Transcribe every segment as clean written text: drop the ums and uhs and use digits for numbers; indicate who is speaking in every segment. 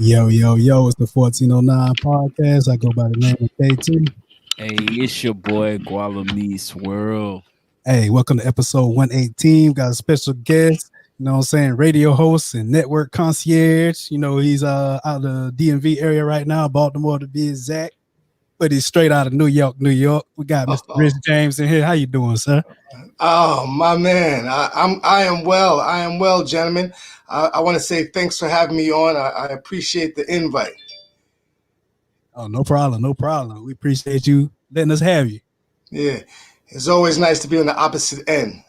Speaker 1: Yo, yo, yo, it's the 1409 podcast. I go by the name of KT.
Speaker 2: Hey, it's your boy GualaMeetsWorld.
Speaker 1: Hey, welcome to episode 118. Got a special guest, what I'm saying, radio host and network concierge. He's out of the DMV area right now, Baltimore to be exact, but he's straight out of New York, New York. We got Mr. Rich James in here. How you doing, sir?
Speaker 3: Oh my man, I am well. I am well, gentlemen. I want to say thanks for having me on. I appreciate the invite.
Speaker 1: Oh, no problem, no problem. We appreciate you letting us have you.
Speaker 3: Yeah, it's always nice to be on the opposite end.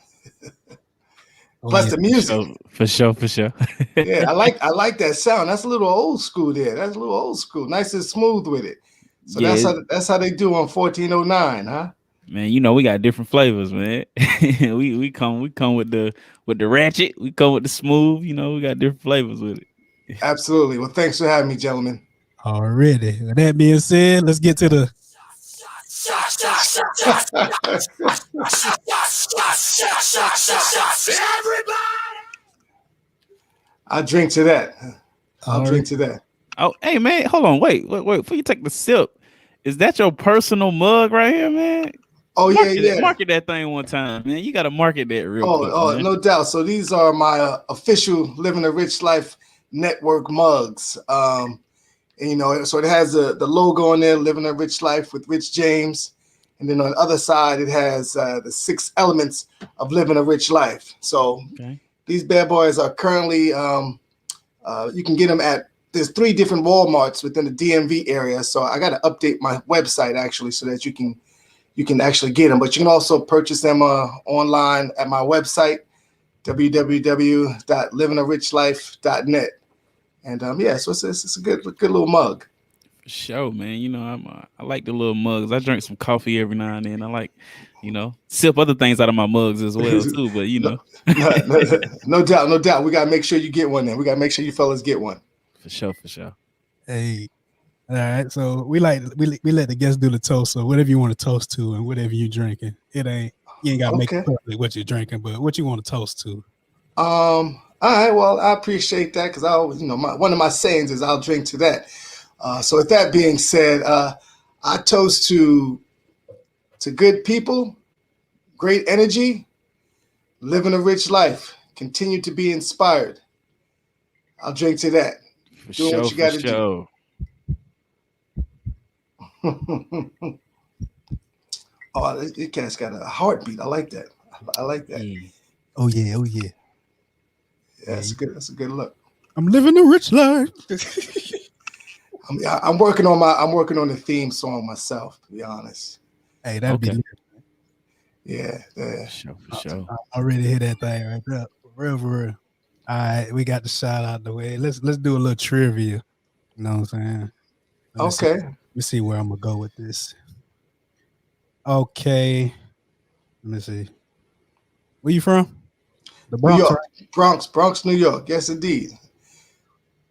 Speaker 3: Plus
Speaker 1: yeah,
Speaker 3: the music.
Speaker 2: For sure.
Speaker 3: Yeah, I like that sound. That's a little old school there. That's a little old school. Nice and smooth with it. So
Speaker 2: Yeah.
Speaker 3: that's how they do on 1409, huh?
Speaker 2: Man, we got different flavors, man. we come with the ratchet. We come with the smooth. We got different flavors with it.
Speaker 3: Absolutely. Well, thanks for having me, gentlemen.
Speaker 1: already. With that being said, let's get to the
Speaker 3: I'll drink to that. I'll drink to that.
Speaker 2: Oh, hey man, hold on, wait. Before you take the sip, is that your personal mug right here, man?
Speaker 3: Oh yeah.
Speaker 2: Market that thing one time, man. You got to market that real quick.
Speaker 3: Oh,
Speaker 2: man.
Speaker 3: No doubt. So these are my official Living a Rich Life Network mugs. So it has the logo on there, Living a Rich Life with Rich James. And then on the other side, it has the 6 elements of living a rich life. So These bad boys are currently, you can get them there's 3 different Walmarts within the DMV area. So I got to update my website actually so that you can actually get them. But you can also purchase them online at my website, www.livingarich.life.net. And so it's a good little mug.
Speaker 2: For sure, man. I like the little mugs. I drink some coffee every now and then. I like, sip other things out of my mugs as well too. But
Speaker 3: no doubt. We gotta make sure you get one. Then we gotta make sure you fellas get one.
Speaker 2: For sure.
Speaker 1: Hey, all right. So we let the guests do the toast. So whatever you want to toast to and whatever you drinking, you ain't gotta make it public what you're drinking, but what you want to toast to.
Speaker 3: All right. Well, I appreciate that because I always, one of my sayings is I'll drink to that. So with that being said, I toast to good people, great energy, living a rich life, continue to be inspired. I'll drink to that.
Speaker 2: Doing what you got to do.
Speaker 3: Oh, this cat's got a heartbeat. I like that.
Speaker 1: Oh yeah.
Speaker 3: Yeah, that's a good look.
Speaker 1: I'm living a rich life.
Speaker 3: I'm working on the theme song myself, to be honest.
Speaker 1: Hey, that'd be lit.
Speaker 3: Yeah.
Speaker 2: For sure.
Speaker 1: I already hear that thing right there. For real. All right, we got the shout out the way. Let's do a little trivia. You know what I'm saying? Let me see where I'm gonna go with this. Okay. Let me see. Where you from?
Speaker 3: The Bronx, New York, right? Bronx, New York. Yes, indeed.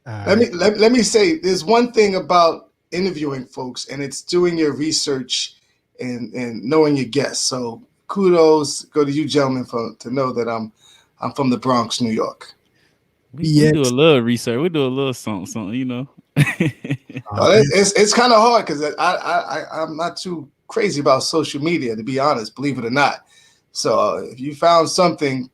Speaker 3: Let me say, there's one thing about interviewing folks, and it's doing your research and knowing your guests. So kudos go to you gentlemen to know that I'm from the Bronx, New York.
Speaker 2: We do a little research. We do a little something.
Speaker 3: It's kind of hard because I'm not too crazy about social media, to be honest, believe it or not. So if you found something,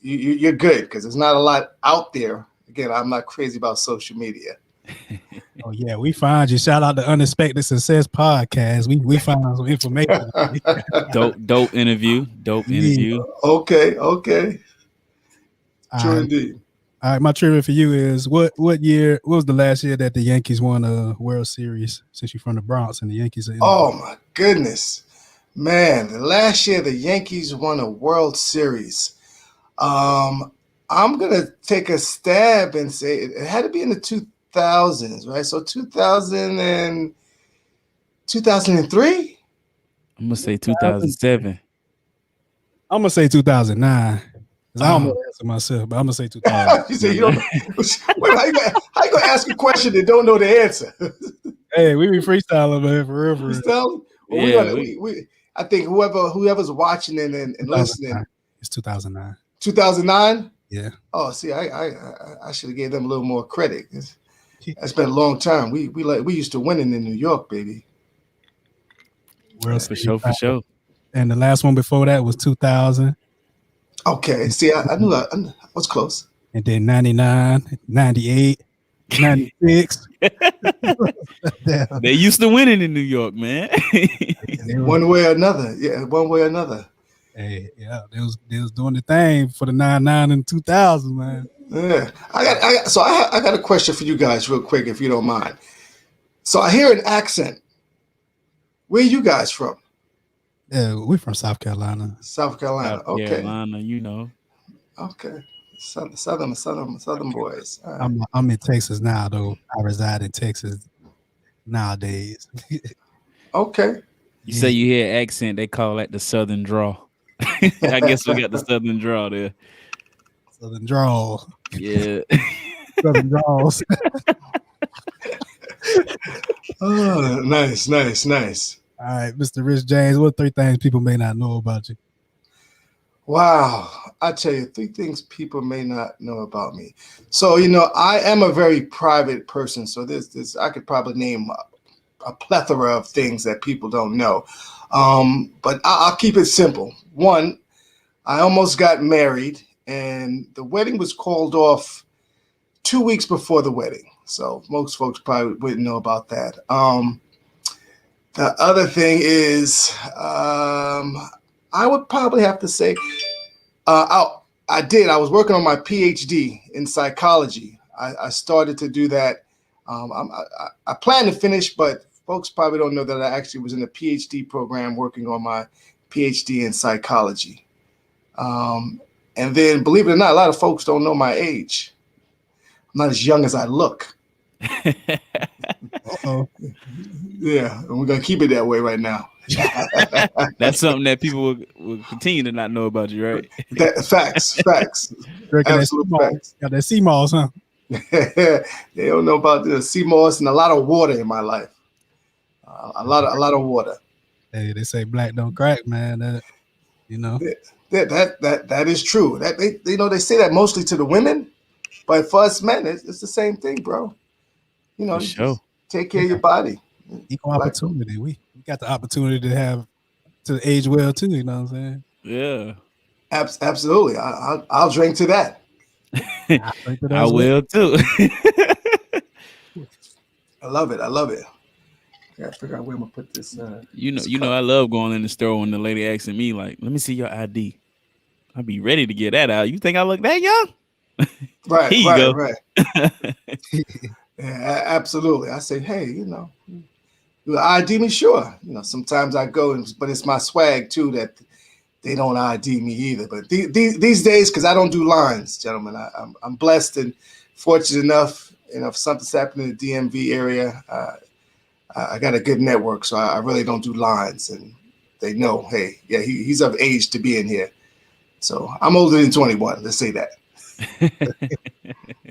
Speaker 3: you're good because there's not a lot out there. Again, I'm not crazy about social media.
Speaker 1: Oh yeah, we find you. Shout out to Unexpected Success Podcast. We found some information.
Speaker 2: Dope interview.
Speaker 3: Okay. True indeed.
Speaker 1: All right, my trivia for you is what was the last year that the Yankees won a World Series? Since you're from the Bronx and the Yankees are
Speaker 3: Oh my goodness, man! The last year the Yankees won a World Series. I'm gonna take a stab and say it had to be in the 2000s, right? So 2003.
Speaker 2: I'm gonna say 2007.
Speaker 1: I'm gonna say 2009. I don't know the answer myself, but I'm gonna say 2000.
Speaker 3: You say you don't know. Wait, how you gonna ask a question and don't know the answer?
Speaker 1: Hey, we be freestyling, man, for real.
Speaker 3: Freestyle? Well, we I think whoever's watching and listening.
Speaker 1: It's 2009.
Speaker 3: 2009?
Speaker 1: Yeah.
Speaker 3: Oh, see, I should have gave them a little more credit. That's been a long time. We used to winning in New York, baby.
Speaker 1: World
Speaker 2: For
Speaker 1: Series
Speaker 2: sure, for
Speaker 1: final.
Speaker 2: sure.
Speaker 1: And the last one before that was 2000.
Speaker 3: Okay, see, I knew I was close.
Speaker 1: And then 99, 98, 96. Damn.
Speaker 2: They used to winning in New York, man.
Speaker 3: One way or another. Yeah, one way or another.
Speaker 1: Hey, yeah, they was doing the thing for the 99 and 2000, man.
Speaker 3: Yeah, I got a question for you guys, real quick, if you don't mind. So I hear an accent. Where you guys from?
Speaker 1: Yeah, we from South Carolina.
Speaker 3: South Carolina.
Speaker 2: South
Speaker 3: Okay.
Speaker 2: Carolina, you know.
Speaker 3: Okay. Southern boys. All right.
Speaker 1: I'm in Texas now, though. I reside in Texas nowadays.
Speaker 3: Okay.
Speaker 2: You say you hear accent, they call that the Southern draw. I guess we got the Southern draw there.
Speaker 1: Southern drawl.
Speaker 2: Yeah.
Speaker 1: Southern draws.
Speaker 3: Oh, nice.
Speaker 1: All right, Mr. Rich James, what 3 things people may not know about you?
Speaker 3: Wow. I tell you, 3 things people may not know about me. So, I am a very private person. So this I could probably name a plethora of things that people don't know. But I'll keep it simple. 1, I almost got married, and the wedding was called off 2 weeks before the wedding. So most folks probably wouldn't know about that. The other thing is, I would probably have to say, I was working on my PhD in psychology. I started to do that. I plan to finish, but folks probably don't know that I actually was in a PhD program working on my PhD in psychology. And then, believe it or not, a lot of folks don't know my age. I'm not as young as I look.
Speaker 1: Uh-oh.
Speaker 3: Yeah, and we're going to keep it that way right now.
Speaker 2: That's something that people will continue to not know about you, right?
Speaker 3: Facts. Absolute facts.
Speaker 1: Got that sea moss, huh?
Speaker 3: They don't know about the sea moss and a lot of water in my life. A lot of water.
Speaker 1: Hey, they say black don't crack, man. That
Speaker 3: That is true. That they say that mostly to the women, but for us men, it's the same thing, bro.
Speaker 2: For sure.
Speaker 3: Take care of your body.
Speaker 1: Equal opportunity. We got the opportunity to have to age well too. You know what I'm saying?
Speaker 2: Yeah.
Speaker 3: Absolutely. I'll drink to that.
Speaker 2: I will too.
Speaker 3: I love it. I gotta figure out where I'm gonna put this.
Speaker 2: You know, I love going in the store when the lady asking me, like, "Let me see your ID." I'll be ready to get that out. You think I look that young?
Speaker 3: Right.
Speaker 2: Here you go.
Speaker 3: Right. Yeah, absolutely. I say, hey, you ID me, sure. Sometimes I go, but it's my swag too that they don't ID me either. But these days, because I don't do lines, gentlemen, I'm blessed and fortunate enough. If something's happening in the DMV area, I got a good network, so I really don't do lines, and they know, hey, yeah, he's of age to be in here. So I'm older than 21. Let's say that.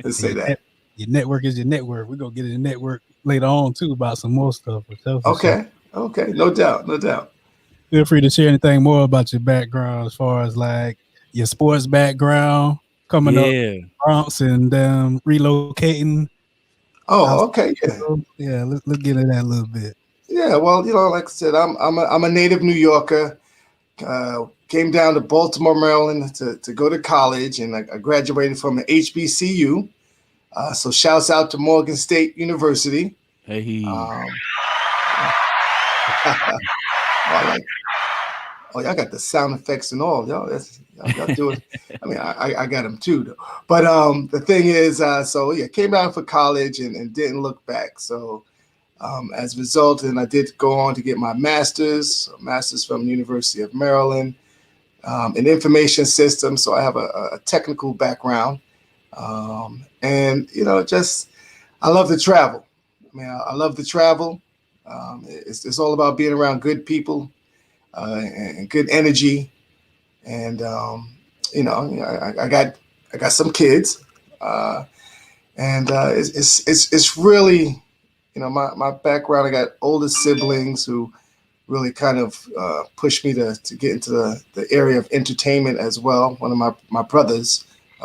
Speaker 3: Let's say that.
Speaker 1: Your network is your network. We're gonna get in the network later on too about some more stuff.
Speaker 3: Okay, no doubt.
Speaker 1: Feel free to share anything more about your background as far as like your sports background coming up Bronx and relocating.
Speaker 3: Oh, okay,
Speaker 1: yeah. Let's get into that a little bit.
Speaker 3: Yeah, well, like I said, I'm a native New Yorker. Came down to Baltimore, Maryland to go to college, and I graduated from an HBCU. So shouts out to Morgan State University.
Speaker 2: Hey.
Speaker 3: Y'all got the sound effects and all. Y'all do it. I mean, I got them too, though. But the thing is, came down for college and didn't look back. So as a result, and I did go on to get my master's from the University of Maryland in information systems. So I have a technical background. And I love to travel. I love to travel. It's all about being around good people and good energy. And I got some kids, and it's really my background. I got older siblings who really kind of pushed me to get into the area of entertainment as well. One of my brothers.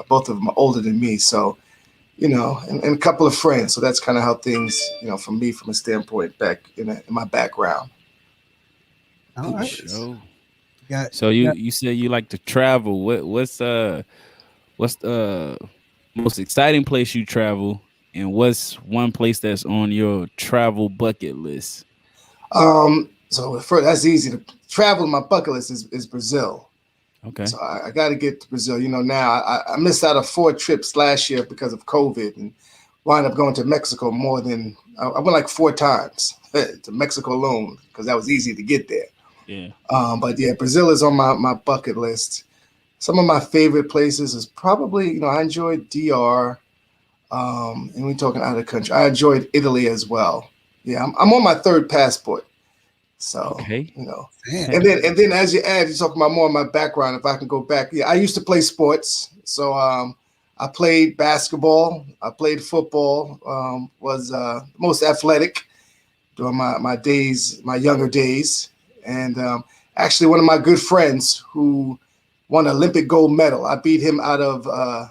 Speaker 3: Both of them are older than me, so and a couple of friends. So that's kind of how things, from me, from a standpoint back in my background.
Speaker 1: All right.
Speaker 2: Sure.
Speaker 1: Got,
Speaker 2: So
Speaker 1: got
Speaker 2: you said you like to travel. What's the most exciting place you travel, and what's one place that's on your travel bucket list?
Speaker 3: So that's easy to travel. My bucket list is Brazil.
Speaker 2: Okay.
Speaker 3: So I got to get to Brazil. Now I missed out of 4 trips last year because of COVID, and wound up going to Mexico more than I went like 4 times to Mexico alone because that was easy to get there.
Speaker 2: Yeah.
Speaker 3: But yeah, Brazil is on my bucket list. Some of my favorite places is probably, I enjoyed DR. And we're talking out of the country. I enjoyed Italy as well. Yeah, I'm on my 3rd passport. So,
Speaker 2: Okay.
Speaker 3: and then as you talk about more of my background, if I can go back. Yeah, I used to play sports. So I played basketball. I played football. Was most athletic during my days, my younger days. And actually one of my good friends who won an Olympic gold medal. I beat him out of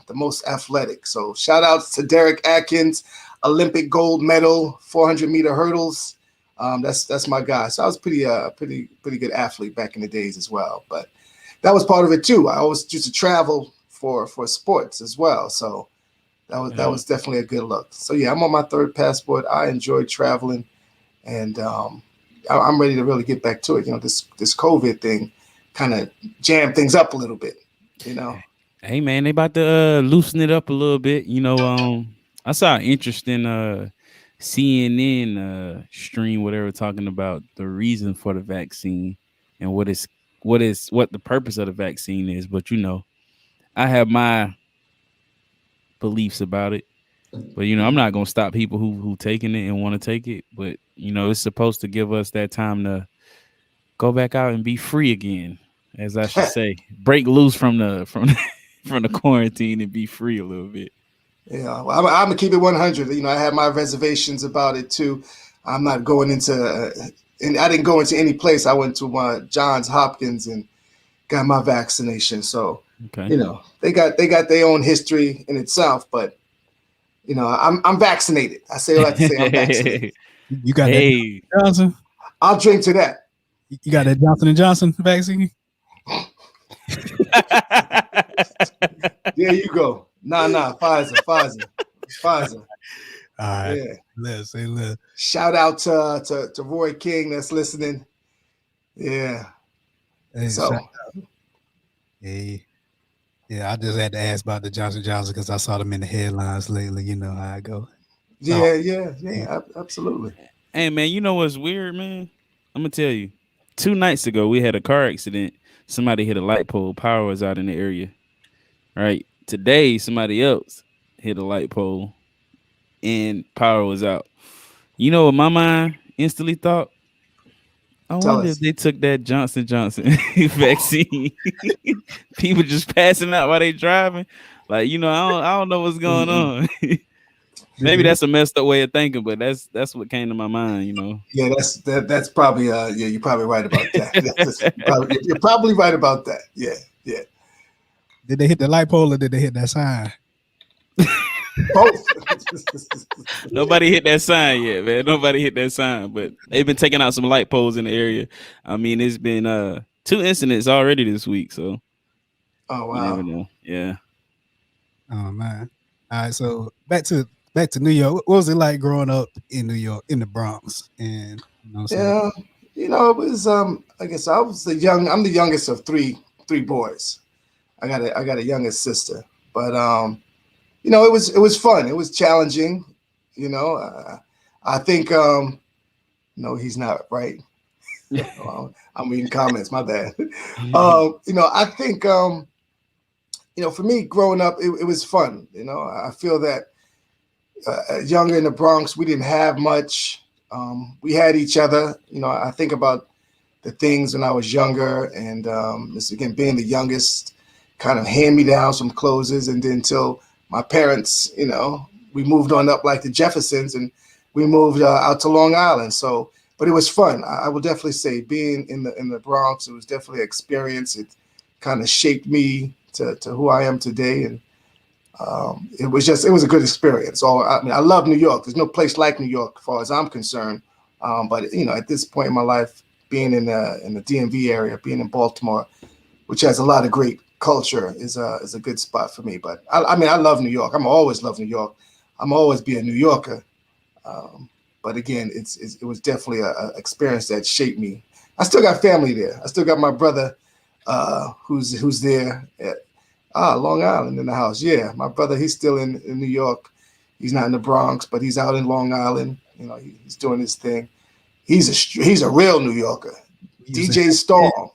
Speaker 3: the most athletic. So shout out to Derek Atkins, Olympic gold medal, 400-meter hurdles. That's my guy. So I was pretty good athlete back in the days as well. But that was part of it too. I always used to travel for sports as well. So that was definitely a good look. So yeah, I'm on my 3rd passport. I enjoy traveling, and I'm ready to really get back to it. This COVID thing kind of jammed things up a little bit.
Speaker 2: Hey man, they about to loosen it up a little bit. I saw an interesting CNN stream, whatever, talking about the reason for the vaccine and what the purpose of the vaccine is. But I have my beliefs about it. But I'm not gonna stop people who taking it and want to take it. But it's supposed to give us that time to go back out and be free again, as I should say, break loose from the from the quarantine and be free a little bit.
Speaker 3: Yeah, well, I'm gonna keep it 100. I have my reservations about it too. I'm not going into, and I didn't go into any place. I went to Johns Hopkins and got my vaccination. So,
Speaker 2: Okay.
Speaker 3: they got their own history in itself. But I'm vaccinated. I say what I have to say. I'm vaccinated.
Speaker 1: you got that Johnson?
Speaker 3: I'll drink to that.
Speaker 1: You got that Johnson & Johnson vaccine?
Speaker 3: There you go. Nah, Pfizer.
Speaker 1: All right.
Speaker 3: Yeah.
Speaker 1: Let's.
Speaker 3: Shout out to Roy King that's listening. Yeah.
Speaker 1: Hey,
Speaker 3: so.
Speaker 1: Hey. Yeah, I just had to ask about the Johnson Johnson because I saw them in the headlines lately. You know how I go.
Speaker 3: Yeah, absolutely.
Speaker 2: Hey man, you know what's weird, man? I'm gonna tell you. 2 nights ago, we had a car accident. Somebody hit a light pole. Power was out in the area. Right. Today, somebody else hit a light pole and power was out. You know what my mind instantly thought? I wonder if they took that Johnson vaccine. People just passing out while they driving. Like, I don't know what's going on. Maybe that's a messed up way of thinking, but that's what came to my mind,
Speaker 3: Yeah, that's probably you're probably right about that. You're probably right about that. Yeah.
Speaker 1: Did they hit the light pole or did they hit that sign?
Speaker 3: Both.
Speaker 2: Nobody hit that sign yet, man. Nobody hit that sign, but they've been taking out some light poles in the area. I mean, it's been 2 incidents already this week, so.
Speaker 3: Oh wow.
Speaker 2: You never know. Yeah.
Speaker 1: Oh man. All right, so back to New York. What was it like growing up in New York, in the Bronx? And
Speaker 3: yeah, it was I guess I'm the youngest of three boys. I got a younger sister, but it was fun. It was challenging. I think he's not right. I'm reading comments. My bad. I think for me growing up, it was fun. I feel that younger in the Bronx, we didn't have much. We had each other. I think about the things when I was younger, and this again being the youngest, kind of hand me down some clothes, and then until my parents, we moved on up like the Jeffersons, and we moved out to Long Island. So, but it was fun. I will definitely say being in the Bronx, it was definitely an experience. It kind of shaped me to who I am today, and It was a good experience. So I mean, I love New York. There's no place like New York as far as I'm concerned. But you know, at this point in my life, being in the DMV area, being in Baltimore, which has a lot of great culture, is a good spot for me. But I mean, I love New York. I'm always love New York. I'm always be a New Yorker. But again, it was definitely a experience that shaped me. I still got family there. I still got my brother who's there at Long Island in the house. Yeah, my brother, he's still in New York. He's not in the Bronx, but he's out in Long Island. You know, he's doing his thing. He's a real New Yorker. DJ Storm.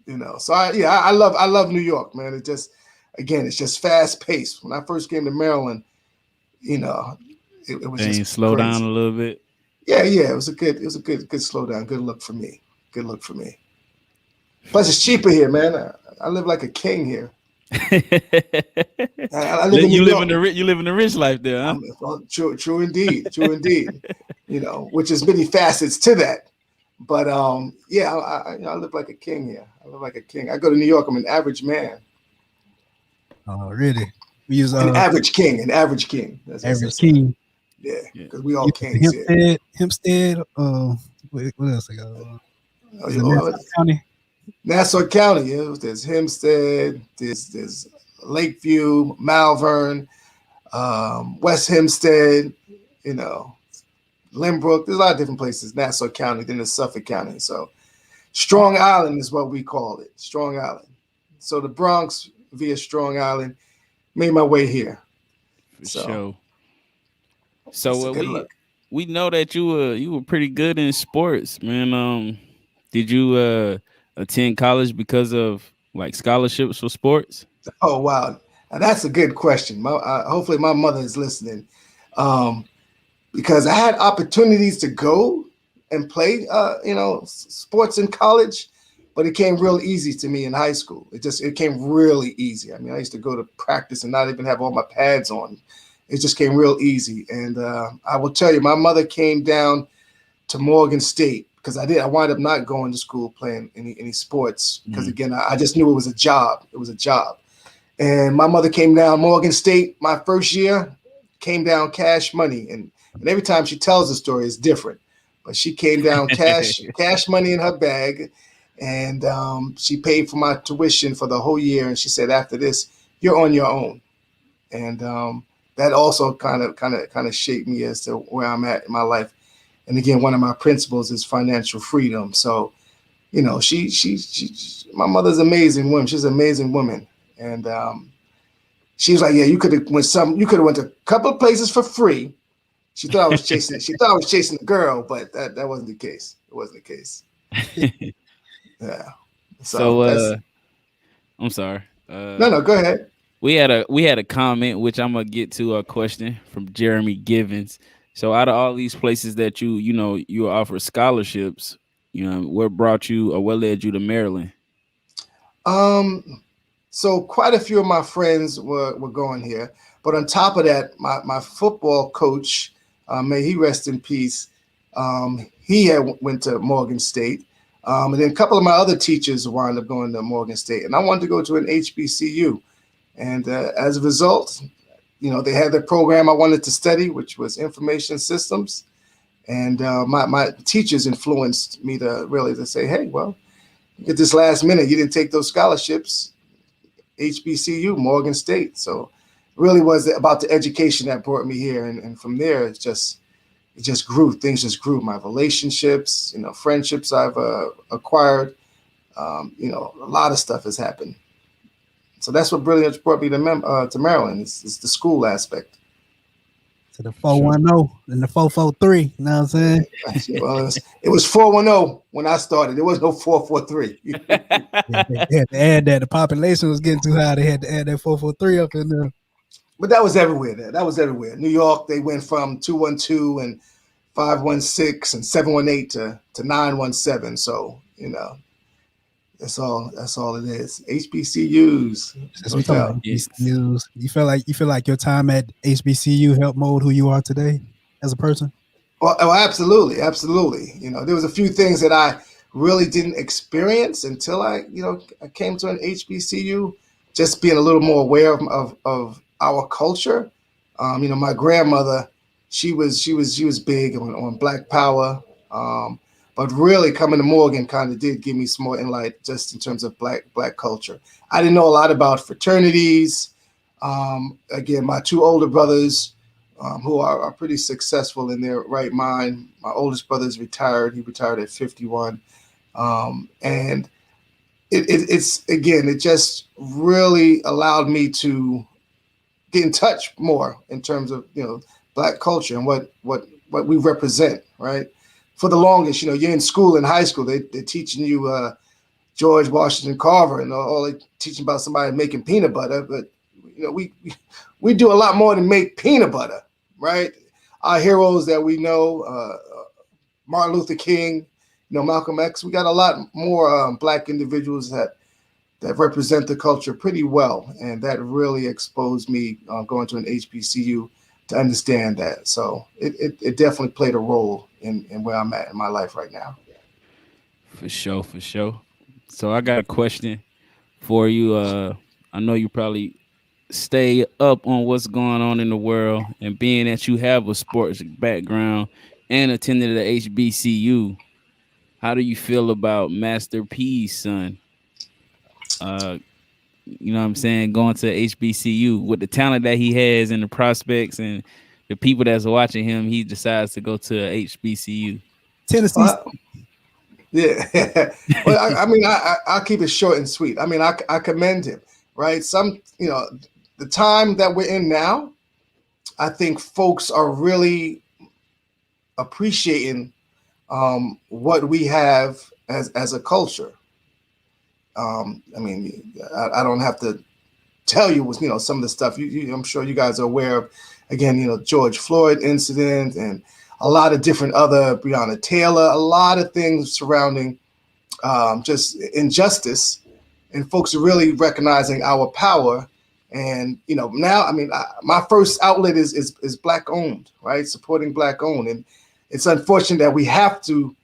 Speaker 3: You know, so I love New York, man. It's just fast paced. When I first came to Maryland, you know, it was just
Speaker 2: slow
Speaker 3: crazy.
Speaker 2: down a little bit.
Speaker 3: Yeah, it was a good slow down. Good look for me. Plus, it's cheaper here, man. I live like a king here. I live in New York.
Speaker 2: You live in the rich life there, huh?
Speaker 3: True indeed. You know, which is many facets to that. But I live like a king here. I live like a king. I go to New York. I'm an average man.
Speaker 1: Oh, really? We use
Speaker 3: an average king.
Speaker 1: That's average king.
Speaker 3: Yeah, because we all kings
Speaker 1: Hempstead. What else I got? County.
Speaker 3: Nassau County. Yeah, there's Hempstead. There's Lakeview, Malvern, West Hempstead. You know, Lynbrook. There's a lot of different places. Nassau County. Then there's Suffolk County. So Strong Island is what we call it. Strong Island. So the Bronx via Strong Island made my way here.
Speaker 2: So we know that you were pretty good in sports, man. Did you attend college because of like scholarships for sports?
Speaker 3: Oh wow, now, that's a good question. Hopefully my mother is listening, because I had opportunities to go and play, sports in college, but it came real easy to me in high school. It came really easy. I mean, I used to go to practice and not even have all my pads on. It just came real easy. And I will tell you, my mother came down to Morgan State because I wound up not going to school playing any sports because, again, I just knew it was a job. It was a job. And my mother came down Morgan State my first year, came down cash money. And every time she tells the story, it's different. But she came down cash money in her bag. And she paid for my tuition for the whole year. And she said, after this, you're on your own. And that also kind of shaped me as to where I'm at in my life. And again, one of my principles is financial freedom. So, you know, she my mother's an amazing woman. She's an amazing woman. And she was like, yeah, you could have went to a couple of places for free. She thought I was chasing the girl, but that wasn't the case. It wasn't the case. Yeah.
Speaker 2: So I'm sorry.
Speaker 3: No, go ahead.
Speaker 2: We had a comment, which I'm gonna get to a question from Jeremy Givens. So out of all these places that you offer scholarships, what brought you or what led you to Maryland?
Speaker 3: So quite a few of my friends were going here, but on top of that, my football coach, may he rest in peace, he had went to Morgan State. And then a couple of my other teachers wound up going to Morgan State, and I wanted to go to an HBCU. And as a result, they had the program I wanted to study, which was information systems. And my teachers influenced me to say, hey, well, at this last minute, you didn't take those scholarships, HBCU, Morgan State. So it really was about the education that brought me here. And from there, it just grew. Things just grew. My relationships, friendships I've acquired, a lot of stuff has happened. So that's what really brought me to Maryland. It's the school aspect.
Speaker 1: To the 410 and the 443. You know what I'm saying?
Speaker 3: Well, it was 410 when I started. There was no 443.
Speaker 1: They had to add that. The population was getting too high. They had to add that 443 up in there.
Speaker 3: But that was everywhere. That was everywhere. New York, they went from 212 and 516 and 718 to 917. So, that's all it is. HBCUs.
Speaker 1: That's what HBCUs. You feel like your time at HBCU helped mold who you are today as a person?
Speaker 3: Well, absolutely. There was a few things that I really didn't experience until I came to an HBCU. just being a little more aware of our culture. My grandmother, she was big on Black Power. But really coming to Morgan kind of did give me some more insight just in terms of black culture. I didn't know a lot about fraternities. Again, my two older brothers, who are pretty successful in their right mind. My oldest brother is retired. He retired at 51. And it just really allowed me to get in touch more in terms of, Black culture and what we represent, right? For the longest, you're in school, in high school, they're teaching you George Washington Carver and all they teaching about somebody making peanut butter. But, we do a lot more than make peanut butter, right? Our heroes that we know, Martin Luther King, Malcolm X, we got a lot more Black individuals that represent the culture pretty well. And that really exposed me going to an HBCU to understand that. So it definitely played a role in where I'm at in my life right now.
Speaker 2: For sure, for sure. So I got a question for you. I know you probably stay up on what's going on in the world, and being that you have a sports background and attended the HBCU, how do you feel about Master P's son? You know what I'm saying, going to HBCU with the talent that he has and the prospects and the people that's watching him, he decides to go to HBCU.
Speaker 1: Tennessee.
Speaker 3: Yeah. Well, I'll keep it short and sweet. I commend him, right? The time that we're in now, I think folks are really appreciating what we have as a culture. I don't have to tell you, some of the stuff I'm sure you guys are aware of. Again, George Floyd incident and a lot of different other, Breonna Taylor, a lot of things surrounding just injustice, and folks are really recognizing our power. And now, my first outlet is Black owned, right? Supporting Black owned, and it's unfortunate that we have to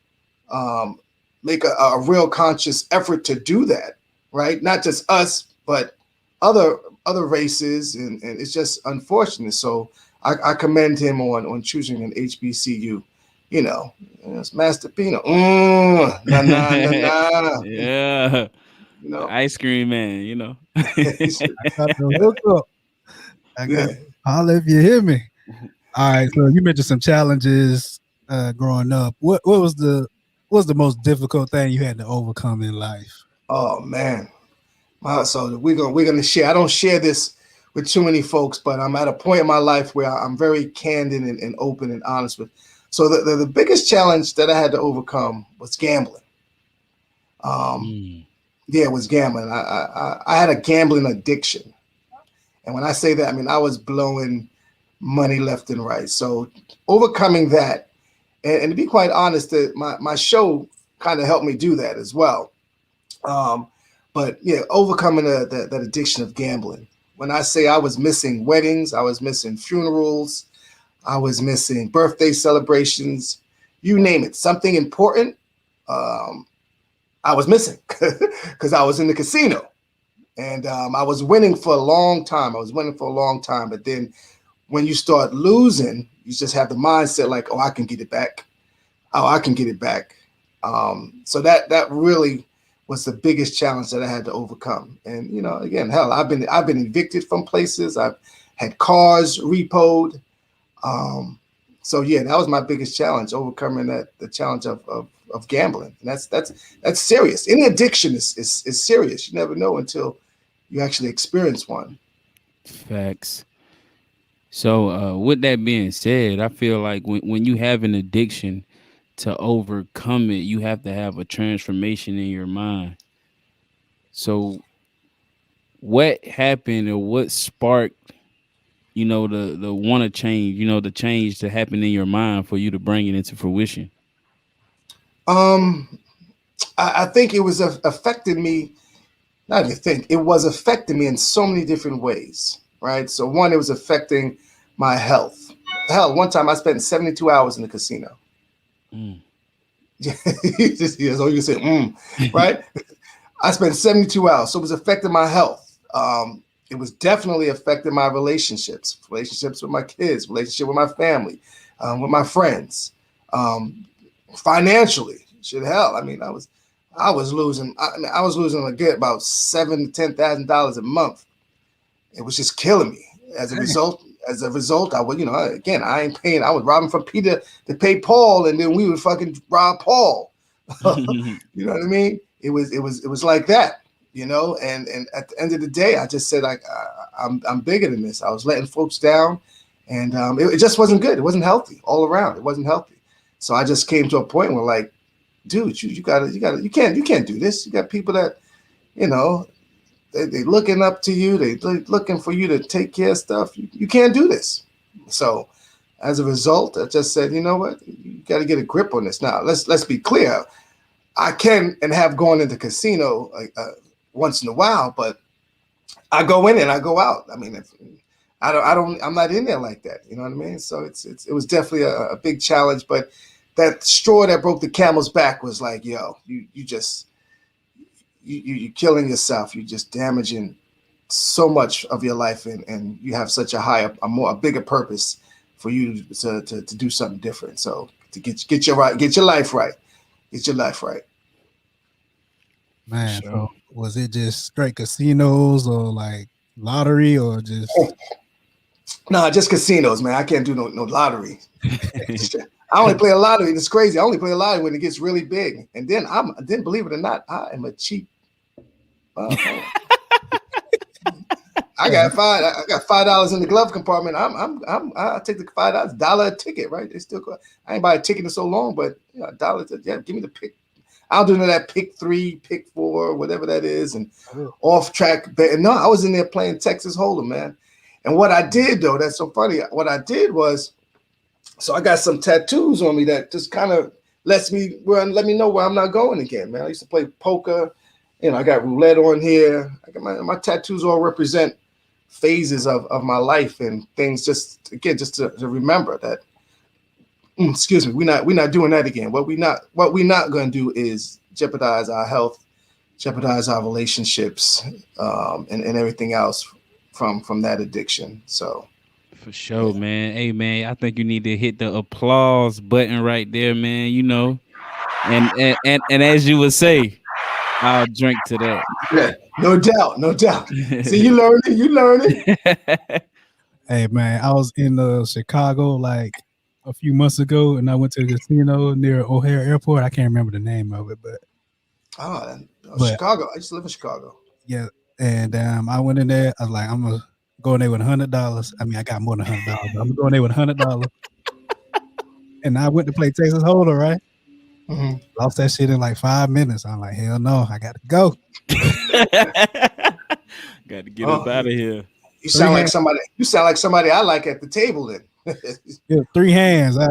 Speaker 3: make a real conscious effort to do that, right? Not just us, but other races, and it's just unfortunate. So I commend him on choosing an HBCU. It's Master Pino. Nah.
Speaker 2: Yeah. Ice cream man,
Speaker 1: I got the hook up. I got holla if you hear me. All right, so you mentioned some challenges growing up. What was the most difficult thing you had to overcome in life?
Speaker 3: Oh man. So we're gonna share. I don't share this with too many folks, but I'm at a point in my life where I'm very candid and open and honest with. So the biggest challenge that I had to overcome was gambling. Yeah, it was gambling. I had a gambling addiction, and when I say that, I was blowing money left and right. So overcoming that, and to be quite honest, that my show kind of helped me do that as well. But yeah, overcoming that addiction of gambling. When I say I was missing weddings, I was missing funerals, I was missing birthday celebrations, you name it, something important, I was missing because I was in the casino, and I was winning for a long time. But then when you start losing, you just have the mindset like, oh, I can get it back. So that really was the biggest challenge that I had to overcome. And again, hell, I've been evicted from places. I've had cars repoed. So yeah, that was my biggest challenge, overcoming the challenge of gambling. And that's serious. Any addiction is serious. You never know until you actually experience one.
Speaker 2: Facts. So with that being said, I feel like when you have an addiction, to overcome it, you have to have a transformation in your mind. So what happened, or what sparked, the want to change, the change to happen in your mind for you to bring it into fruition?
Speaker 3: I think it was affecting me. Not even think, it was affecting me in so many different ways, right? So one, it was affecting my health. Hell, one time I spent 72 hours in the casino. That's all you can say, right? I spent 72 hours, so it was affecting my health. it was definitely affecting my relationships with my kids, relationship with my family, with my friends, financially. Shit, hell, I mean, I was losing again about $7,000 to $10,000 a month. It was just killing me. As a result, I would, again, I ain't paying. I was robbing from Peter to pay Paul, and then we would fucking rob Paul. You know what I mean? It was like that, And at the end of the day, I just said, I'm bigger than this. I was letting folks down, and it just wasn't good. It wasn't healthy all around. It wasn't healthy. So I just came to a point where, like, dude, you can't do this. You got people that, they looking up to you. They looking for you to take care of stuff. You can't do this. So as a result, I just said, you know what? You got to get a grip on this. Now, let's be clear. I can and have gone into casino once in a while, but I go in and I go out. I mean, I'm not in there like that. You know what I mean? So it was definitely a big challenge, but that straw that broke the camel's back was like, yo, you're killing yourself. You're just damaging so much of your life, and you have such a bigger purpose for you to do something different. So to get your life right. Get your life right.
Speaker 1: Man, so was it just straight casinos or like lottery or just?
Speaker 3: No, just casinos, man. I can't do no lottery. I only play a lottery. It's crazy. I only play a lottery when it gets really big, and then believe it or not, I am a cheap. I got $5 in the glove compartment. I take the $5, $1 a ticket, right? They still I ain't buy a ticket in so long, but $1. Yeah, give me the pick. I'll do that pick 3, pick 4, whatever that is, and off track. No, I was in there playing Texas Hold'em, man. And what I did though, that's so funny. What I did was, so I got some tattoos on me that just kind of let me know where I'm not going again, man. I used to play poker. I got roulette on here. I got my tattoos all represent phases of my life and things just to remember that. Excuse me, we're not doing that again. What we're not going to do is jeopardize our health, jeopardize our relationships, and everything else from that addiction. So.
Speaker 2: For sure, man. Hey, man, I think you need to hit the applause button right there, man. And as you would say, I'll drink to that.
Speaker 3: Yeah, no doubt. See, you learning.
Speaker 1: Hey, man, I was in Chicago like a few months ago, and I went to a casino near O'Hare Airport. I can't remember the name of it, but
Speaker 3: Chicago. I used to live in Chicago.
Speaker 1: Yeah, and I went in there. I was like, I'm gonna go in there with $100. I mean, I got more than $100. But I'm gonna go in there with $100. And I went to play Texas Hold'em, right? Mm-hmm. Lost that shit in like 5 minutes. I'm like, hell no, I got to go.
Speaker 2: Got to get up out of here.
Speaker 3: You sound like somebody I like at the table then.
Speaker 1: Yeah, 3 hands. I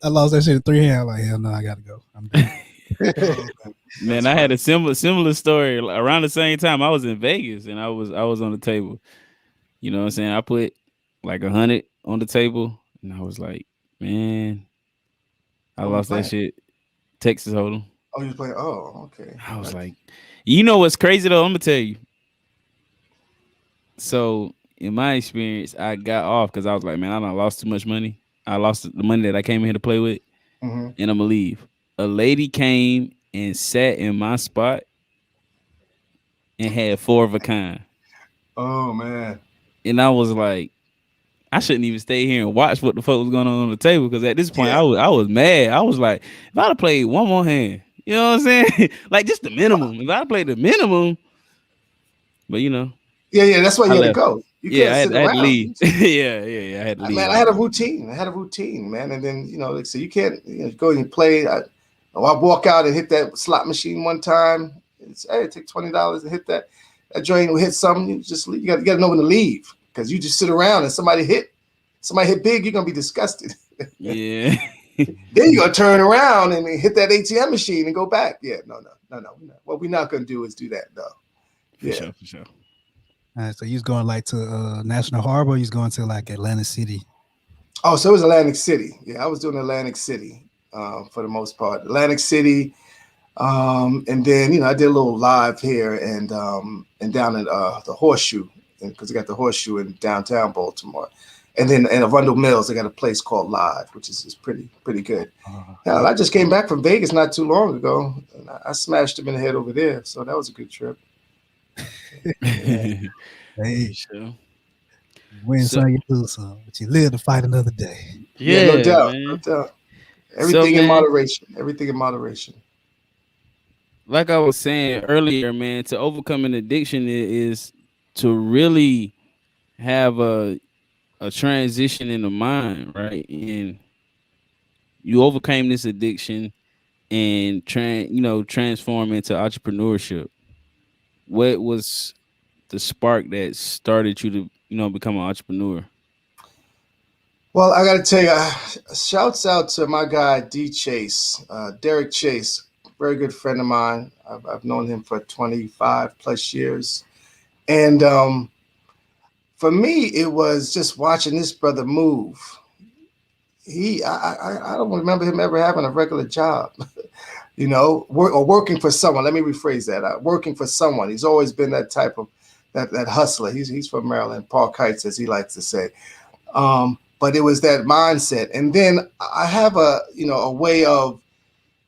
Speaker 1: lost that shit in 3 hands. I'm like, hell no, I got to go. I'm done.
Speaker 2: Man, I had a similar story around the same time. I was in Vegas and I was on the table. You know what I'm saying? I put like 100 on the table and I was like, man, I lost that shit. Texas Hold'em.
Speaker 3: Oh, you was playing? Oh, okay.
Speaker 2: I was like, you know what's crazy though? I'm gonna tell you. So in my experience, I got off because I was like, man, I done lost too much money. I lost the money that I came here to play with, and I'm gonna leave. A lady came and sat in my spot and had 4 of a kind. Oh
Speaker 3: man!
Speaker 2: And I was like, I shouldn't even stay here and watch what the fuck was going on the table because at this point I was mad. I was like, if I'd have played one more hand, you know what I'm saying? Like just the minimum. If I'd played the minimum, but
Speaker 3: yeah, that's why you had to go. You can't
Speaker 2: I
Speaker 3: sit
Speaker 2: had
Speaker 3: around.
Speaker 2: to leave. I had to leave.
Speaker 3: Man, I had a routine, man. And then so you can't go and play. I walk out and hit that slot machine one time. Take $20 and hit that joint will hit something. You got to know when to leave. Because you just sit around and somebody hit big, you're gonna be disgusted.
Speaker 2: Yeah.
Speaker 3: Then you're gonna turn around and hit that ATM machine and go back. Yeah, no. What we're not gonna do is do that though.
Speaker 2: For sure.
Speaker 1: All right, so you was going like to National Harbor, or you was going to like Atlantic City?
Speaker 3: Oh, so it was Atlantic City. Yeah, I was doing Atlantic City for the most part. Atlantic City, And then, I did a little live here and down at the Horseshoe, because they got the Horseshoe in downtown Baltimore. And then in Arundel Mills, they got a place called Live, which is pretty good. Hell, I just came back from Vegas not too long ago, and I smashed him in the head over there. So that was a good trip.
Speaker 1: Yeah.
Speaker 2: For
Speaker 1: Hey,
Speaker 2: sure.
Speaker 1: win
Speaker 2: So
Speaker 1: some, you lose some, but you live to fight another day.
Speaker 3: Yeah, no
Speaker 2: yeah,
Speaker 3: doubt, no
Speaker 2: man.
Speaker 3: doubt.
Speaker 2: So
Speaker 3: Everything in
Speaker 2: man,
Speaker 3: moderation. Everything in moderation.
Speaker 2: like I was saying earlier, man, to overcome an addiction is to really have a transition in the mind, right? And you overcame this addiction and transform into entrepreneurship. What was the spark that started you to become an entrepreneur?
Speaker 3: Well, I got to tell you, shouts out to my guy D Chase, Derek Chase, very good friend of mine. I've known him for 25 plus years, and for me, it was just watching this brother move. I don't remember him ever having a regular job, or working for someone. Let me rephrase that. Working for someone. He's always been that type of that hustler. He's from Maryland, Park Heights, as he likes to say. But it was that mindset. And then I have a way of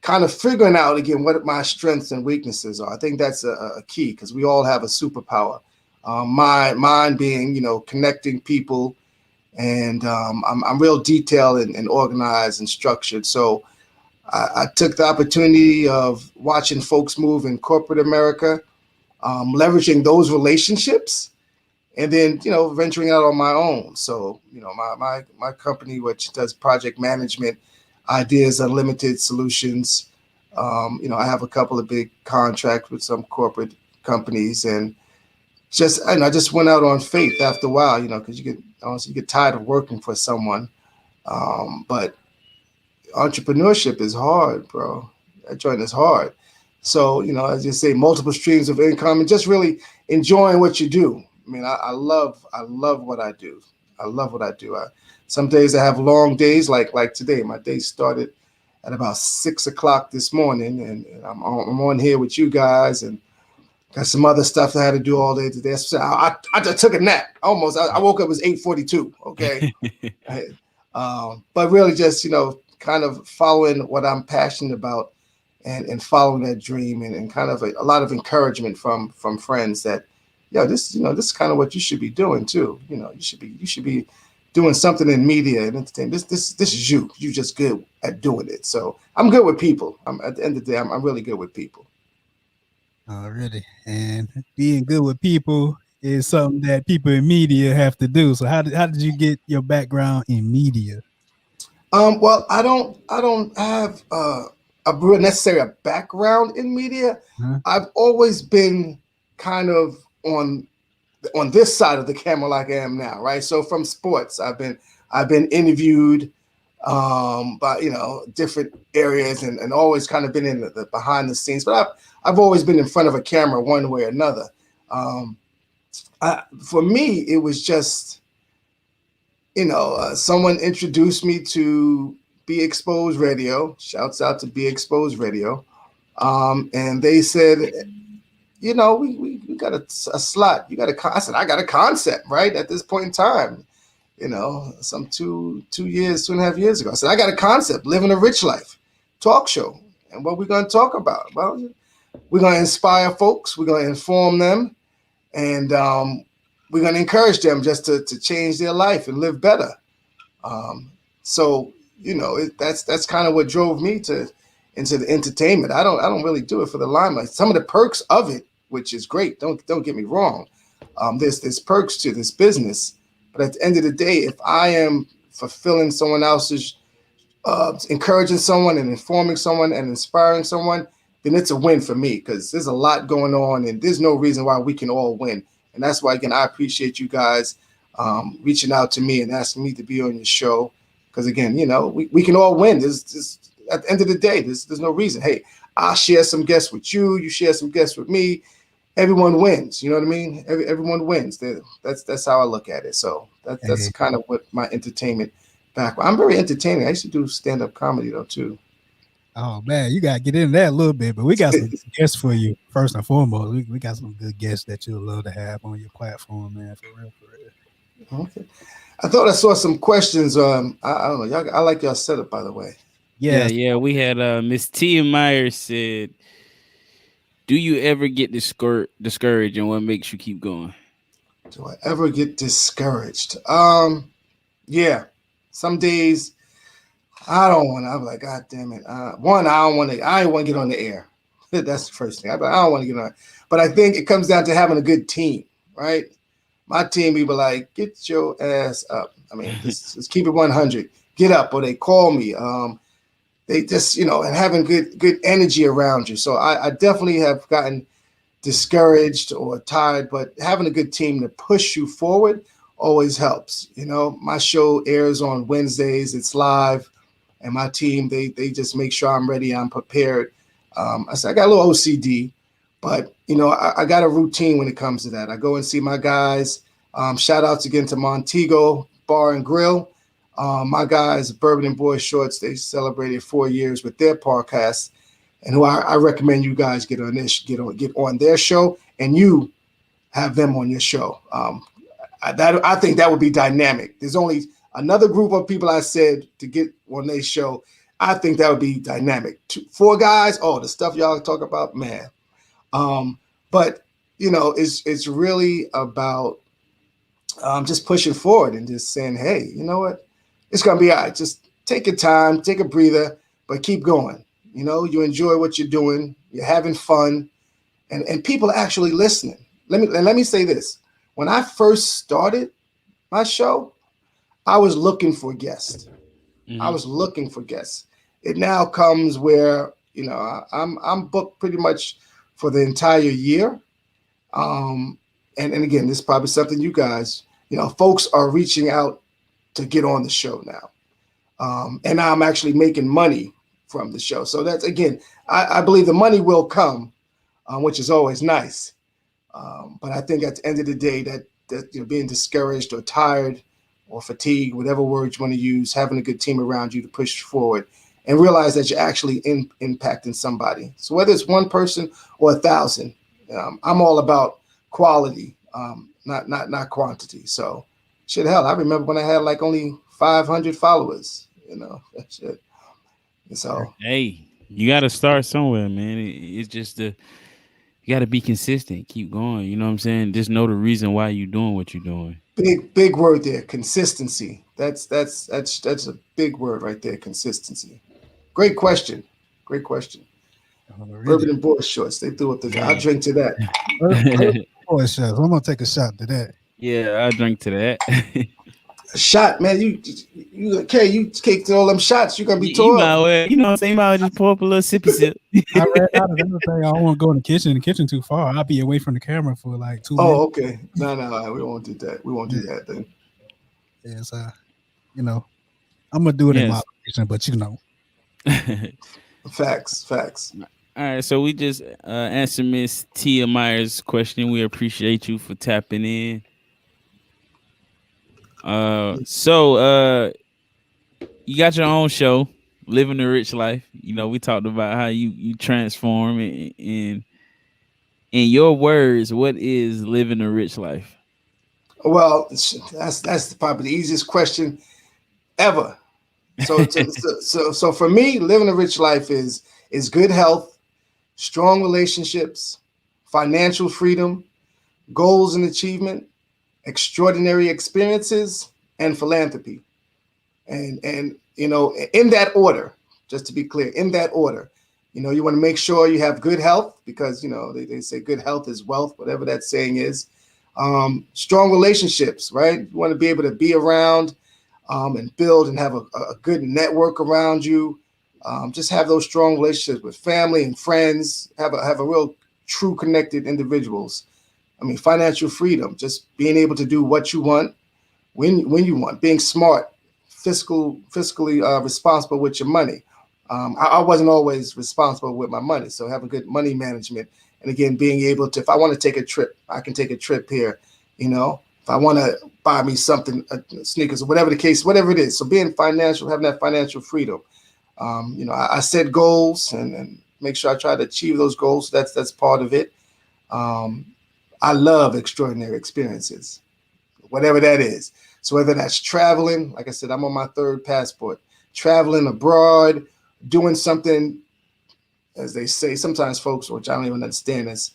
Speaker 3: kind of figuring out again what my strengths and weaknesses are. I think that's a key, because we all have a superpower. Mine being, connecting people, and I'm real detailed and organized and structured. So I took the opportunity of watching folks move in corporate America, leveraging those relationships, and then venturing out on my own. So my company, which does project management, Ideas Unlimited Solutions. I have a couple of big contracts with some corporate companies, and I just went out on faith after a while, because you get tired of working for someone. But entrepreneurship is hard, bro. That joint is hard. So, as you say, multiple streams of income and just really enjoying what you do. I mean, I love what I do. I love what I do. Some days I have long days, like today. My day started at about 6 o'clock this morning, and I'm on here with you guys, and got some other stuff I had to do all day today. So I just took a nap almost. I woke up, it was 8:42. Okay. But really just, kind of following what I'm passionate about, and following that dream, and kind of a lot of encouragement from friends that, this is kind of what you should be doing too. You should be doing something in media and entertainment. This is you. You're just good at doing it. So I'm good with people. At the end of the day, I'm really good with people.
Speaker 1: Already. And being good with people is something that people in media have to do. So how did you get your background in media?
Speaker 3: Well, I don't have a real necessary a background in media.
Speaker 1: Huh?
Speaker 3: I've always been kind of on this side of the camera like I am now, right? So from sports, I've been interviewed by different areas, and always kind of been in the behind the scenes. But I've always been in front of a camera one way or another. Um, for me, it was just someone introduced me to Be Exposed Radio. Shouts out to Be Exposed Radio. And they said, we got a slot. You got I said, I got a concept, right? At this point in time, some 2.5 years ago. I said, I got a concept, living a rich life, talk show. And what we're going to talk about? Well, we're going to inspire folks. We're going to inform them. And we're going to encourage them just to change their life and live better. So that's kind of what drove me into the entertainment. I don't really do it for the limelight. Some of the perks of it, which is great. Don't get me wrong. There's perks to this business, but at the end of the day, if I am fulfilling someone else's, encouraging someone and informing someone and inspiring someone, then it's a win for me, because there's a lot going on, and there's no reason why we can all win. And that's why, again, I appreciate you guys reaching out to me and asking me to be on your show. Because, again, we can all win. There's at the end of the day, there's no reason. Hey, I'll share some guests with you. You share some guests with me. Everyone wins. You know what I mean? Everyone wins. That's how I look at it. So that's
Speaker 1: Hey,
Speaker 3: kind of what my entertainment background. I'm very entertaining. I used to do stand-up comedy, though, too.
Speaker 1: Oh man, you gotta get into that a little bit, but we got some guests for you. First and foremost, we got some good guests that you'll love to have on your platform, man. For real, for real.
Speaker 3: Okay. I thought I saw some questions. I don't know. Y'all, I like y'all setup, by the way.
Speaker 2: Yeah. We had Miss Tia Myers said, "Do you ever get discouraged, and what makes you keep going?"
Speaker 3: Do I ever get discouraged? Yeah. Some days I don't want to. I'm like, God damn it. One, I don't want to. I don't want to get on the air. That's the first thing. I don't want to get on. But I think it comes down to having a good team, right? My team, we were like, get your ass up. I mean, just keep it 100. Get up, or they call me. They just, and having good energy around you. So I definitely have gotten discouraged or tired, but having a good team to push you forward always helps. My show airs on Wednesdays. It's live, and my team, they just make sure I'm ready, I'm prepared. I said I got a little OCD, but I got a routine when it comes to that. I go and see my guys. Shout outs again to Montego Bar and Grill. My guys, Bourbon and Boy Shorts, they celebrated 4 years with their podcast, and who I recommend you guys get on their show, and you have them on your show. I think that would be dynamic. There's only another group of people I said to get on their show. I think that would be dynamic. 4 guys, the stuff y'all talk about, man. But it's really about just pushing forward and just saying, hey, you know what? It's gonna be all right. Just take your time, take a breather, but keep going. You enjoy what you're doing, you're having fun, and people are actually listening. Let me say this. When I first started my show, I was looking for guests.
Speaker 2: Mm-hmm.
Speaker 3: I was looking for guests. It now comes where, I'm booked pretty much for the entire year. And again, this is probably something you guys, folks are reaching out to get on the show now. And now I'm actually making money from the show. So that's, again, I believe the money will come, which is always nice. But I think at the end of the day that being discouraged or tired or fatigued, whatever word you want to use, having a good team around you to push forward and realize that you're actually impacting somebody. So whether it's one person or 1,000, I'm all about quality, not quantity. So shit, hell, I remember when I had like only 500 followers, that shit. So
Speaker 2: hey, you got to start somewhere, man. It's just you got to be consistent, keep going. You know what I'm saying? Just know the reason why you're doing what you're doing.
Speaker 3: Big word there, consistency. That's a big word right there, consistency. Great question. Bourbon and Boy Shorts, they threw up I'll drink to that.
Speaker 1: Boy Shorts, I'm gonna take a shot to that.
Speaker 2: Yeah, I drink to that.
Speaker 3: A shot, man. You kicked all them shots. You're gonna be tore up.
Speaker 2: Well, you know what I'm saying? You might just pour up a little sippy sip.
Speaker 1: I read out of everything. I don't want to go in the kitchen too far. I'll be away from the camera for like 2 minutes.
Speaker 3: Oh, okay. No, we won't do that. We won't do that then.
Speaker 1: Yes, I'm gonna do it in my kitchen, but
Speaker 3: Facts.
Speaker 2: All right, so we just answered Miss Tia Myers' question. We appreciate you for tapping in. So you got your own show, Living the Rich Life. We talked about how you transform in your words. What is living a rich life?
Speaker 3: Well, that's probably the easiest question ever. So for me, living a rich life is good health, strong relationships, financial freedom, goals and achievement, extraordinary experiences, and philanthropy. And in that order, just to be clear, in that order, you want to make sure you have good health because, they say good health is wealth, whatever that saying is. Strong relationships, right? You want to be able to be around and build and have a good network around you. Just have those strong relationships with family and friends, have a real true connected individuals. I mean, financial freedom, just being able to do what you want, when you want, being smart, fiscally responsible with your money. I wasn't always responsible with my money, so have a good money management. And again, being able to, if I want to take a trip, I can take a trip here. If I want to buy me something, sneakers or whatever the case, whatever it is. So being financial, having that financial freedom. I set goals and make sure I try to achieve those goals. That's part of it. I love extraordinary experiences, whatever that is. So whether that's traveling, like I said, I'm on my third passport, traveling abroad, doing something, as they say, sometimes folks, which I don't even understand this,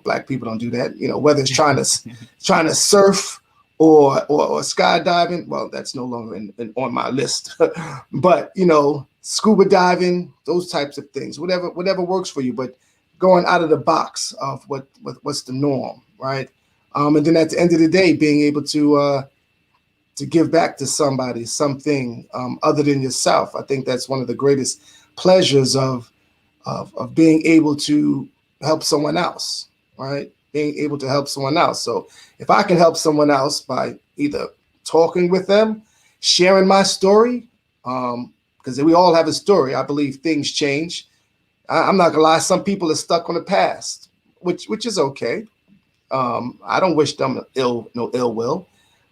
Speaker 3: black people don't do that. Whether it's trying to surf or skydiving, well, that's no longer on my list. But scuba diving, those types of things, whatever works for you. But going out of the box of what's the norm, right? And then at the end of the day, being able to give back to somebody something other than yourself. I think that's one of the greatest pleasures of being able to help someone else, right? Being able to help someone else. So if I can help someone else by either talking with them, sharing my story, because we all have a story. I believe things change. I'm not gonna lie. Some people are stuck on the past, which is okay. I don't wish them no ill will,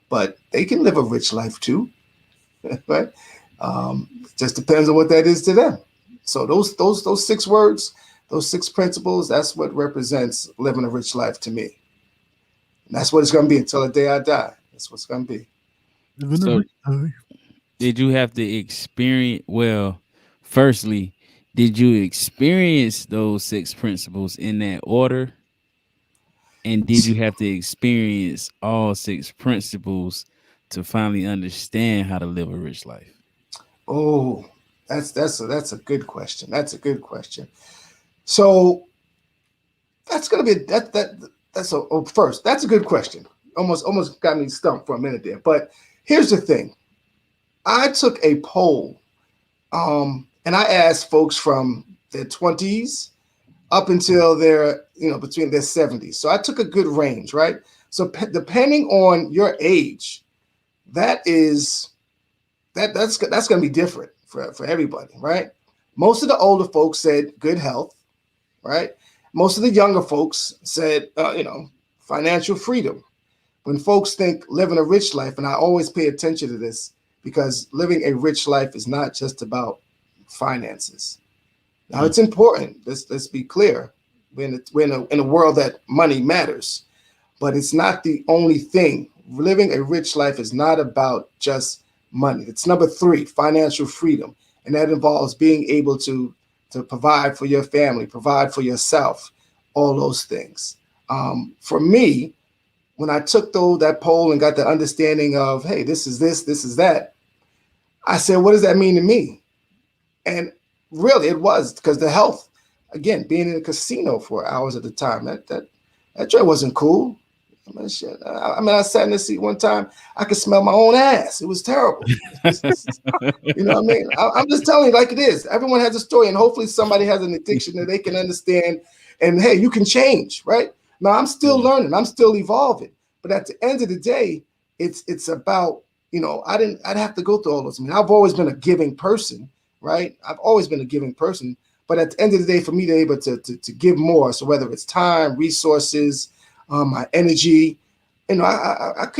Speaker 3: but they can live a rich life too, right? Just depends on what that is to them. So those 6 words, those 6 principles, that's what represents living a rich life to me. And that's what it's going to be until the day I die. That's what's going to be.
Speaker 2: So did you have to experience, well, firstly, did you experience those 6 principles in that order? And did you have to experience all 6 principles to finally understand how to live a rich life?
Speaker 3: Oh, that's a good question. That's a good question. So that's gonna be first. That's a good question. Almost got me stumped for a minute there. But here's the thing. I took a poll, and I asked folks from their 20s up until their between their 70s. So I took a good range, right? So depending on your age, that's going to be different for everybody, right? Most of the older folks said good health, right? Most of the younger folks said, financial freedom. When folks think living a rich life, and I always pay attention to this because living a rich life is not just about finances. Now it's important. Let's be clear. We're in a world that money matters, but it's not the only thing. Living a rich life is not about just money. It's number 3, financial freedom. And that involves being able to provide for your family, provide for yourself, all those things. For me, when I took that poll and got the understanding of, hey, this is that, I said, what does that mean to me? And really it was because the health, again, being in a casino for hours at a time, that joy wasn't cool. I sat in the seat one time. I could smell my own ass. It was terrible. You know what I mean? I'm just telling you like it is. Everyone has a story, and hopefully somebody has an addiction that they can understand. And hey, you can change, right? Now I'm still learning. I'm still evolving. But at the end of the day, it's about, I'd have to go through all those. I mean, I've always been a giving person, right? I've always been a giving person. But at the end of the day, for me to be able to give more, so whether it's time, resources, my energy, I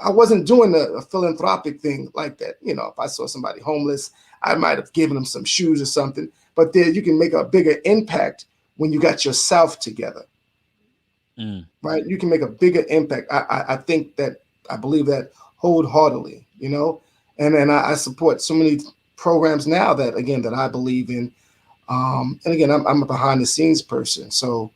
Speaker 3: wasn't doing a philanthropic thing like that. If I saw somebody homeless, I might have given them some shoes or something. But there, you can make a bigger impact when you got yourself together, right? You can make a bigger impact. I believe that wholeheartedly, and I support so many programs now that I believe in. And again, I'm a behind the scenes person. So,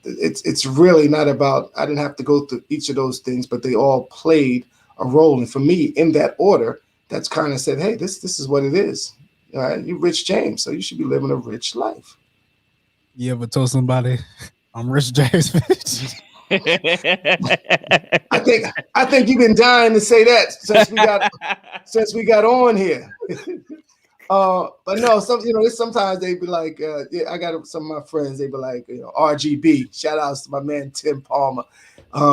Speaker 3: it's really not about, I didn't have to go through each of those things, but they all played a role. And for me, in that order, that's kind of said, hey, this is what it is. All right, you Rich James, so you should be living a rich life.
Speaker 1: You ever told somebody, I'm Rich James, bitch?
Speaker 3: I think you've been dying to say that since we got on here. But no, sometimes they be like, I got some of my friends, they be like, RGB. Shout outs to my man Tim Palmer.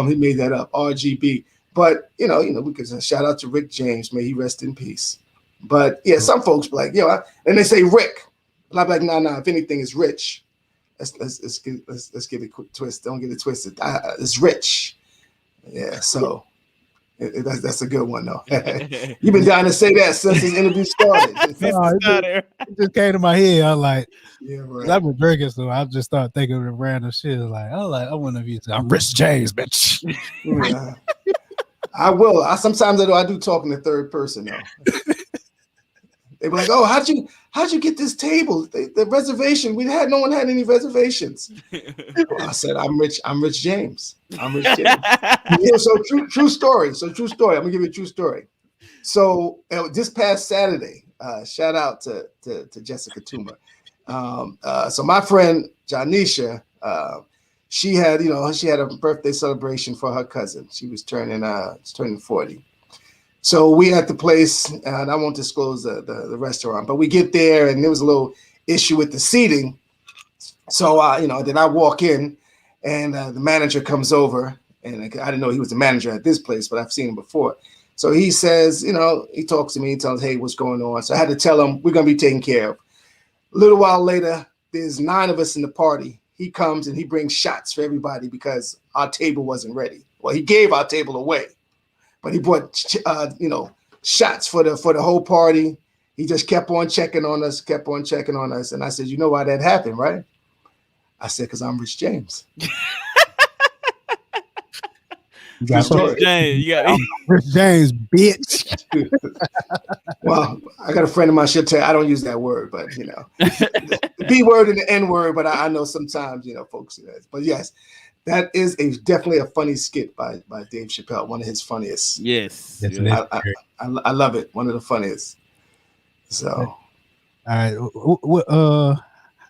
Speaker 3: He made that up, RGB. But we could shout out to Rick James, may he rest in peace. But yeah, some folks be like, and they say Rick. But I'm like, nah, if anything, it's Rich. Let's give it a quick twist. Don't get it twisted. It's Rich. Yeah, so That's a good one though. You've been dying to say that since this interview started.
Speaker 1: It just came to my head. I was like,
Speaker 3: Yeah, right.
Speaker 1: I've been drinking, so I just started thinking of the random shit. I wonder if you say, I'm Rich James, bitch.
Speaker 3: Yeah. I will. Sometimes I do talk in the third person though. They were like, "Oh, how'd you get this table? The reservation. No one had any reservations." Well, I said, "I'm Rich James. I'm Rich James." So true story. So true story. I'm gonna give you a true story. So this past Saturday, shout out to Jessica Toomer. So my friend Janisha, she had a birthday celebration for her cousin. She was turning 40. So we at the place, and I won't disclose the restaurant, but we get there and there was a little issue with the seating. So then I walk in, and the manager comes over, and I didn't know he was the manager at this place, but I've seen him before. So he says, he talks to me, he tells, "Hey, what's going on?" So I had to tell him we're gonna be taken care of. A little while later, there's 9 of us in the party. He comes and he brings shots for everybody because our table wasn't ready. Well, he gave our table away, but he brought shots for the whole party. He just kept on checking on us. And I said, "You know why that happened, right?" I said, "Because I'm Rich James."
Speaker 2: Rich James,
Speaker 1: Rich James, bitch.
Speaker 3: Well, I got a friend of mine. She'll tell you, I don't use that word, but the B word and the N word. But I know sometimes folks do that. But yes, that is definitely a funny skit by Dave Chappelle. One of his funniest.
Speaker 2: Yes.
Speaker 3: I love it. One of the funniest. So,
Speaker 1: all right.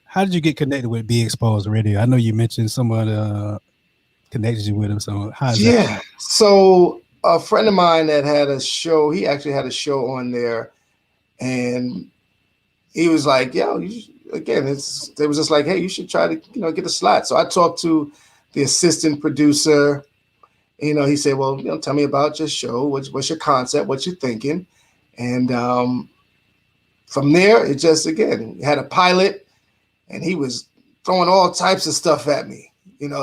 Speaker 1: How did you get connected with Be Exposed Radio? I know you mentioned someone connected you with him. So how's that?
Speaker 3: Yeah. So a friend of mine that had a show, he actually had a show on there, and he was like, "Yo, it was just like, hey, you should try to get a slot." So I talked to the assistant producer. He said, "Well, tell me about your show. What's your concept? What you're thinking?" And from there, it just had a pilot, and he was throwing all types of stuff at me,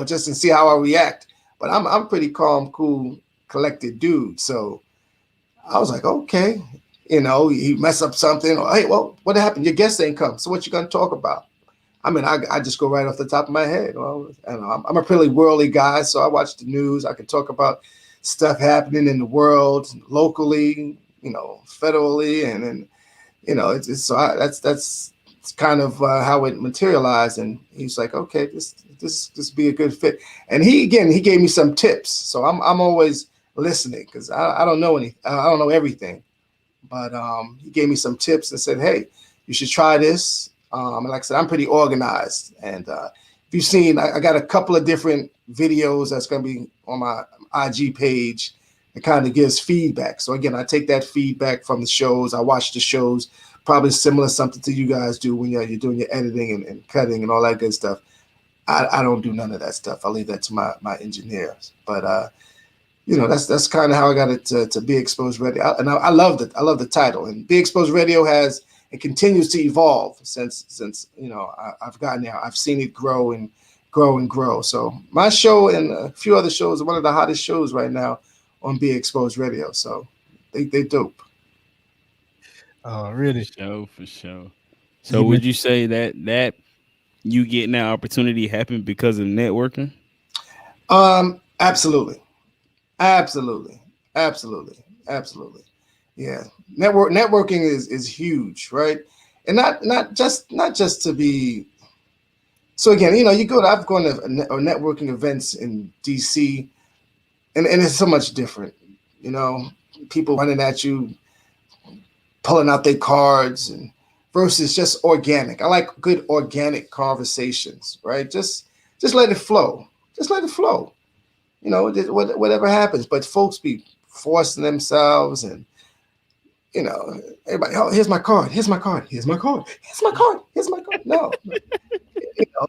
Speaker 3: just to see how I react. But I'm pretty calm, cool, collected dude. So I was like, okay, he messed up something. Or, hey, well, what happened? Your guest ain't come. So what you gonna talk about? I mean, I just go right off the top of my head. Well, I'm a pretty worldly guy, so I watch the news. I can talk about stuff happening in the world, locally, federally, and then, that's kind of how it materialized. And he's like, okay, this be a good fit. And he gave me some tips. So I'm always listening because I don't know I don't know everything, but he gave me some tips and said, hey, you should try this. And like I said, I'm pretty organized. And if you've seen, I got a couple of different videos that's going to be on my IG page. It kind of gives feedback. So again, I take that feedback from the shows. I watch the shows, probably similar something to you guys do when you're doing your editing and cutting and all that good stuff. I don't do none of that stuff. I leave that to my engineers. But that's kind of how I got it to Be Exposed Radio. I loved it. I love the title. And Be Exposed Radio continues to evolve since I've gotten there. I've seen it grow and grow and grow. So my show and a few other shows are one of the hottest shows right now on Be Exposed Radio. So they dope.
Speaker 1: Oh, really?
Speaker 2: For sure. So would you say that you getting that opportunity happened because of networking?
Speaker 3: Absolutely. Yeah. Networking is huge, right? And not just to be. So again, I've gone to networking events in DC, and it's so much different. People running at you, pulling out their cards, and versus just organic. I like good organic conversations, right? Just let it flow. Just let it flow. Whatever happens. But folks be forcing themselves and, everybody, oh, here's my card. No,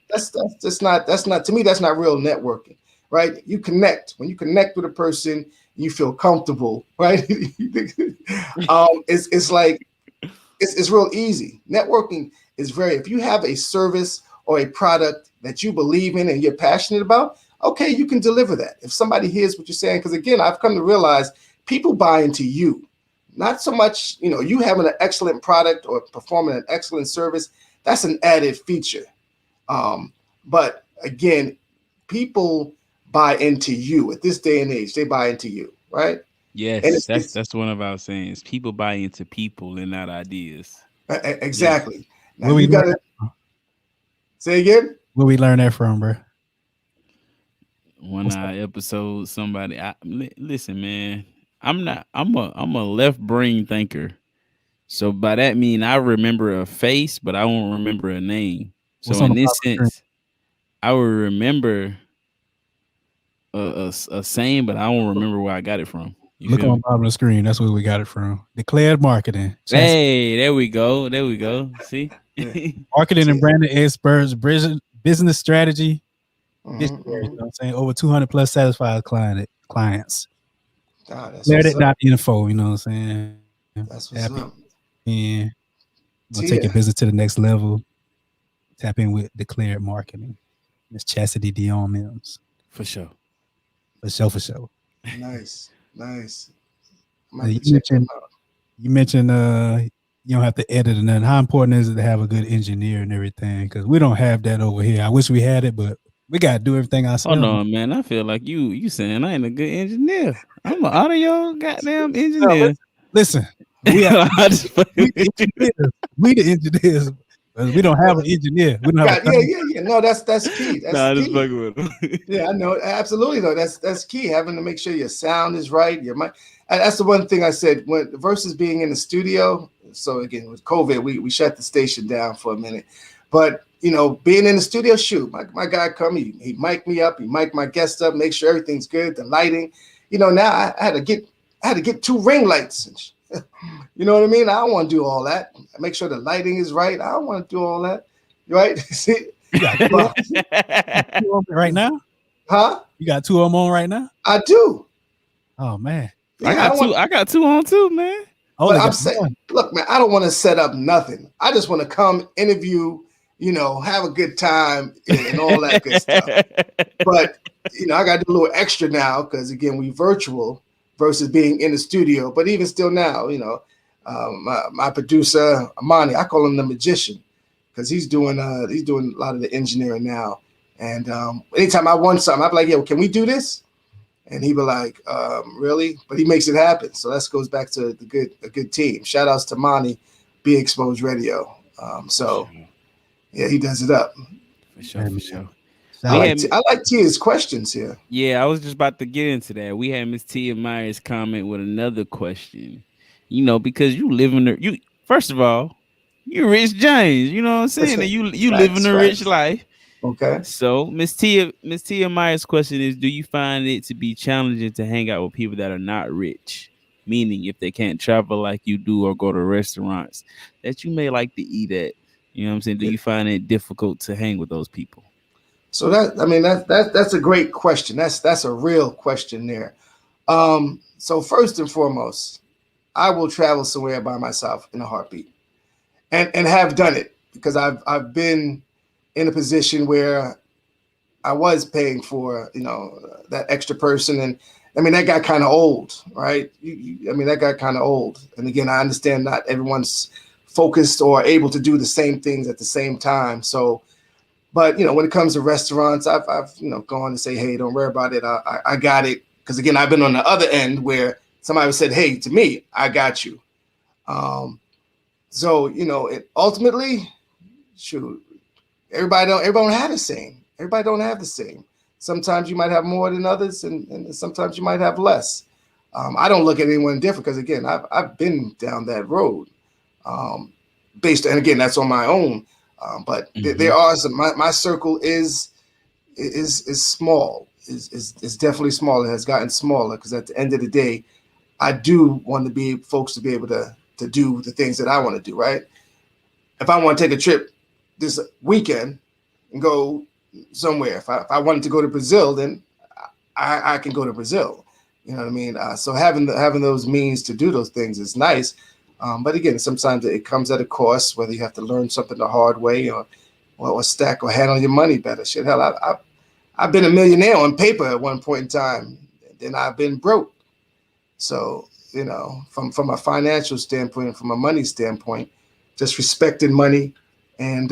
Speaker 3: that's just not, to me, that's not real networking, right? You connect. When you connect with a person, you feel comfortable, right? It's like, it's real easy. Networking is if you have a service or a product that you believe in and you're passionate about, okay, you can deliver that. If somebody hears what you're saying, because again, I've come to realize people buy into you. Not so much, you having an excellent product or performing an excellent service. That's an added feature. But again, people buy into you at this day and age. They buy into you, right? And
Speaker 2: Yes, that's one of our sayings. People buy into people and not ideas.
Speaker 3: exactly.
Speaker 2: Yes.
Speaker 3: Now you got to say again.
Speaker 1: Where we learn that from, bro?
Speaker 2: One episode, somebody. Listen, man. I'm a left brain thinker. So by that mean I remember a face, but I won't remember a name. So in this sense, I will remember a saying, but I won't remember where I got it from. You
Speaker 1: Look
Speaker 2: feel
Speaker 1: on
Speaker 2: me?
Speaker 1: the bottom of the screen. That's where we got it from. Declared marketing.
Speaker 2: Hey, there we go. There we go. See?
Speaker 1: Marketing and branding experts, business strategy.
Speaker 3: Mm-hmm,
Speaker 1: You know what I'm saying? Over 200 plus satisfied clients. Declared.info, you know what I'm saying?
Speaker 3: That's what's up.
Speaker 1: And we'll take your business to the next level. Tap in with Declared Marketing. Miss Chastity Dion Mims.
Speaker 2: For sure.
Speaker 1: For sure.
Speaker 3: Nice.
Speaker 1: You mentioned you don't have to edit and nothing. How important is it to have a good engineer and everything? Because we don't have that over here. I wish we had it, but we gotta do everything ourselves.
Speaker 2: Oh no, man! I feel like you saying I ain't a good engineer. I'm an audio goddamn engineer.
Speaker 1: Listen, we the engineers. We don't have an engineer. We don't have
Speaker 3: yeah. No, that's key. That's key.
Speaker 2: Fucking with him.
Speaker 3: Yeah, I know. Absolutely, though. That's key. Having to make sure your sound is right. Your mic. That's the one thing I said when versus being in the studio. So again, with COVID, we shut the station down for a minute. But being in the studio, shoot, my guy come, he mic'd me up, he mic'd my guest up, make sure everything's good, the lighting. Now I had to get 2 ring lights. You know what I mean? I don't want to do all that. Make sure the lighting is right. I don't want to do all that. Right? See?
Speaker 1: You got 2 on right now?
Speaker 3: Huh?
Speaker 1: You got 2 of them on right now?
Speaker 3: I do.
Speaker 1: Oh man.
Speaker 2: Yeah, I got 2 on too, man.
Speaker 3: But I'm saying, look, man, I don't want to set up nothing. I just want to come interview, have a good time and all that good stuff. But, I got to do a little extra now because, again, we virtual versus being in the studio. But even still now, my producer, Amani, I call him the magician because he's doing a lot of the engineering now. And anytime I want something, I'm like, yo, can we do this? And he'd be like, really? But he makes it happen. So that goes back to a good team. Shout outs to Monty, Be Exposed Radio. Yeah, he does it up.
Speaker 2: For sure.
Speaker 3: I like Tia's questions here.
Speaker 2: Yeah, I was just about to get into that. We had Miss Tia Myers comment with another question. Because you live in first of all, you Rich James. You know what I'm saying? And you live in a rich life.
Speaker 3: Okay.
Speaker 2: So Miss Tia Myers' question is: do you find it to be challenging to hang out with people that are not rich? Meaning, if they can't travel like you do or go to restaurants that you may like to eat at, you know what I'm saying? Do you find it difficult to hang with those people?
Speaker 3: So that's a great question. That's a real question there. So first and foremost, I will travel somewhere by myself in a heartbeat, and have done it because I've been in a position where I was paying for, that extra person. And that got kind of old, right? That got kind of old. And again, I understand not everyone's focused or able to do the same things at the same time. So, but, when it comes to restaurants, I've gone and say, hey, don't worry about it. I got it. Because again, I've been on the other end where somebody said, hey, to me, I got you. So, it ultimately, shoot, everybody don't have the same. Everybody don't have the same. Sometimes you might have more than others, and sometimes you might have less. I don't look at anyone different because again, I've been down that road. And again, that's on my own. But there are some. My circle is small. Is definitely small. It has gotten smaller because at the end of the day, I do want to be folks to be able to do the things that I want to do. Right. If I want to take a trip this weekend and go somewhere. If I wanted to go to Brazil, then I can go to Brazil. You know what I mean? So having those means to do those things is nice. But again, sometimes it comes at a cost, whether you have to learn something the hard way or stack or handle your money better. Shit, hell, I've been a millionaire on paper at one point in time. Then I've been broke. So, from a financial standpoint, from a money standpoint, just respecting money and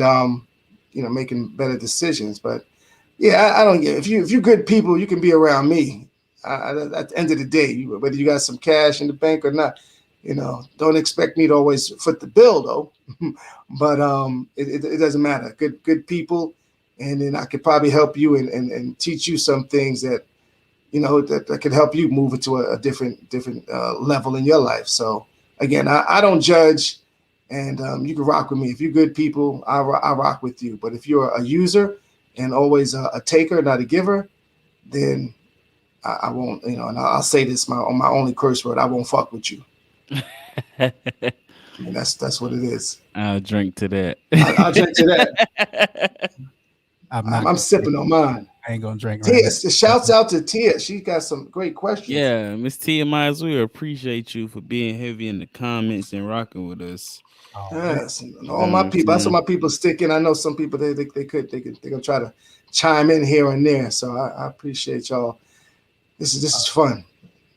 Speaker 3: making better decisions. But yeah, I don't get, if you good people, you can be around me. At the end of the day, whether you got some cash in the bank or not, don't expect me to always foot the bill though. But it doesn't matter. Good people, and then I could probably help you and teach you some things that that can help you move into a different level in your life. So again, I don't judge, and you can rock with me. If you're good people, I rock with you. But if you're a user and always a taker, not a giver, then I won't. And I'll say this on my only curse word: I won't fuck with you. I mean, that's what it is.
Speaker 2: I'll drink to that.
Speaker 3: I'll drink to that. I'm sipping on mine.
Speaker 1: I ain't gonna drink
Speaker 3: Tia,
Speaker 1: right
Speaker 3: shouts out to Tia. She got some great questions.
Speaker 2: Yeah, Miss Tia Myers, we appreciate you for being heavy in the comments and rocking with us.
Speaker 1: now.
Speaker 3: Yes, and all my people. That's what my people stick in. I know some people they're gonna try to chime in here and there. So I appreciate y'all. This is fun.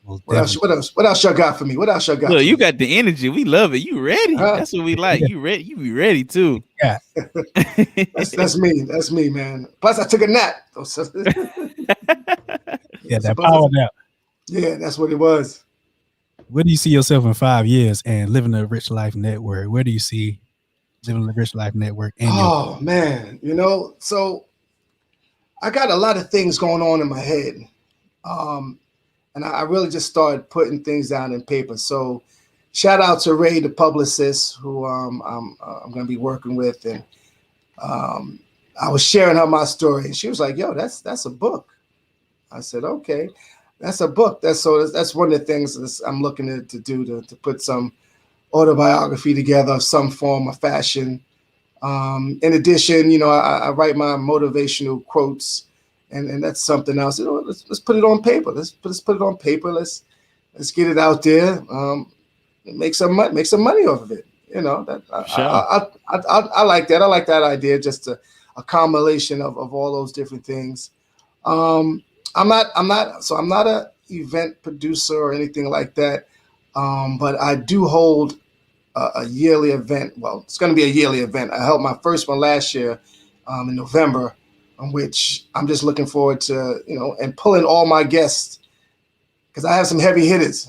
Speaker 3: What else y'all got for me? What else y'all got?
Speaker 2: Look, you got the energy. We love it. You ready? That's what we like. You ready? You be ready too.
Speaker 1: Yeah.
Speaker 3: That's me. That's me, man. Plus, I took a nap.
Speaker 1: Yeah, that power nap.
Speaker 3: Yeah, that's what it was.
Speaker 1: Where do you see yourself in 5 years and living a rich life network? Where do you see living a rich life network?
Speaker 3: Man, so I got a lot of things going on in my head. And I really just started putting things down in paper. So shout out to Ray, the publicist, who I'm going to be working with. And I was sharing her my story, and she was like, yo, that's a book. I said, okay, that's a book. That's one of the things I'm looking to do to put some autobiography together of some form of fashion. In addition, I write my motivational quotes. And that's something else. Let's put it on paper. Let's put it on paper. Let's get it out there. Make some money off of it.
Speaker 2: Sure.
Speaker 3: I like that. I like that idea. Just a combination of all those different things. I'm not an event producer or anything like that. But I do hold a yearly event. Well, it's going to be a yearly event. I held my first one last year in November, on which I'm just looking forward to, and pulling all my guests, because I have some heavy hitters.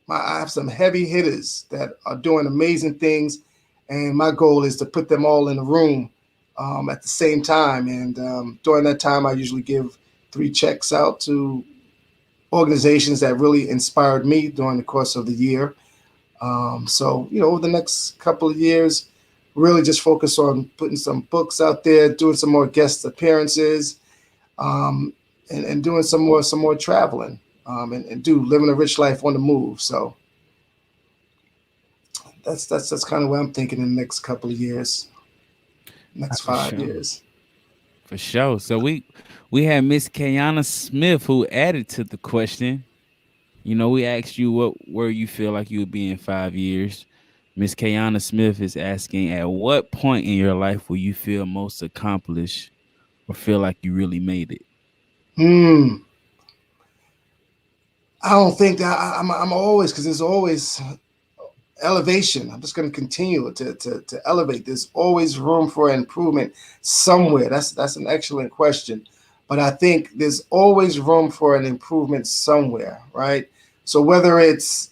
Speaker 3: I have some heavy hitters that are doing amazing things, and my goal is to put them all in a room at the same time. And during that time, I usually give 3 checks out to organizations that really inspired me during the course of the year. So, over the next couple of years, really just focus on putting some books out there, doing some more guest appearances, and doing some more traveling, and living a rich life on the move. So that's kind of what I'm thinking in the next couple of years, next 5 years.
Speaker 2: For sure. So we had Miss Kayana Smith who added to the question. We asked you where you feel like you would be in 5 years. Miss Kayana Smith is asking, at what point in your life will you feel most accomplished or feel like you really made it?
Speaker 3: I don't think that I'm always, because there's always elevation. I'm just going to continue to elevate. There's always room for improvement somewhere. That's an excellent question. But I think there's always room for an improvement somewhere, right? So whether it's,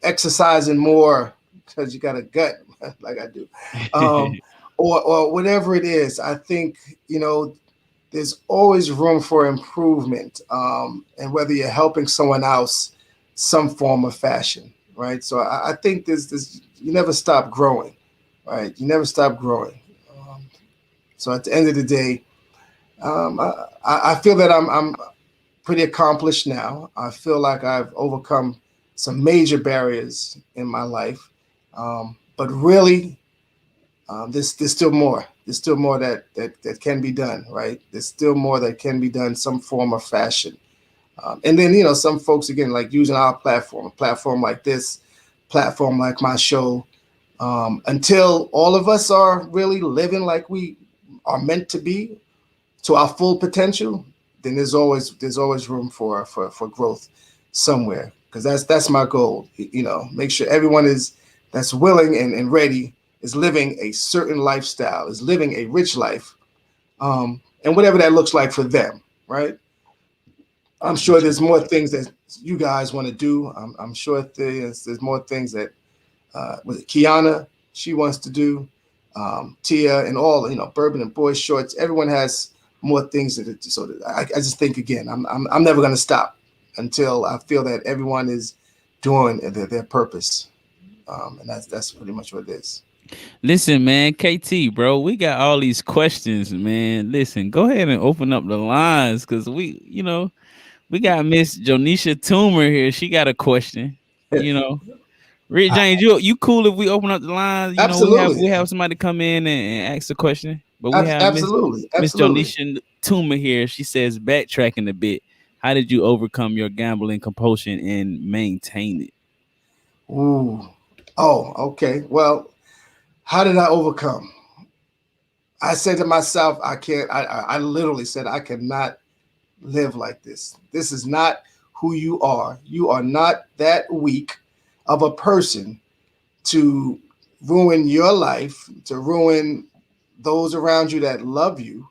Speaker 3: exercising more because you got a gut like I do, or whatever it is, I think, there's always room for improvement, and whether you're helping someone else, some form of fashion, right? So I think there's you never stop growing, right? You never stop growing. So at the end of the day, I feel that I'm pretty accomplished now. I feel like I've overcome some major barriers in my life, but really, there's still more. There's still more that can be done, right? There's still more that can be done, some form of fashion. And then, some folks, again, like using our platform, a platform like this, platform like my show, until all of us are really living like we are meant to be to our full potential, then there's always room for growth. somewhere, because that's my goal. Make sure everyone is that's willing and ready is living a certain lifestyle, is living a rich life, and whatever that looks like for them, right? I'm sure there's more things that you guys want to do. I'm sure there's more things that was it Kiana she wants to do, Tia, and all Bourbon and Boy Shorts. Everyone has more things that so that I just think again. I'm never going to stop until I feel that everyone is doing their purpose, and that's pretty much what it is.
Speaker 2: Listen, man, KT, bro, we got all these questions, man. Listen, go ahead and open up the lines because we got Miss Jonisha Toomer here. She got a question. You know, Rick
Speaker 1: I,
Speaker 2: James, you cool if we open up the lines? We have
Speaker 3: Absolutely,
Speaker 2: somebody come in and ask a question, but we have
Speaker 3: absolutely,
Speaker 2: Miss
Speaker 3: absolutely.
Speaker 2: Jonisha Toomer here. She says, backtracking a bit, how did you overcome your gambling compulsion and maintain it?
Speaker 3: Ooh, oh, okay. Well, how did I overcome? I said to myself, I can't. I literally said I cannot live like this. This is not who you are. You are not that weak of a person to ruin your life, to ruin those around you that love you.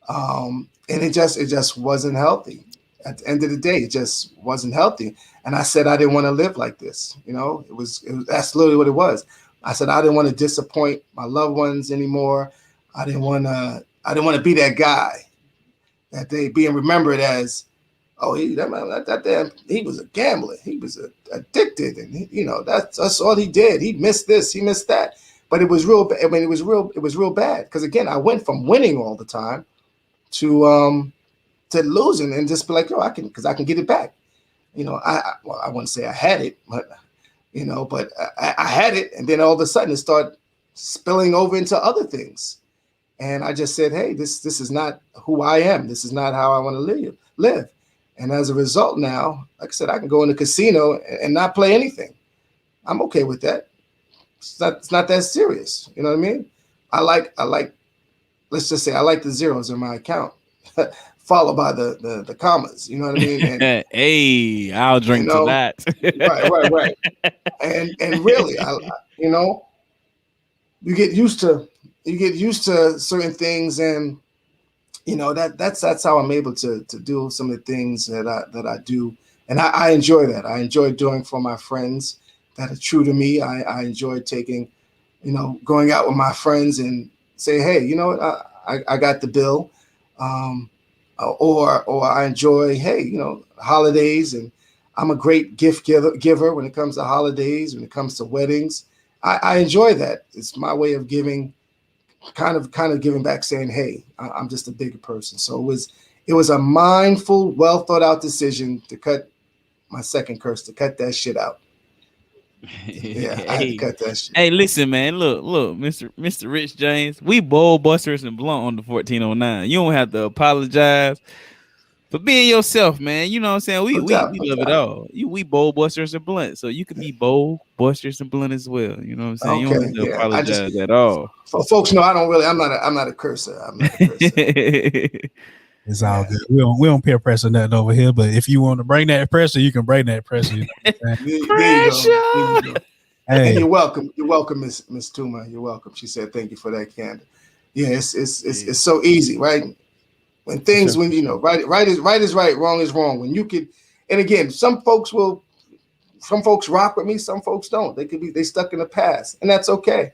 Speaker 3: And it just wasn't healthy. At the end of the day, it just wasn't healthy. And I said I didn't want to live like this. It was that's literally what it was. I said I didn't want to disappoint my loved ones anymore. I didn't want to be that guy that they being remembered as, oh, he was a gambler, he was addicted, and that's all he did. He missed this, he missed that. But it was real. I mean, it was real bad because again, I went from winning all the time to losing and just be like, yo, I can get it back. I wouldn't say I had it, but I had it, and then all of a sudden it started spilling over into other things. And I just said, hey, this is not who I am. This is not how I want to live. And as a result now, like I said, I can go in the casino and not play anything. I'm okay with that. It's not that serious. You know what I mean? I like let's just say I like the zeros in my account, followed by the commas. You know what I mean? And
Speaker 2: Hey, I'll drink to that.
Speaker 3: right. And really, you know, you get used to certain things, and that's how I'm able to do some of the things that I do, and I enjoy that. I enjoy doing for my friends that are true to me. I enjoy taking, going out with my friends and say, hey, you know what, I got the bill, or I enjoy, hey, holidays, and I'm a great gift giver when it comes to holidays, when it comes to weddings. I enjoy that. It's my way of giving, kind of giving back, saying, hey, I'm just a bigger person. So it was a mindful, well thought out decision to cut my second curse, to cut that shit out. Yeah, I had to cut that shit.
Speaker 2: Hey, listen, man. Look, Mr. Rich James. We bowl busters and blunt on the 1409. You don't have to apologize for being yourself, man. You know what I'm saying? We
Speaker 3: No
Speaker 2: we,
Speaker 3: doubt,
Speaker 2: we
Speaker 3: no
Speaker 2: love it
Speaker 3: doubt.
Speaker 2: all. We bowl busters and blunt. So you could be bowl busters and blunt as well. You know what I'm saying? You don't have
Speaker 3: Okay,
Speaker 2: to
Speaker 3: yeah.
Speaker 2: apologize at all.
Speaker 3: Folks know I'm not a cursor. I'm not a cursor.
Speaker 1: it's all
Speaker 3: Yeah.
Speaker 1: good. We don't peer pressure nothing over here. But if you want to bring that pressure, you can bring that pressure. You know what I'm saying?
Speaker 3: There you go. There you
Speaker 2: Pressure.
Speaker 3: go. And
Speaker 1: Hey,
Speaker 3: you're welcome. You're welcome, Miss Tuma. You're welcome. She said, "Thank you for that candor." Yeah, it's so easy, right? When
Speaker 2: For
Speaker 3: things,
Speaker 2: sure,
Speaker 3: when
Speaker 2: for sure.
Speaker 3: right is right, wrong is wrong. When you could, and again, some folks rock with me, some folks don't. They stuck in the past, and that's okay.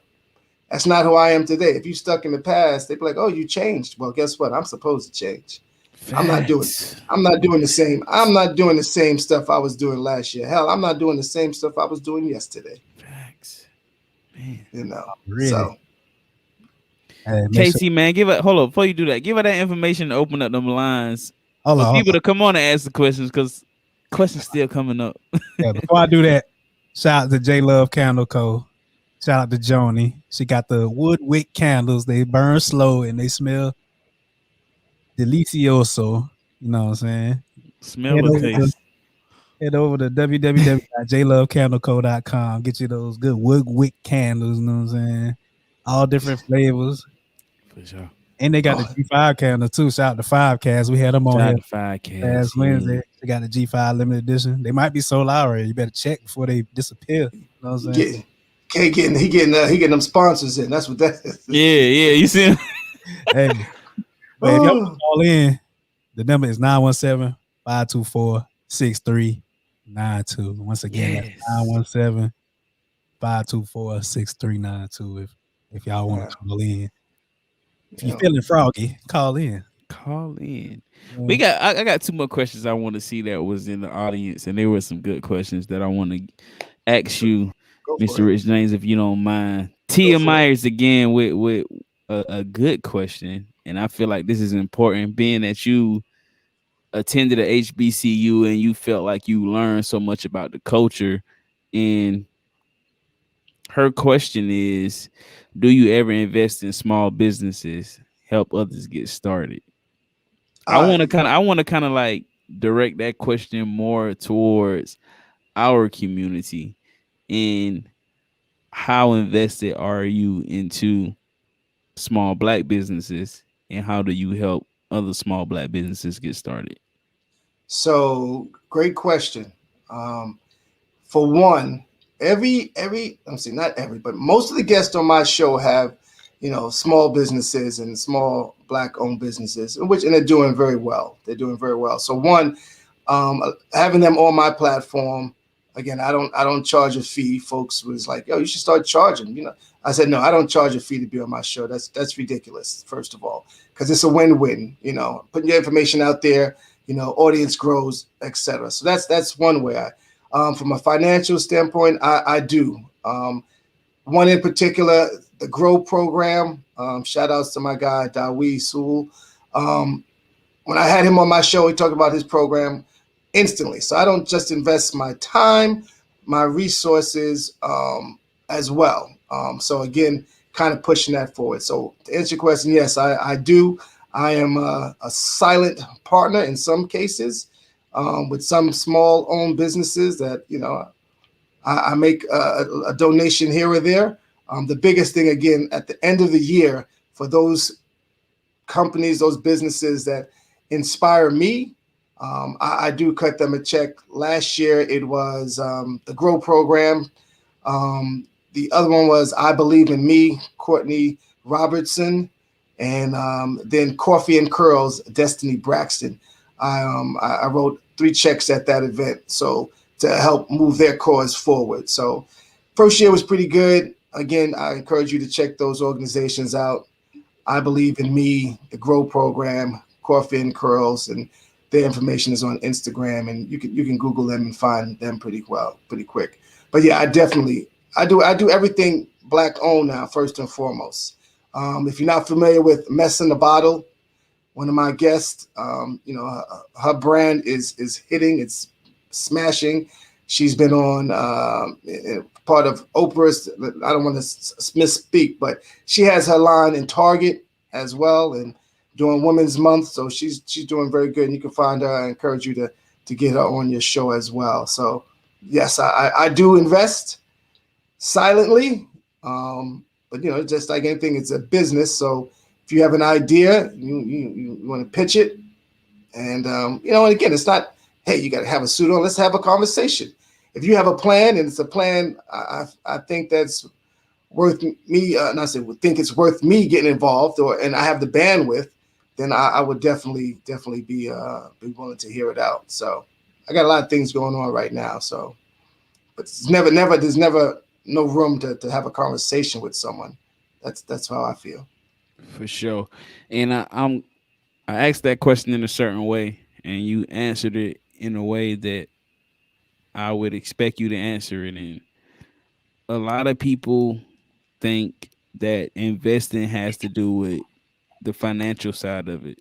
Speaker 3: That's not who I am today. If you stuck in the past, they'd be like, "Oh, you changed." Well, guess what? I'm supposed to change. I'm not doing.
Speaker 2: Facts.
Speaker 3: I'm not doing the same. I'm not doing the same stuff I was doing last year. Hell, I'm not doing the same stuff I was doing yesterday.
Speaker 2: Facts. Man.
Speaker 1: really.
Speaker 3: So
Speaker 1: Hey, make sure.
Speaker 2: KT, man, hold up before you do that. Give her that information to open up them lines
Speaker 1: Hold
Speaker 2: for
Speaker 1: on, hold
Speaker 2: people
Speaker 1: on.
Speaker 2: to come on and ask the questions because questions still coming up.
Speaker 1: Yeah, before I do that, shout out to J Love Candle Co. Shout out to Joni. She got the wood wick candles. They burn slow and they smell delicioso. You know what I'm saying?
Speaker 2: Smell
Speaker 1: Head
Speaker 2: or
Speaker 1: over to
Speaker 2: taste.
Speaker 1: head over to www.jlovecandleco.com. Get you those good wood wick candles. You know what I'm saying? All different flavors.
Speaker 2: For sure.
Speaker 1: And they got the
Speaker 3: Oh,
Speaker 1: G5 calendar too. Shout out to 5 Cast. We had them on
Speaker 2: Shout out
Speaker 1: here
Speaker 2: to 5 Cats.
Speaker 1: last
Speaker 2: Yeah.
Speaker 1: Wednesday. They got the G5 limited edition. They might be sold out already. You better check before they disappear. You know what I'm
Speaker 3: he
Speaker 1: saying?
Speaker 3: getting, he getting them sponsors in. That's what that
Speaker 2: Yeah,
Speaker 3: is.
Speaker 2: yeah. You see him?
Speaker 1: Hey, but if y'all want
Speaker 3: Oh,
Speaker 1: to call in, the number is 917-524-6392. Once again, that's
Speaker 2: Yes.
Speaker 1: 917-524-6392. If y'all want
Speaker 3: yeah,
Speaker 1: to call in. If you're
Speaker 3: yeah.
Speaker 1: feeling froggy, call in.
Speaker 2: Call in. We
Speaker 1: Yeah.
Speaker 2: got I got two more questions I want to see that was in the audience, and there were some good questions that I want to ask you,
Speaker 3: Go for
Speaker 2: Mr.
Speaker 3: it.
Speaker 2: Rich James, if you don't mind.
Speaker 3: Go
Speaker 2: Tia
Speaker 3: for it.
Speaker 2: Myers again with a good question, and I feel like this is important, being that you attended a HBCU and you felt like you learned so much about the culture. And her question is, do you ever invest in small businesses, help others get started? I
Speaker 3: All
Speaker 2: want
Speaker 3: right.
Speaker 2: to kind of I want to kind of like direct that question more towards our community, and how invested are you into small black businesses, and how do you help other small black businesses get started?
Speaker 3: So great question. Um, for one, every I'm saying not every, but most of the guests on my show have, small businesses and small black owned businesses, and they're doing very well. They're doing very well. So one, having them on my platform, again, I don't charge a fee. Folks was like, yo, you should start charging. I said no, I don't charge a fee to be on my show. That's ridiculous. First of all, because it's a win-win. Putting your information out there, audience grows, etc. So that's one way. From a financial standpoint, I do. One in particular, the Grow program. Shout outs to my guy Dawi Sewell. Um, when I had him on my show, he talked about his program instantly. So I don't just invest my time, my resources as well. So again, kind of pushing that forward. So to answer your question, yes, I do. I am a silent partner in some cases with some small owned businesses that, I make a donation here or there. The biggest thing, again, at the end of the year for those companies, those businesses that inspire me, I do cut them a check. Last year, it was the Grow program. The other one was I Believe in Me, Courtney Robertson, and then Coffee and Curls, Destiny Braxton. I wrote 3 checks at that event, so to help move their cause forward. So first year was pretty good. Again, I encourage you to check those organizations out. I Believe in Me, the Grow program, Coffee and Curls, and their information is on Instagram, and you can Google them and find them pretty quick. But yeah, I do everything black owned now, first and foremost. If you're not familiar with Mess in the Bottle, one of my guests, her brand is hitting, it's smashing. She's been on part of Oprah's. I don't want to misspeak, but she has her line in Target as well, and during Women's Month, so she's doing very good. And you can find her. I encourage you to get her on your show as well. So yes, I do invest silently, but just like anything, it's a business. So if you have an idea, you want to pitch it, and and again, it's not, hey, you got to have a suit on. Let's have a conversation. If you have a plan and it's a plan, I think that's worth me. Not say would think it's worth me getting involved, and I have the bandwidth, then I would definitely be willing to hear it out. So I got a lot of things going on right now. So, but it's there's never no room to have a conversation with someone. That's how I feel.
Speaker 2: For sure. And I asked that question in a certain way, and you answered it in a way that I would expect you to answer it in. A lot of people think that investing has to do with the financial side of it.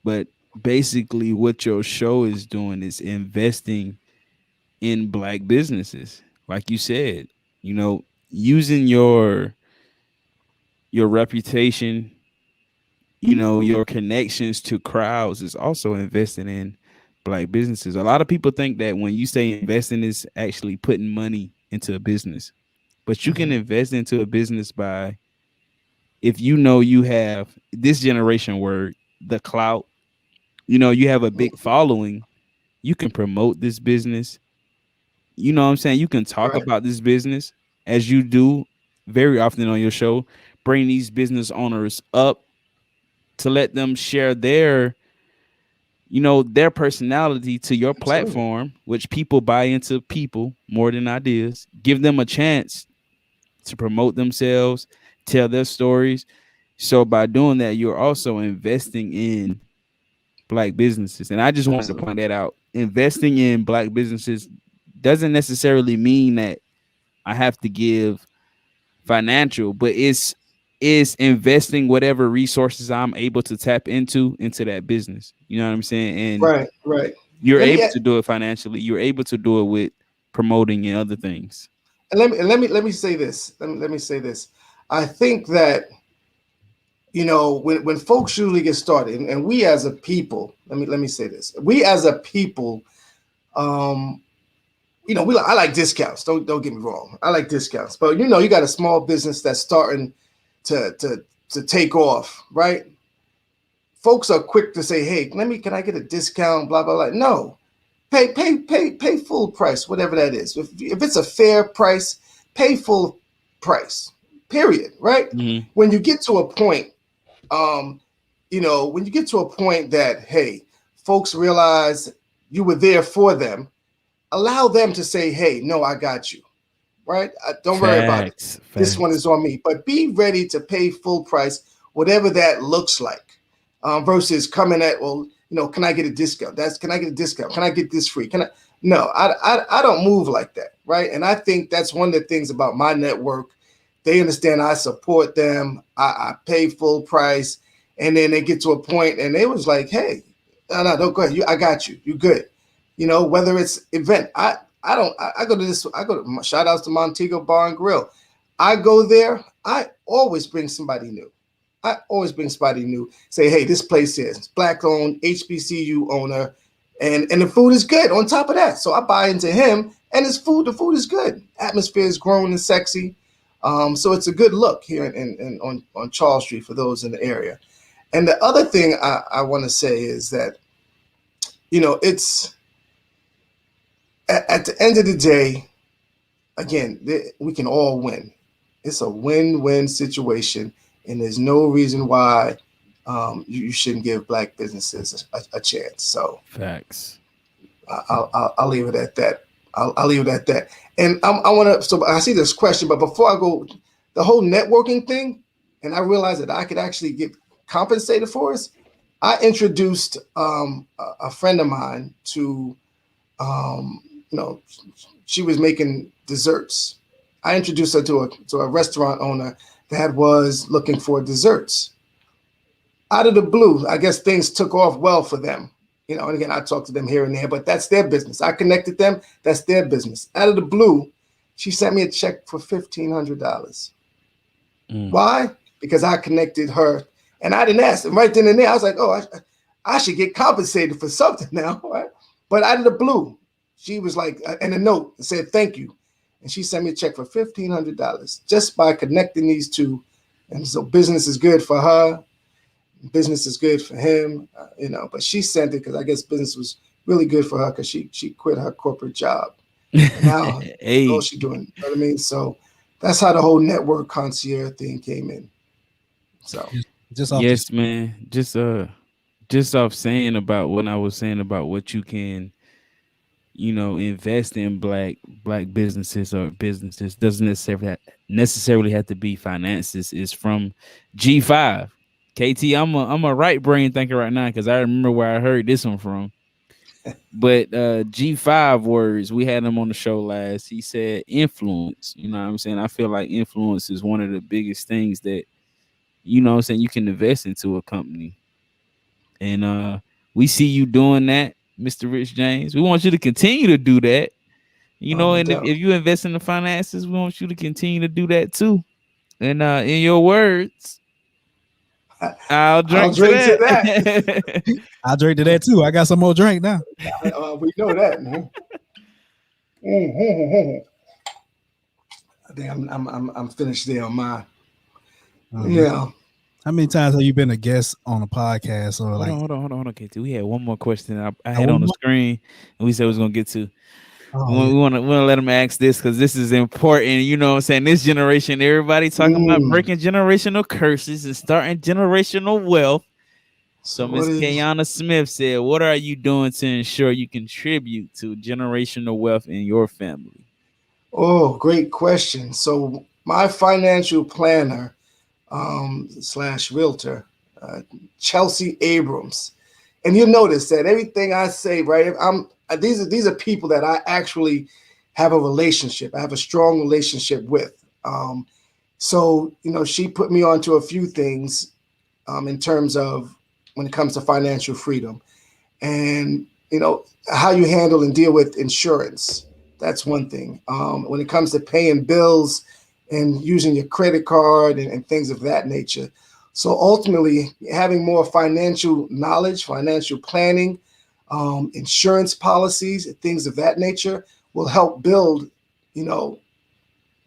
Speaker 2: But basically what your show is doing is investing in black businesses. Like you said, using your reputation, your connections to crowds is also investing in black businesses. A lot of people think that when you say investing is actually putting money into a business, but you can
Speaker 3: Mhm.
Speaker 2: invest into a business by if you know you have this generation word, the clout, you know, you have a big following, you can promote this business. You know what I'm saying? You can talk
Speaker 3: Right.
Speaker 2: about this business as you do very often on your show, bring these business owners up to let them share their, you know, their personality to your
Speaker 3: Absolutely.
Speaker 2: platform, which people buy into people more than ideas. Give them a chance to promote themselves, tell their stories. So by doing that, you're also investing in black businesses. And I just wanted to point that out. Investing in black businesses doesn't necessarily mean that I have to give financial, but it's investing whatever resources I'm able to tap into that business. You know what I'm saying? And
Speaker 3: Right. Right.
Speaker 2: you're
Speaker 3: Let me
Speaker 2: able to do it financially. You're able to do it with promoting and other things.
Speaker 3: let me say this. Let me say this. I think that when folks usually get started, and we as a people, let me say this. We as a people, um, I like discounts. Don't get me wrong. I like discounts, but you got a small business that's starting to take off, right? Folks are quick to say, "Hey, can I get a discount?" Blah blah blah. No, pay full price, whatever that is. If it's a fair price, pay full price. Period. Right?
Speaker 2: Mm-hmm.
Speaker 3: When you get to a point, um, when you get to a point that, hey, folks realize you were there for them, allow them to say, hey, no, I got you. Right? Don't worry about it.
Speaker 2: Facts.
Speaker 3: This one
Speaker 2: Facts.
Speaker 3: is on me. But be ready to pay full price, whatever that looks like, versus coming at, well, can I get a discount? Can I get a discount? Can I get this free? Can I? No, I don't move like that. Right? And I think that's one of the things about my network. They understand I support them. I pay full price. And then they get to a point and they was like, hey, no, don't go ahead. I got you. You good. Whether it's event, I go to this, I go to shout outs to Montego Bar and Grill. I go there, I always bring somebody new. Say, hey, this place is black owned, HBCU owner, and the food is good on top of that. So I buy into him and the food is good. Atmosphere is grown and sexy. So it's a good look here on Charles Street for those in the area. And the other thing I want to say is that, it's at the end of the day, again, we can all win. It's a win-win situation, and there's no reason why you shouldn't give black businesses a chance. So
Speaker 2: Facts.
Speaker 3: I'll leave it at that. I'll leave it at that. And I want to. So I see this question, but before I go, the whole networking thing, and I realized that I could actually get compensated for it. I introduced a friend of mine to, um, she was making desserts. I introduced her to a restaurant owner that was looking for desserts. Out of the blue, I guess things took off well for them. And again, I talked to them here and there, but that's their business. I connected them. That's their business. Out of the blue, she sent me a check for $1,500. Why? Because I connected her, and I didn't ask. And right then and there, I was like, oh, I should get compensated for something now, right? But out of the blue, she was like, and a note said, thank you. And she sent me a check for $1,500 just by connecting these two. And so business is good for her. Business is good for him, but she sent it because I guess business was really good for her because she quit her corporate job. And now all she's doing, you know what I mean? So that's how the whole network concierge thing came in. So
Speaker 1: just off
Speaker 2: yes, man. Just off saying about what I was saying about what you can, invest in black businesses or businesses doesn't necessarily have to be finances. Is from G5. KT, I'm a right brain thinker right now because I remember where I heard this one from. But G5 words, we had him on the show last. He said influence. You know what I'm saying? I feel like influence is one of the biggest things that, you can invest into a company. And we see you doing that, Mr. Rich James. We want you to continue to do that.
Speaker 3: no
Speaker 2: And
Speaker 3: doubt.
Speaker 2: if you invest in the finances, we want you to continue to do that too. And in your words, I'll
Speaker 3: I'll
Speaker 2: drink to
Speaker 3: drink to that.
Speaker 2: that.
Speaker 1: I drank to that too. I got some more drink now.
Speaker 3: We know that. I think I'm finished there on my. Yeah.
Speaker 1: How many times have you been a guest on a podcast or
Speaker 2: Hold
Speaker 1: like
Speaker 2: on, hold on, hold on, hold on, KT. We had one more question I had
Speaker 1: one
Speaker 2: on the
Speaker 1: more?
Speaker 2: screen, and we said we was gonna get to.
Speaker 1: Oh yeah.
Speaker 2: We want to let them ask this because this is important. You know what I'm saying? This generation, everybody talking about
Speaker 3: Mm.
Speaker 2: breaking generational curses and starting generational wealth.
Speaker 3: So
Speaker 2: So
Speaker 3: what
Speaker 2: Miss
Speaker 3: is?
Speaker 2: Kayana Smith said, "What are you doing to ensure you contribute to generational wealth in your family?"
Speaker 3: Oh, great question. So my financial planner slash realtor, uh, Chelsea Abrams, and you'll notice that everything I say, right? These are people that I actually have a relationship. I have a strong relationship with. So she put me onto a few things in terms of when it comes to financial freedom, and how you handle and deal with insurance. That's one thing. When it comes to paying bills and using your credit card and things of that nature. So ultimately, having more financial knowledge, financial planning, insurance policies, and things of that nature will help build, you know,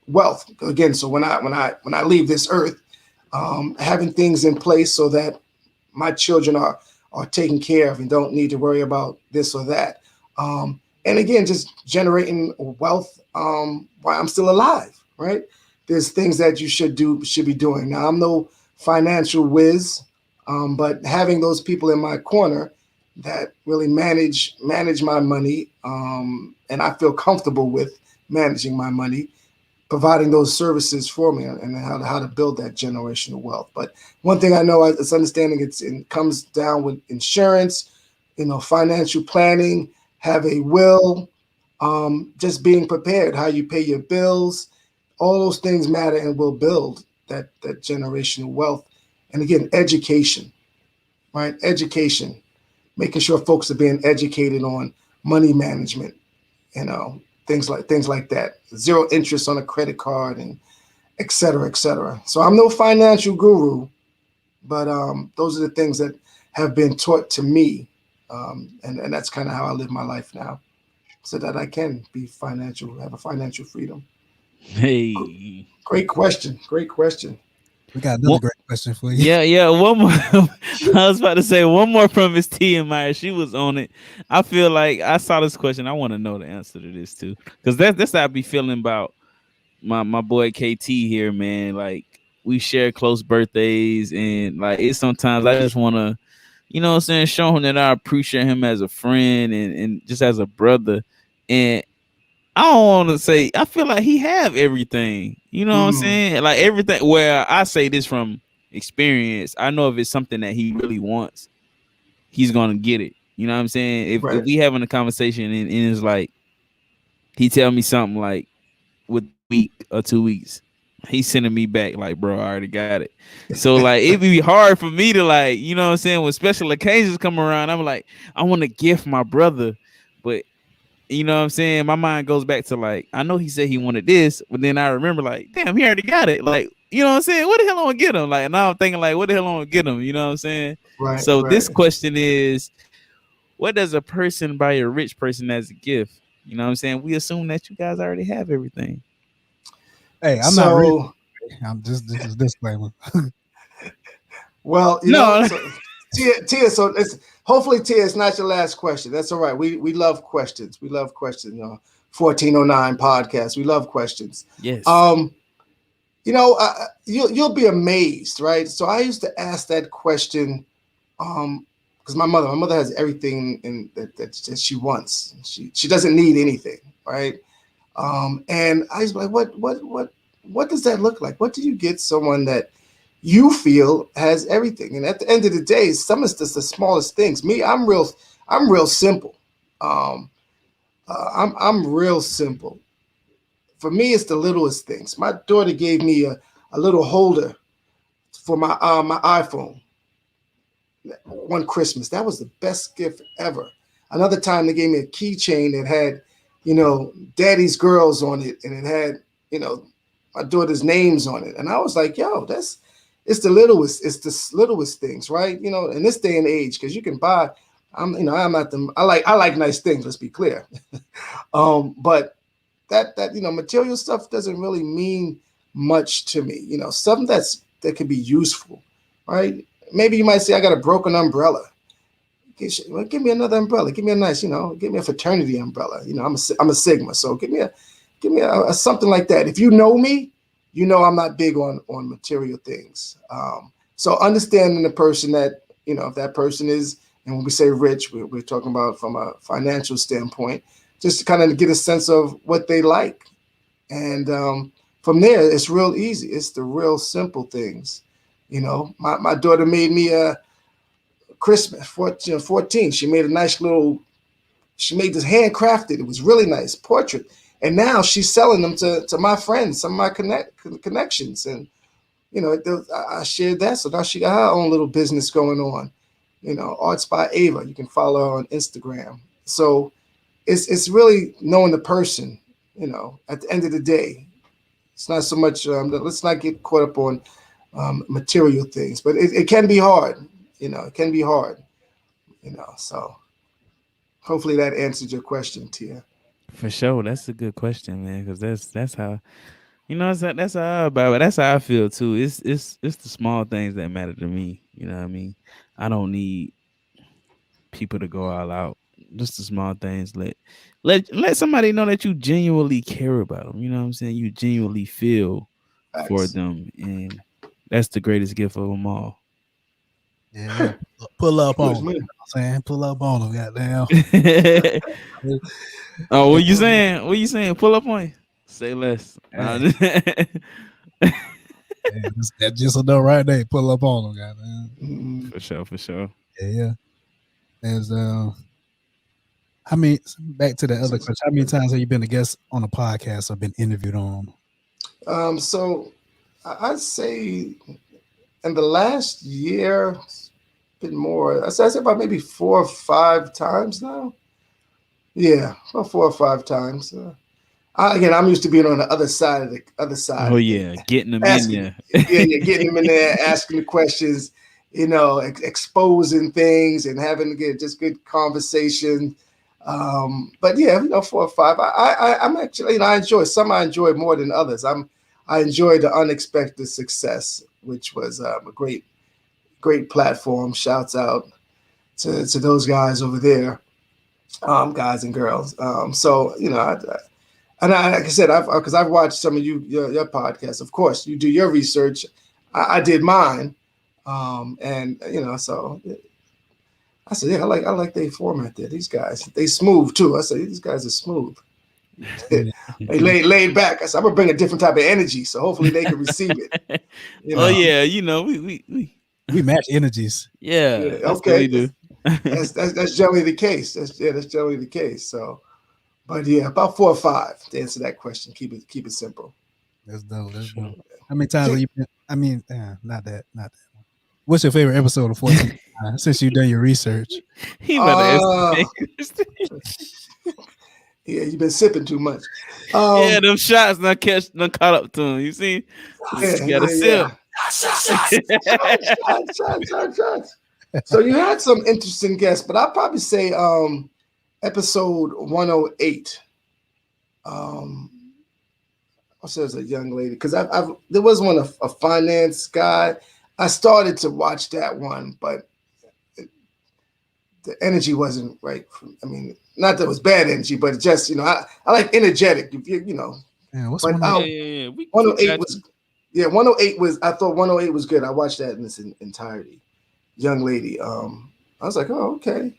Speaker 3: wealth. Again, so when I leave this earth, having things in place so that my children are taken care of and don't need to worry about this or that. And again, just generating wealth while I'm still alive, right? There's things that you should be doing. Now I'm no financial whiz, but having those people in my corner that really manage my money, and I feel comfortable with managing my money, providing those services for me and how to build that generational wealth. But one thing I know is understanding it comes down with insurance, financial planning, have a will, just being prepared, how you pay your bills, all those things matter and will build that generational wealth. And again, education, right? Education, making sure folks are being educated on money management, you know, things like that. Zero interest on a credit card and et cetera, et cetera. So I'm no financial guru, but those are the things that have been taught to me, and that's kind of how I live my life now, so that I can have a financial freedom.
Speaker 2: Hey,
Speaker 3: Great question. Great question.
Speaker 1: We got another
Speaker 2: one,
Speaker 1: great question for you.
Speaker 2: yeah, yeah. One more. I was about to say one more from Miss T and Meyer. She was on it. I feel like I saw this question. I want to know the answer to this too, because that's how I be feeling about my boy KT here, man. Like we share close birthdays, and like it's sometimes I just want to, you know what I'm saying, show him that I appreciate him as a friend and just as a brother. And I don't want to say I feel like he have everything. You know what I'm
Speaker 3: Mm,
Speaker 2: saying? Like everything. Where I say this from experience, I know if it's something that he really wants, he's gonna get it. You know what I'm saying? If
Speaker 3: right.
Speaker 2: we having a conversation and it's like he tell me something like within a week or 2 weeks, he's sending me back like, bro, I already got it. So like it'd be hard for me to like, you know what I'm saying, when special occasions come around, I'm like, I want to gift my brother, but you know what I'm saying? My mind goes back to like, I know he said he wanted this, but then I remember like, damn, he already got it. Like, you know what I'm saying? What the hell I'm gonna get him? Like now I'm thinking like, what the hell I'm gonna get him? You know what I'm saying?
Speaker 3: Right.
Speaker 2: So this
Speaker 3: Right.
Speaker 2: question is, what does a person buy a rich person as a gift? You know what I'm saying? We assume that you guys already have everything.
Speaker 1: Hey, I'm not rich.
Speaker 3: So,
Speaker 1: I'm just this is disclaimer.
Speaker 3: well,
Speaker 2: No,
Speaker 3: so Tia, so hopefully Tia, it's not your last question. That's all right. We love questions. We love questions. 1409 podcast. We love questions.
Speaker 2: yes.
Speaker 3: Um, you'll be amazed, right? So I used to ask that question, because my mother has everything that she wants. She doesn't need anything, right? And I was like, what does that look like? What do you get someone that you feel has everything? And at the end of the day, some of this the smallest things. Me, I'm real simple. Um, I'm real simple. For me, it's the littlest things. My daughter gave me a little holder for my iPhone one Christmas. That was the best gift ever. Another time they gave me a keychain that had, daddy's girls on it, and it had, my daughter's names on it. And I was like, yo, it's the littlest things, right? In this day and age, because you can buy, I'm not them. I like nice things, let's be clear. But that material stuff doesn't really mean much to me. Something that's that can be useful, right? Maybe you might say, I got a broken umbrella. Well, give me another umbrella. Give me a nice, give me a fraternity umbrella. I'm a Sigma, so give me a something like that. If you know me, I'm not big on material things. So understanding the person that, if that person is, and when we say rich, we're talking about from a financial standpoint, just to kind of get a sense of what they like. And from there, it's real easy. It's the real simple things. My daughter made me a Christmas 14. She made a nice she made this handcrafted. It was really nice portrait. And now she's selling them to my friends, some of my connections. And, I shared that. So now she got her own little business going on, Arts by Ava. You can follow her on Instagram. So it's really knowing the person, at the end of the day. It's not so much, let's not get caught up on material things, but it can be hard, it can be hard, so hopefully that answered your question, Tia.
Speaker 2: For sure, that's a good question, man. Because that's how that's how I feel too. It's the small things that matter to me. You know what I mean? I don't need people to go all out. Just the small things. Let somebody know that you genuinely care about them. You know what I'm saying? You genuinely feel for
Speaker 3: Facts.
Speaker 2: them, and that's the greatest gift of them all.
Speaker 1: Yeah. Pull up
Speaker 3: Good
Speaker 1: on them.
Speaker 3: man.
Speaker 1: You know what I'm saying? Pull up on them, goddamn.
Speaker 2: Oh, what you saying? What you saying? Pull up on you. Say less. Nah.
Speaker 1: Yeah, that's just enough right there. Pull up on them, goddamn.
Speaker 3: Mm,
Speaker 2: For sure, for sure.
Speaker 1: Yeah. There's how many back to the other question? How many times have you been a guest on a podcast or been interviewed on?
Speaker 3: so I'd say in the last year, it's been more. I'd say about maybe 4 or 5 times now. Yeah, about 4 or 5 times. Again, I'm used to being on the other side of
Speaker 2: Oh
Speaker 3: it,
Speaker 2: yeah, getting them in
Speaker 3: asking,
Speaker 2: there.
Speaker 3: yeah, getting them in there, asking the questions, exposing things and having to get just good conversation. But yeah, 4 or 5. I'm actually, I enjoy more than others. I enjoy the unexpected success, which was a great platform. Shouts out to those guys over there, guys and girls. So like I said, because I've watched some of your podcasts. Of course, you do your research. I did mine, and so I said, yeah, I like their format there. These guys, they smooth too. I said, these guys are smooth.
Speaker 1: Yeah.
Speaker 3: They laid back. I said, I'm gonna bring a different type of energy, so hopefully they can receive it.
Speaker 2: Oh yeah, we
Speaker 1: We match energies.
Speaker 2: yeah,
Speaker 3: Yeah,
Speaker 2: that's what
Speaker 3: okay,
Speaker 2: we do.
Speaker 3: that's generally the case. That's generally the case. So, but yeah, about 4 or 5 to answer that question. Keep it simple.
Speaker 1: That's dope. That's dope. How many times have you been? I mean, not that. What's your favorite episode of 14? Since you've done your research.
Speaker 2: He about to ask
Speaker 3: Uh,
Speaker 2: the question.
Speaker 3: yeah, you've been sipping too much.
Speaker 2: Yeah, them shots not caught up to him. You see,
Speaker 3: Yeah,
Speaker 2: you got to sip.
Speaker 3: Shots. So you had some interesting guests, but I'd probably say episode 108. I said it was a young lady because there was one a finance guy. I started to watch that one, but the energy wasn't right. I mean, not that it was bad energy, but it just I like energetic.
Speaker 1: Yeah, what's
Speaker 3: But
Speaker 1: one of
Speaker 2: Yeah. We
Speaker 3: 108
Speaker 2: got
Speaker 3: was 108 was. I thought 108 was good. I watched that in its entirety. Young lady. I was like, oh, okay.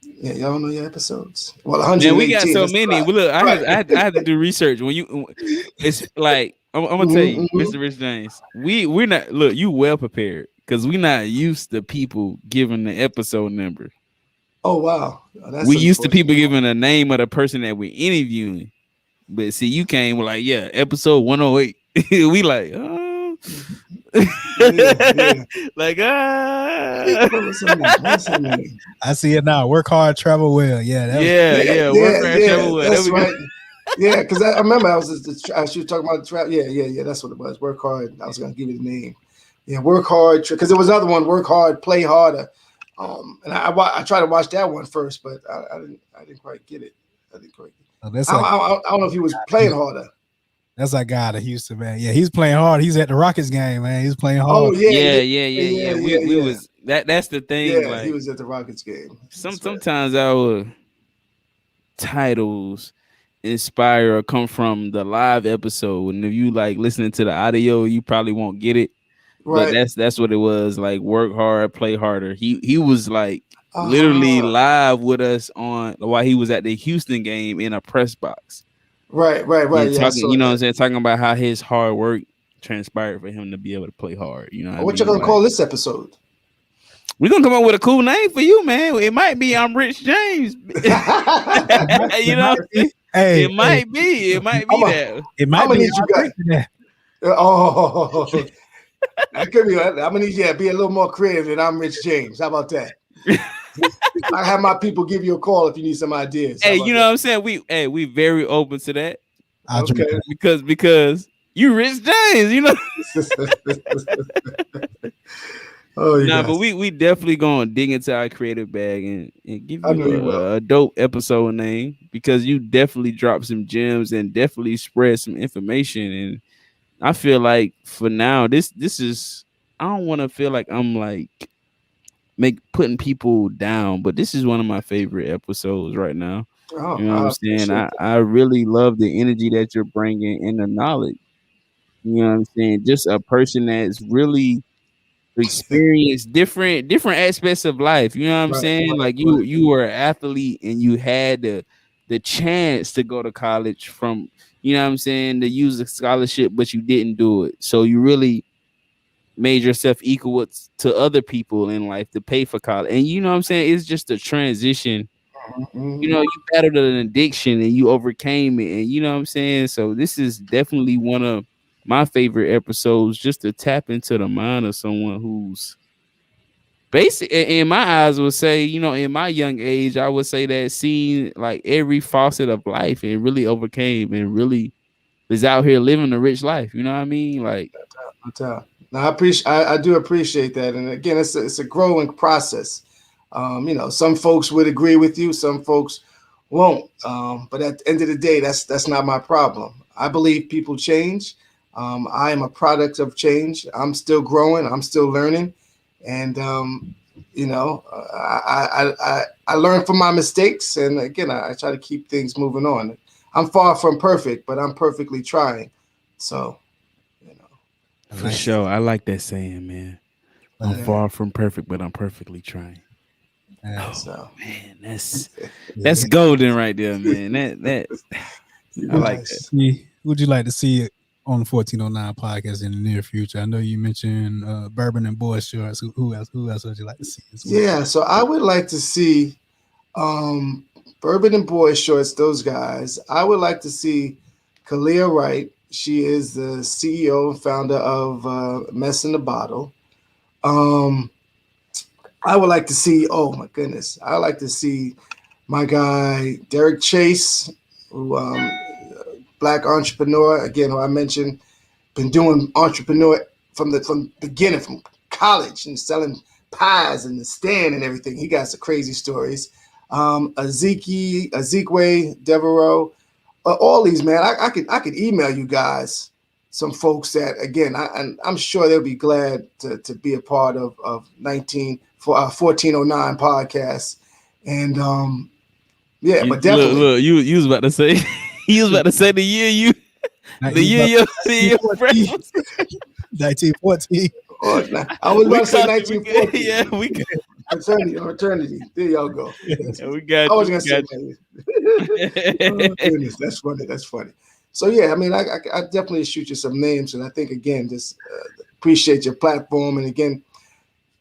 Speaker 3: Yeah, y'all know your episodes. Well,
Speaker 2: Man, we got
Speaker 3: 118.
Speaker 2: so
Speaker 3: That's
Speaker 2: many.
Speaker 3: right.
Speaker 2: Well, look,
Speaker 3: Right.
Speaker 2: I had to do research. It's like I'm gonna tell you, Mr. Rich James, we're not look. You well prepared because we're not used to people giving the episode number.
Speaker 3: Oh wow, that's
Speaker 2: We used to people
Speaker 3: unfortunate.
Speaker 2: giving the name of the person that we're interviewing. But see, you came with like, yeah, episode 108. We like, oh,
Speaker 3: Yeah.
Speaker 2: like
Speaker 3: What was her name? What's her name?
Speaker 1: I see it now. Work hard, travel well. Yeah, that was
Speaker 2: yeah. Work hard, travel well. There
Speaker 3: That's
Speaker 2: we go.
Speaker 3: right. Yeah, because I remember I was she was talking about the trap. Yeah. That's what it was. Work hard. I was gonna give you the name. Yeah, work hard. Because there was another one. Work hard, play harder. And I tried to watch that one first, but I didn't quite get it. I didn't quite.
Speaker 1: that's
Speaker 3: I
Speaker 1: like
Speaker 3: don't know if he was playing harder.
Speaker 1: That's our guy out of Houston, man. Yeah, he's playing hard. He's at the Rockets game, man. He's playing
Speaker 3: Oh
Speaker 1: hard.
Speaker 3: yeah,
Speaker 2: Yeah,
Speaker 3: yeah,
Speaker 2: yeah, yeah,
Speaker 3: yeah,
Speaker 2: yeah.
Speaker 3: yeah,
Speaker 2: We
Speaker 3: yeah.
Speaker 2: was that's the thing.
Speaker 3: Yeah, he
Speaker 2: Like
Speaker 3: was at the Rockets game. That's right.
Speaker 2: sometimes our titles inspire or come from the live episode. And if you like listening to the audio, you probably won't get it. But
Speaker 3: Right.
Speaker 2: that's what it was. Like work hard, play harder. He was like literally
Speaker 3: Uh-huh.
Speaker 2: live with us on while he was at the Houston game in a press box.
Speaker 3: Right.
Speaker 2: And
Speaker 3: Yeah, I
Speaker 2: talking,
Speaker 3: saw
Speaker 2: you know what I'm
Speaker 3: that.
Speaker 2: saying, talking about how his hard work transpired for him to be able to play hard. You know what I
Speaker 3: What you
Speaker 2: mean?
Speaker 3: gonna
Speaker 2: Like
Speaker 3: call this episode?
Speaker 2: we're gonna come up with a cool name for you, man. It might be I'm Rich James. You know,
Speaker 1: Hey,
Speaker 2: it might be. It might be
Speaker 3: I'm
Speaker 2: that.
Speaker 1: it
Speaker 3: I'm
Speaker 1: might
Speaker 3: gonna
Speaker 1: be
Speaker 3: need you
Speaker 1: our
Speaker 3: guys.
Speaker 1: Rick.
Speaker 3: Oh, that could be. I'm gonna need you to be a little more creative than I'm Rich James. How about that? I have my people give you a call if you need some ideas. How
Speaker 2: Hey,
Speaker 3: about
Speaker 2: you know what I'm saying? We very open to that
Speaker 1: I'll drink
Speaker 3: Okay.
Speaker 1: that.
Speaker 2: because you Rich James, you know.
Speaker 3: Oh, you
Speaker 2: Nah,
Speaker 3: guys.
Speaker 2: but we definitely gonna dig into our creative bag and give
Speaker 3: I know
Speaker 2: you
Speaker 3: you will.
Speaker 2: a dope episode name because you definitely dropped some gems and definitely spread some information. And I feel like for now, this is I don't want to feel like I'm like putting people down, but this is one of my favorite episodes right now.
Speaker 3: Oh,
Speaker 2: You know what I'm
Speaker 3: I
Speaker 2: saying?
Speaker 3: appreciate
Speaker 2: I really love the energy that you're bringing and the knowledge. You know what I'm saying? Just a person that's really
Speaker 3: that.
Speaker 2: experienced different aspects of life. You know what I'm
Speaker 3: Right,
Speaker 2: saying? Like
Speaker 3: right.
Speaker 2: you were an athlete and you had the chance to go to college from, you know what I'm saying, to use a scholarship, but you didn't do it. So you really made yourself equal to other people in life to pay for college. And you know what I'm saying? It's just a transition. You
Speaker 3: Mhm.
Speaker 2: know, you battled an addiction and you overcame it. And you know what I'm saying? So this is definitely one of my favorite episodes just to tap into the mind of someone who's basic in my eyes would say, you know, in my young age, I would say that seen like every facet of life and really overcame and really is out here living a rich life. You know what I mean? Like
Speaker 3: No doubt. Now, I do appreciate that, and again, it's a growing process. Some folks would agree with you, some folks won't. But at the end of the day, that's not my problem. I believe people change. I am a product of change. I'm still growing. I'm still learning, and I learn from my mistakes, and again, I try to keep things moving on. I'm far from perfect, but I'm perfectly trying. So, you know,
Speaker 1: I
Speaker 2: for
Speaker 1: like
Speaker 2: sure. I like that saying, man. I'm
Speaker 1: that.
Speaker 3: yeah.
Speaker 2: far from perfect, but I'm perfectly trying.
Speaker 1: Yeah.
Speaker 2: Oh
Speaker 3: So,
Speaker 2: man, that's
Speaker 1: Yeah.
Speaker 2: golden right there, man. That
Speaker 3: you
Speaker 2: I like that.
Speaker 3: guys.
Speaker 1: Would you like to see it on the 1409 podcast in the near future? I know you mentioned Bourbon and Boy Shorts. Who else? Who else would you like to see as well?
Speaker 3: Yeah, so I would like to see um, Bourbon and Boy Shorts, those guys. I would like to see Kalia Wright. She is the CEO and founder of Mess in the Bottle. Um, I would like to see, oh my goodness, I would like to see my guy Derek Chase, who black entrepreneur, again, who I mentioned, been doing entrepreneur from beginning, from college and selling pies in the stand and everything. He got some crazy stories. Ezekwe Devereaux, all these, man. I could email you guys some folks that again I'm sure they'll be glad to be a part of 1409 podcast. And yeah,
Speaker 2: You
Speaker 3: but definitely.
Speaker 2: look, you was about to say you was about to say the year you the year your friend
Speaker 1: 1914.
Speaker 2: was
Speaker 1: 1914.
Speaker 3: Oh, I was about to say
Speaker 2: we could,
Speaker 3: 1914.
Speaker 2: yeah, we could,
Speaker 3: Eternity. There y'all go.
Speaker 2: yeah, we
Speaker 3: I
Speaker 2: got
Speaker 3: was
Speaker 2: you,
Speaker 3: gonna
Speaker 2: we
Speaker 3: say,
Speaker 2: got
Speaker 3: man. Oh
Speaker 2: you.
Speaker 3: goodness, that's funny. That's funny. So yeah, I mean, I definitely shoot you some names, and I think again, just appreciate your platform, and again,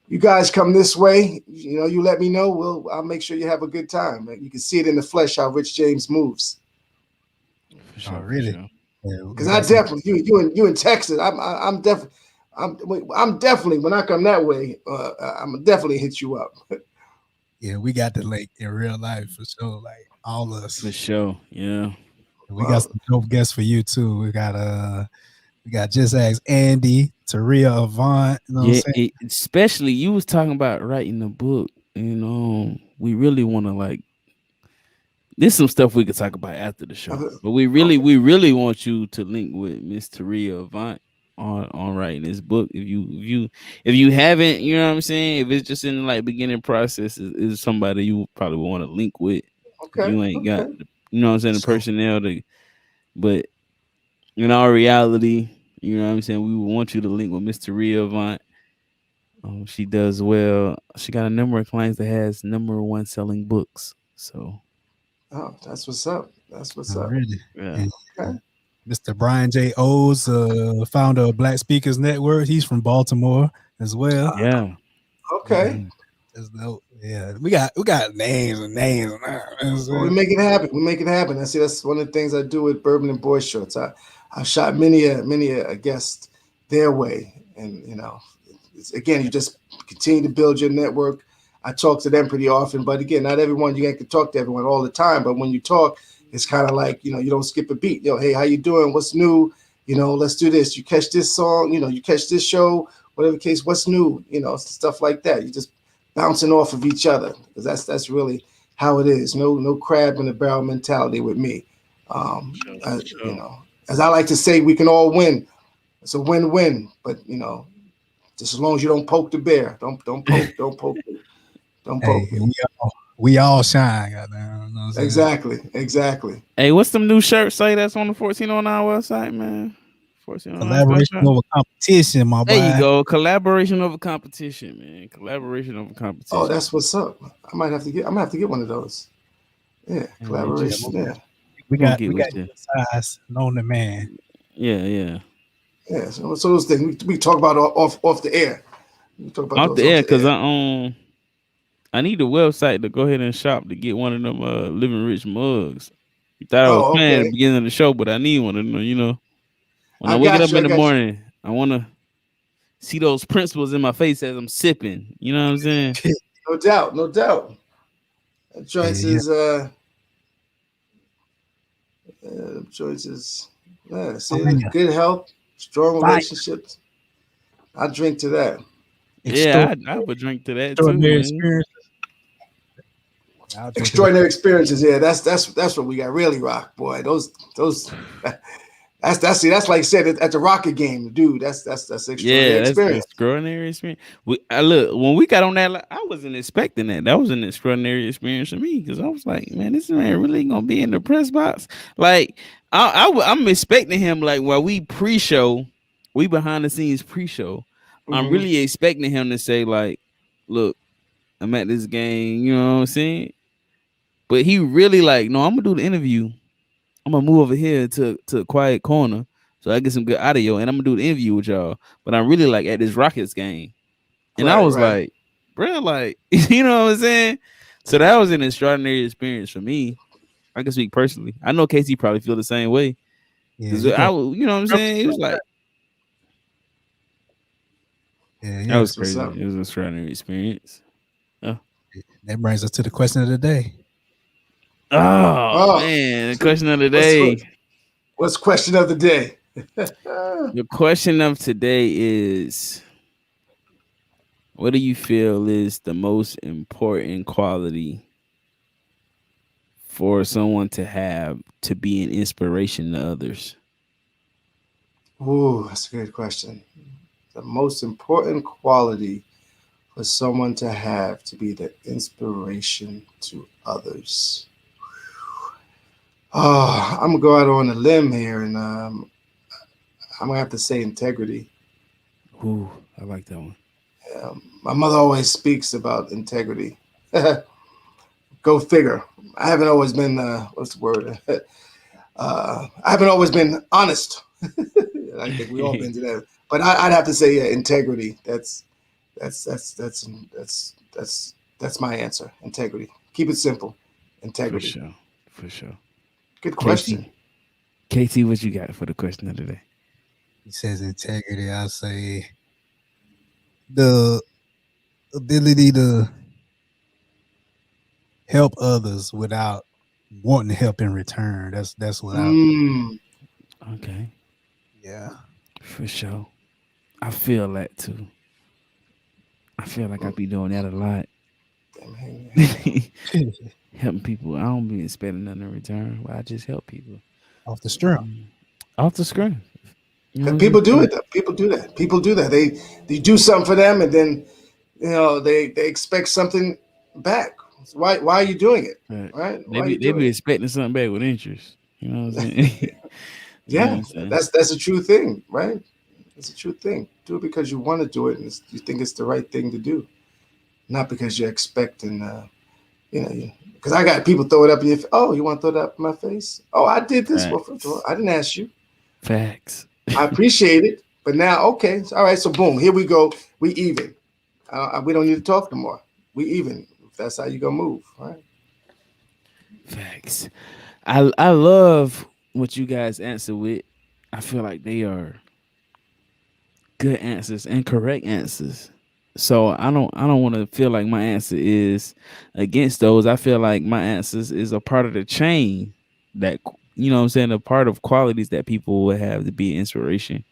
Speaker 3: you guys come this way, you let me know. I'll make sure you have a good time. You can see it in the flesh how Rich James moves.
Speaker 2: For
Speaker 1: Oh,
Speaker 2: sure, for
Speaker 1: really?
Speaker 2: sure.
Speaker 1: Yeah,
Speaker 3: Because
Speaker 1: we
Speaker 3: I
Speaker 1: got some.
Speaker 3: definitely you in Texas. I'm definitely when I come that way, I'm definitely hit you up.
Speaker 1: Yeah, we got the lake in real life for sure. Like all of
Speaker 2: For
Speaker 1: us.
Speaker 2: sure. Yeah.
Speaker 1: We got
Speaker 3: Well,
Speaker 1: some dope guests for you too. We got Just Ask Andy, Taria Avant. You know what I'm
Speaker 2: Yeah.
Speaker 1: saying?
Speaker 2: Especially you was talking about writing a book. You know, we really want to like There's some stuff we could talk about after the show, but
Speaker 3: Okay.
Speaker 2: we really want you to link with Miss Taria Avant on writing this book. If you haven't, you know what I'm saying. If it's just in the like beginning process, is somebody you probably want to link with. If
Speaker 3: Okay.
Speaker 2: you ain't got,
Speaker 3: Okay.
Speaker 2: you know what I'm saying, the
Speaker 3: So,
Speaker 2: personnel to, but in our reality, you know what I'm saying, we would want you to link with Miss Taria Avant. She does well. She got a number of clients that has number one selling books. So
Speaker 3: oh, that's what's up. That's what's up.
Speaker 1: Already.
Speaker 2: yeah,
Speaker 1: And
Speaker 3: Okay.
Speaker 1: Mr. Brian J. O's, founder of Black Speakers Network. He's from Baltimore as well.
Speaker 2: yeah.
Speaker 1: Yeah,
Speaker 3: Okay.
Speaker 1: that's dope. Yeah, we got names and names. And
Speaker 3: Well, we make it happen. We make it happen. I see that's one of the things I do with Bourbon and Boy Shorts. I shot many a guest their way, and again, you just continue to build your network. I talk to them pretty often, but again, not everyone you can talk to everyone all the time. But when you talk, it's kind of like you don't skip a beat. Hey, how you doing? What's new? Let's do this. You catch this song. You catch this show. Whatever the case, what's new? Stuff like that. You just bouncing off of each other because that's really how it is. No crab in the barrel mentality with me.
Speaker 2: Sure,
Speaker 3: I,
Speaker 2: sure.
Speaker 3: as I like to say, we can all win. It's a win-win, but just as long as you don't poke the bear, don't
Speaker 1: hey,
Speaker 3: poke me.
Speaker 1: we all shine. Goddamn, you know what I'm saying?
Speaker 3: Exactly.
Speaker 2: Hey, what's them new shirts say that's on the 1409 website, man? 1409 Stuff
Speaker 1: Collaboration
Speaker 2: Shop.
Speaker 1: over competition, my
Speaker 2: There you
Speaker 1: boy.
Speaker 2: go. Collaboration over competition, man. Collaboration over
Speaker 3: Oh,
Speaker 2: competition.
Speaker 3: that's what's up. I'm gonna have to get one of those. Yeah,
Speaker 2: Yeah, man,
Speaker 1: Yeah,
Speaker 3: collaboration. Yeah,
Speaker 2: we gonna get
Speaker 1: we got
Speaker 2: with you.
Speaker 1: your size, known the man.
Speaker 2: Yeah, yeah.
Speaker 3: yeah. So those things we talk about off the air. We talk about
Speaker 2: Off
Speaker 3: those
Speaker 2: the
Speaker 3: off
Speaker 2: air,
Speaker 3: the
Speaker 2: cause
Speaker 3: air.
Speaker 2: I need a website to go ahead and shop to get one of them living rich mugs. You thought I was
Speaker 3: Oh,
Speaker 2: playing at the
Speaker 3: okay.
Speaker 2: beginning of the show, but I need one of them, when I
Speaker 3: I
Speaker 2: wake
Speaker 3: got
Speaker 2: up
Speaker 3: you. I
Speaker 2: in the
Speaker 3: got you.
Speaker 2: morning, I wanna see those principles in my face as I'm sipping. You know what I'm saying?
Speaker 3: No doubt. No doubt. That
Speaker 1: Yeah,
Speaker 3: joints
Speaker 1: yeah.
Speaker 3: is choices. Yeah,
Speaker 1: So
Speaker 3: see,
Speaker 1: many
Speaker 3: good health, strong
Speaker 1: fine,
Speaker 3: relationships. I drink to that.
Speaker 2: Yeah, I would drink to that too,
Speaker 1: extraordinary
Speaker 2: man.
Speaker 1: experience. I'll drink to that.
Speaker 3: Extraordinary experiences. Yeah, that's what we got. Really rock, boy. Those. That's like I said at the Rocket game, dude. That's extraordinary
Speaker 2: Yeah, that's
Speaker 3: experience.
Speaker 2: extraordinary experience. I look when we got on that, I wasn't expecting that. That was an extraordinary experience for me because I was like, man, this man really gonna be in the press box. Like, I'm expecting him like while we pre-show, we behind the scenes pre-show. I'm
Speaker 3: Mm-hmm.
Speaker 2: really expecting him to say like, look, I'm at this game. You know what I'm saying? But he really like, no, I'm gonna do the interview. I'm gonna move over here to a quiet corner so I get some good audio, and I'm gonna do the interview with y'all. But I'm really like at this Rockets game, and I was
Speaker 3: Right.
Speaker 2: like, bro, like you know what I'm saying. So that was an extraordinary experience for me. I can speak personally. I know KT probably feel the same way
Speaker 1: Yeah,
Speaker 2: because
Speaker 1: you go.
Speaker 2: you know what I'm saying. It was like
Speaker 1: Yeah,
Speaker 2: that
Speaker 1: yeah.
Speaker 2: was
Speaker 3: That's what's
Speaker 2: crazy.
Speaker 3: up.
Speaker 2: It was an extraordinary experience. Oh,
Speaker 1: That brings us to the question of the day.
Speaker 2: oh
Speaker 3: Oh,
Speaker 2: man, the question of the
Speaker 3: what's
Speaker 2: day.
Speaker 3: what's question of the day?
Speaker 2: The question of today is, what do you feel is the most important quality for someone to have to be an inspiration to others?
Speaker 3: Ooh, that's a good question. The most important quality for someone to have to be the inspiration to others. Oh, I'm gonna go out on a limb here, and I'm gonna have to say integrity.
Speaker 2: Ooh, I like that one.
Speaker 3: My mother always speaks about integrity. Go figure. I haven't always been what's the word? I haven't always been honest. I think we all been to that, but I'd have to say yeah, integrity. That's that's that's that's that's my answer. Integrity. Keep it simple.
Speaker 2: For
Speaker 3: Integrity.
Speaker 2: sure. For sure.
Speaker 3: Good question.
Speaker 2: KT. KT, what you got for the question of the day?
Speaker 1: He says integrity. I'll say the ability to help others without wanting help in return. That's what I.
Speaker 3: Mm,
Speaker 2: Okay.
Speaker 1: Yeah.
Speaker 2: For sure. I feel that too. I feel like I be doing that a lot. Helping people. I don't be expecting nothing in return. But I just help people
Speaker 1: Off the strength.
Speaker 2: off the screen. You know,
Speaker 3: People
Speaker 2: just
Speaker 3: do it. People do that. People do that. They do something for them, and then they expect something back. Why are you doing it?
Speaker 2: right.
Speaker 3: Right?
Speaker 2: They
Speaker 3: Why are you
Speaker 2: be
Speaker 3: doing it?
Speaker 2: expecting something back with interest. You know what I'm saying? You know what
Speaker 3: Yeah,
Speaker 2: I'm saying?
Speaker 3: that's a true thing, right? It's a true thing. Do it because you want to do it, and you think it's the right thing to do, not because you're expecting. Because I got people throw it up in your. Oh, you want to throw that up in my face? Oh, I did this. Well, first of all,
Speaker 2: Facts.
Speaker 3: I didn't ask you.
Speaker 2: Facts.
Speaker 3: I appreciate it, but now, okay, all right. So boom, here we go. We even. We don't need to talk no more. We even. If that's how you gonna move, right?
Speaker 2: Facts. I love what you guys answer with. I feel like they are good answers and correct answers. So I don't want to feel like my answer is against those. I feel like my answers is a part of the chain that you know what I'm saying, a part of qualities that people would have to be inspiration.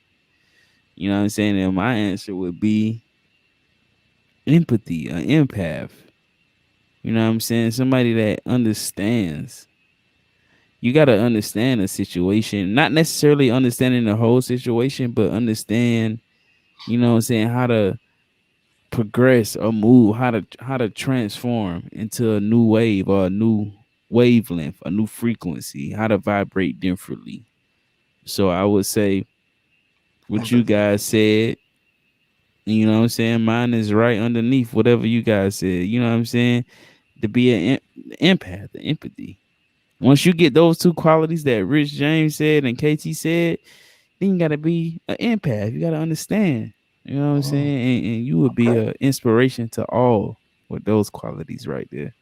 Speaker 2: You know what I'm saying? And my answer would be empathy, an empath. You know what I'm saying? Somebody that understands. You got to understand a situation, not necessarily understanding the whole situation, but understand, you know what I'm saying, how to progress or move, how to transform into a new wave or a new wavelength, a new frequency, how to vibrate differently. So I would say what you
Speaker 3: Empathy.
Speaker 2: guys said, you know what I'm saying, mine is right underneath whatever you guys said. You know what I'm saying? To be an empath, the empathy. Once you get those two qualities that Rich James said and KT said, then you gotta be an empath. You gotta understand. You know what I'm
Speaker 3: Mm,
Speaker 2: saying? And you would be
Speaker 3: okay.
Speaker 2: an inspiration to all with those qualities right there.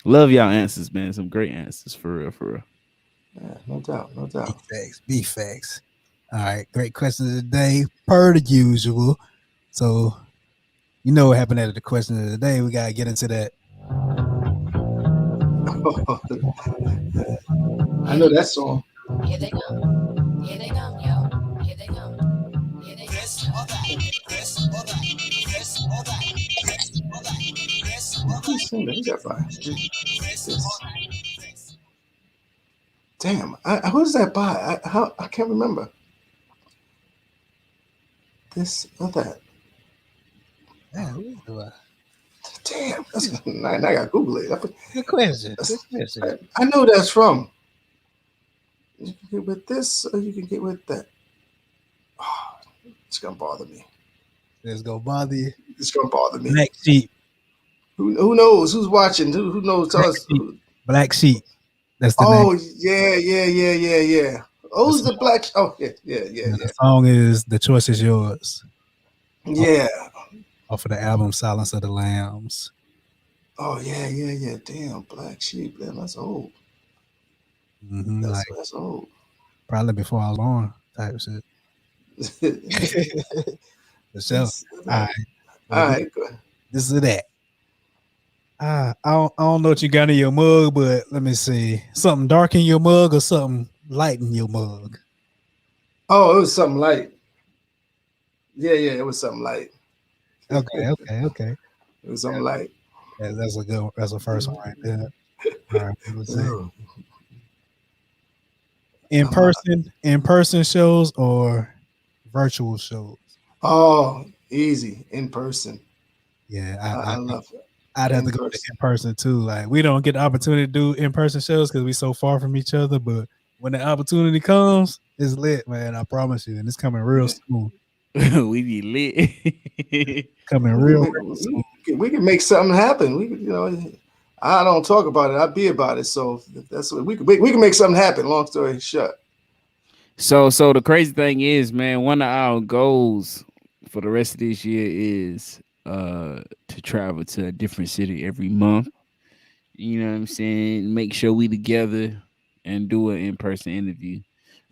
Speaker 2: Love y'all answers, man. Some great answers for real, for real.
Speaker 3: Yeah, no doubt, no
Speaker 1: Big
Speaker 3: doubt.
Speaker 1: facts. Big facts. All right. Great question of the day, per the usual. So, you know what happened at the question of the day. We got to get into that.
Speaker 3: I know that song.
Speaker 4: Here they come. Here they come, yo. Here they come. Here they this or that. This or that. This or that. This or that. This or that.
Speaker 3: Who's singing that? Who's that by?
Speaker 4: This or
Speaker 3: This.
Speaker 4: that. This.
Speaker 3: Damn. Who's that by? I can't remember. This or that.
Speaker 1: Yeah, who is the
Speaker 3: Damn. Now I got to Google it.
Speaker 1: good question. Good question.
Speaker 3: I know that's from. You can get with this or you can get with that. Oh, it's going to bother me.
Speaker 1: Let's go bother you.
Speaker 3: It's going to bother me.
Speaker 1: Black sheep.
Speaker 3: Who knows? Who's watching? Who knows? Tell
Speaker 1: Black
Speaker 3: us.
Speaker 1: sheep. Black sheep. That's the name.
Speaker 3: Oh, yeah. Oh,
Speaker 1: The
Speaker 3: who's the
Speaker 1: song,
Speaker 3: black? Oh, yeah.
Speaker 1: the song is "The Choice Is Yours"
Speaker 3: Yeah.
Speaker 1: off of the album "Silence of the Lambs."
Speaker 3: Oh, yeah. Damn, black sheep. Damn, that's old.
Speaker 1: Like
Speaker 3: That's old.
Speaker 1: probably before I was born, type shit. For sure. All right. Well,
Speaker 3: All right, good.
Speaker 1: this is that. I don't know what you got in your mug, but let me see. Something dark in your mug or something light in your mug?
Speaker 3: Oh, it was something light. Yeah, it was something light.
Speaker 1: Okay.
Speaker 3: It was something light.
Speaker 1: Yeah, that's a good. That's the first one right there. All right. Let's see.
Speaker 3: Oh,
Speaker 1: In person shows or virtual shows?
Speaker 3: oh, easy in person.
Speaker 1: Yeah,
Speaker 3: I love it.
Speaker 1: I'd have
Speaker 3: In
Speaker 1: to go to
Speaker 3: person.
Speaker 1: in person too. Like we don't get the opportunity to do in person shows because we so far from each other. But when the opportunity comes, it's lit, man. I promise you, and it's coming real
Speaker 3: Yeah.
Speaker 1: soon.
Speaker 2: We be lit.
Speaker 1: Coming
Speaker 3: We can
Speaker 1: real
Speaker 3: make
Speaker 1: soon.
Speaker 3: we can make something happen. I don't talk about it. I be about it. So if that's what we can make something happen. Long story short.
Speaker 2: So the crazy thing is, man, one of our goals for the rest of this year is to travel to a different city every month. You know what I'm saying? Make sure we together and do an in-person interview.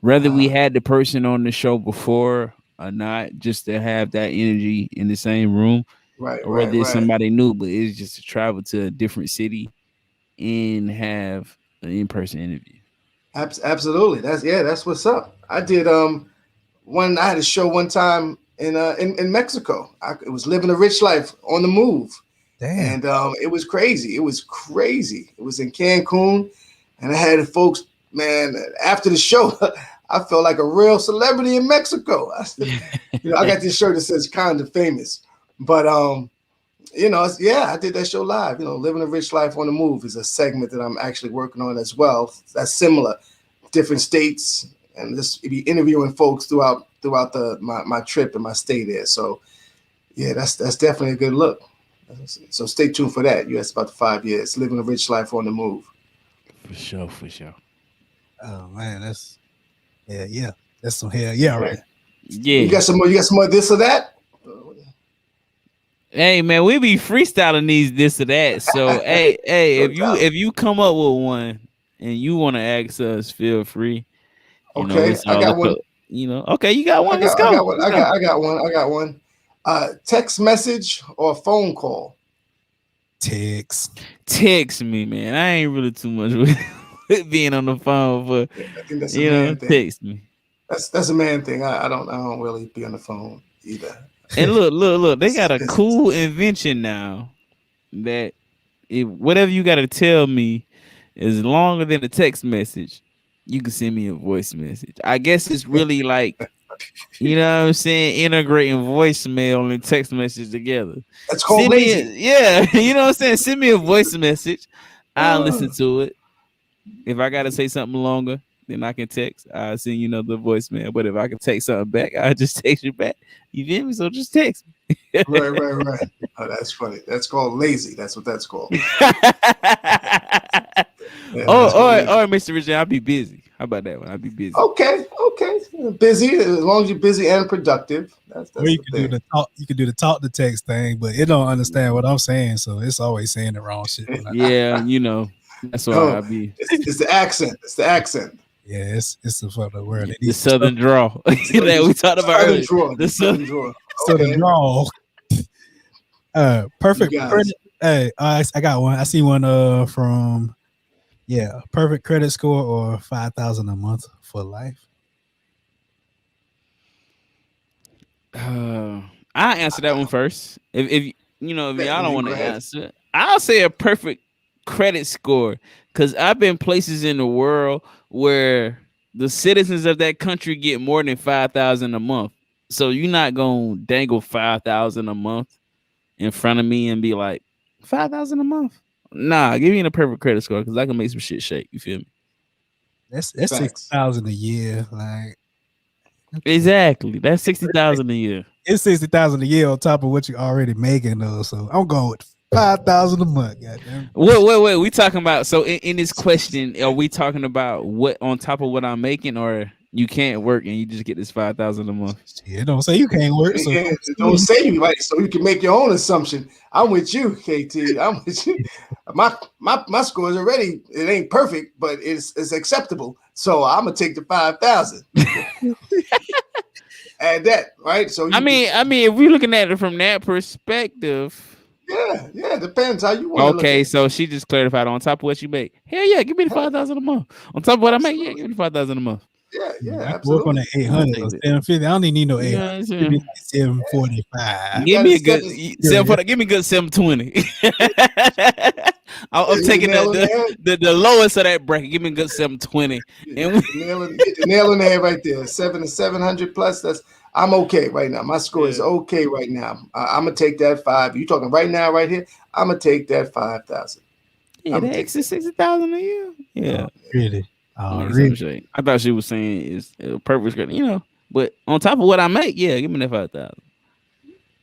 Speaker 2: Whether we had the person on the show before or not, just to have that energy in the same room, or whether it's
Speaker 3: Right.
Speaker 2: somebody new, but it's just to travel to a different city and have an in-person interview.
Speaker 3: Absolutely. That's what's up. I did I had a show one time in Mexico. It was living a rich life on the move. And it was crazy. It was crazy. It was in Cancun, and I had folks, man, after the show, I felt like a real celebrity in Mexico. I got this shirt that says "Kind of Famous," but I did that show live. Living a Rich Life on the Move is a segment that I'm actually working on as well. That's similar, different states, and just be interviewing folks throughout my trip and my stay there. So, yeah, that's definitely a good look. So stay tuned for that. You asked about the 5 years, living a rich life on the move.
Speaker 2: For sure.
Speaker 1: Oh man, that's that's some hell yeah, right.
Speaker 2: Yeah.
Speaker 3: You got some more of this or that?
Speaker 2: Hey man, we be freestyling these this or that. So hey, if you come up with one and you want to ask us, feel free.
Speaker 3: Okay, I got one.
Speaker 2: Okay, you got one. Let's go.
Speaker 3: I got one. Text message or phone call?
Speaker 2: Text me, man. I ain't really too much with being on the phone, but
Speaker 3: I think that's a man thing.
Speaker 2: Text me.
Speaker 3: That's a man thing. I don't really be on the phone either.
Speaker 2: And look, they got a cool invention now that whatever you got to tell me is longer than a text message. You can send me a voice message. I guess it's really like, you know what I'm saying, integrating voicemail and text message together.
Speaker 3: That's called lazy.
Speaker 2: You know what I'm saying? Send me a voice message. I'll listen to it. If I got to say something longer, then I can text. I'll send you another voicemail. But if I can text something back, I'll just text you back. You feel me? So just text me.
Speaker 3: Right. Oh, that's funny. That's called lazy. That's what that's called.
Speaker 2: Or Mr. Richard, I'll be busy. How about that one? I'll be busy.
Speaker 3: Okay. Busy, as long as you're busy and productive. That's
Speaker 1: or you can do the talk. You can do the talk to text thing, but it don't understand what I'm saying, so it's always saying the wrong shit.
Speaker 2: Yeah, that's why I'll be.
Speaker 3: It's the accent. It's the accent.
Speaker 1: Yeah, it's the fucking word.
Speaker 2: The southern draw that we talked about earlier.
Speaker 3: The southern draw.
Speaker 1: Southern draw. Perfect credit. Hey, I got one. I see one from perfect credit score or 5,000 a month for life.
Speaker 2: I answer that one first. If y'all don't want to answer, I'll say a perfect credit score, because I've been places in the world where the citizens of that country get more than 5,000 a month. So you're not gonna dangle 5,000 a month in front of me and be like 5,000 a month. Nah, give me a perfect credit score because I can make some shit shake. You feel me?
Speaker 1: That's 60,000 a year. Like
Speaker 2: exactly, that's 60,000 a year.
Speaker 1: It's 60,000 a year on top of what you're already making, though. So I'm going with 5,000 a month. Goddamn.
Speaker 2: Wait. We talking about, so in this question, are we talking about what on top of what I'm making, or you can't work and you just get this 5,000 a month?
Speaker 1: Yeah, don't say you can't work. So
Speaker 3: don't say you right, so you can make your own assumption. I'm with you, KT. I'm with you. My score is already, it ain't perfect, but it's acceptable. So I'm gonna take the 5,000. Add that, right? So
Speaker 2: I mean, if we're looking at it from that perspective.
Speaker 3: Yeah, depends how you want.
Speaker 2: Okay, so she just clarified on top of what you make. Hell yeah, give me the 5,000 a month. On top of what I make, give me the 5,000 a month.
Speaker 3: Yeah,
Speaker 1: I
Speaker 3: absolutely.
Speaker 1: work on the 800 or 750. I don't even need no 800. Give me 745.
Speaker 2: Give me a good 740. Give me a good 720. I'm taking the lowest of that bracket. Give me a good 720. And
Speaker 3: nail in the head right there. 700 plus. I'm okay right now. My score is okay right now. I'm gonna take that 5. You talking right now, right here? I'm gonna take that 5,000.
Speaker 2: Yeah, that extra 60,000 a year. Yeah,
Speaker 1: really.
Speaker 2: Really? I thought she was saying it's a perfect, but on top of what I make, give me that 5,000.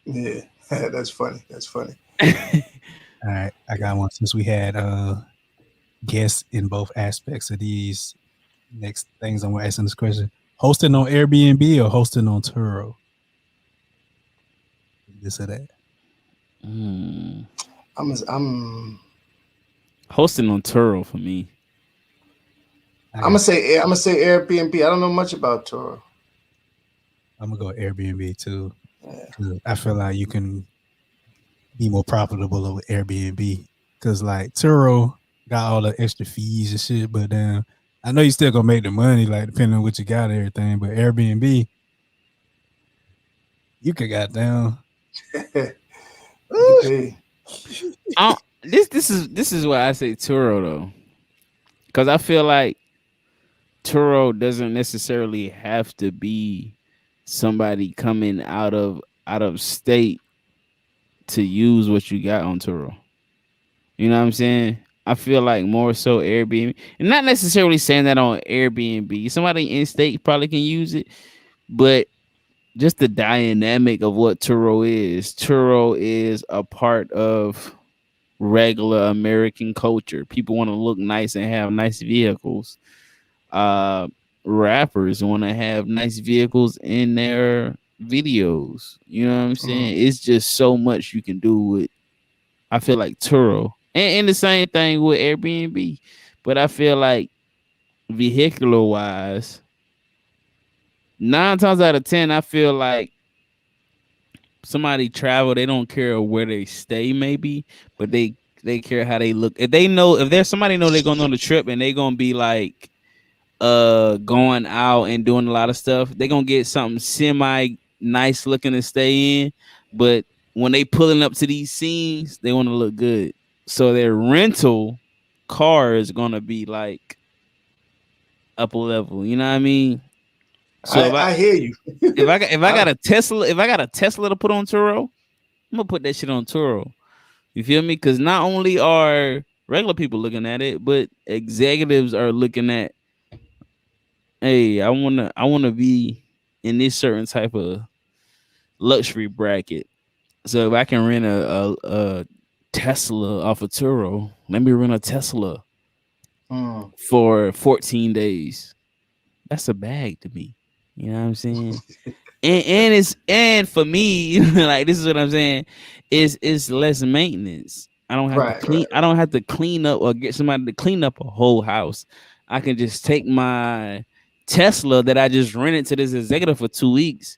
Speaker 3: Yeah, that's funny.
Speaker 1: All right, I got one. Since we had guests in both aspects of these next things, I'm asking this question: hosting on Airbnb or hosting on Turo? This or that?
Speaker 3: I'm
Speaker 2: hosting on Turo for me.
Speaker 3: I'm gonna say Airbnb. I don't know much about Turo.
Speaker 1: I'm gonna go Airbnb too. I feel like you can be more profitable with Airbnb because like Turo got all the extra fees and shit, but I know you still gonna make the money, like depending on what you got and everything. But Airbnb, you could goddamn
Speaker 2: This is why I say Turo though, because I feel like Turo doesn't necessarily have to be somebody coming out of state to use what you got on Turo. You know what I'm saying? I feel like more so Airbnb, and not necessarily saying that on Airbnb. Somebody in state probably can use it, but just the dynamic of what Turo is. Turo is a part of regular American culture. People want to look nice and have nice vehicles. Uh, Rappers want to have nice vehicles in their videos. You know what I'm saying? It's just so much you can do with. I feel like Turo, and the same thing with Airbnb, but I feel like vehicular wise, 9 times out of 10, I feel like somebody travel, they don't care where they stay, maybe, but they care how they look. If they know, if there's somebody know they're going on the trip and they gonna be like going out and doing a lot of stuff, they're gonna get something semi nice looking to stay in. But when they pulling up to these scenes, they want to look good. So their rental car is gonna be like upper level. You know what I mean? So
Speaker 3: I hear you.
Speaker 2: if I got a Tesla, if I got a Tesla to put on Turo, I'm gonna put that shit on Turo. You feel me? Because not only are regular people looking at it, but executives are looking at, hey, I wanna be in this certain type of luxury bracket. So if I can rent a Tesla off of Turo, let me rent a Tesla for 14 days. That's a bag to me. You know what I'm saying? and for me, like, this is what I'm saying, it's less maintenance. I don't have to clean. I don't have to clean up or get somebody to clean up a whole house. I can just take my Tesla that I just rented to this executive for 2 weeks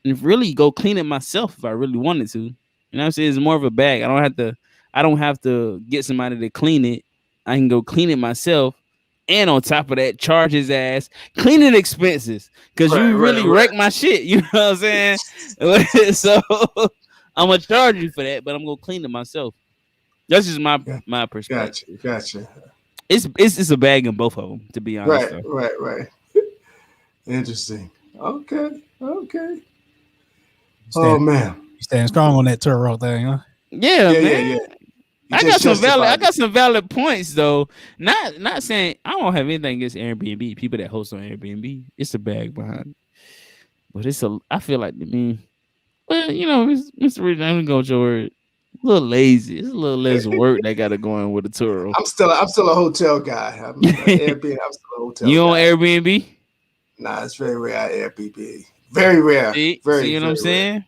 Speaker 2: and really go clean it myself if I really wanted to. You know what I'm saying? It's more of a bag. I don't have to get somebody to clean it. I can go clean it myself. And on top of that, charge his ass cleaning expenses, because you really wreck my shit. You know what I'm saying? So I'm gonna charge you for that, but I'm gonna clean it myself. That's just my perspective.
Speaker 3: Gotcha.
Speaker 2: It's a bag in both of them, to be honest.
Speaker 3: Right. Interesting. Okay. Man,
Speaker 1: you stand strong on that Turo thing, huh?
Speaker 2: Yeah, man. I got some valid points though. Not saying I don't have anything against Airbnb. People that host on Airbnb, it's a bag behind it. But I feel like, well, you know, Mr. Rich, I'm gonna go with your word. A little lazy. It's a little less work that got to go in with a Turo.
Speaker 3: I'm still a hotel guy. I'm Airbnb. I'm still a hotel.
Speaker 2: You on
Speaker 3: guy.
Speaker 2: Airbnb?
Speaker 3: Nah, it's very rare. Airbnb, very rare.
Speaker 2: See what I'm saying?
Speaker 3: Rare.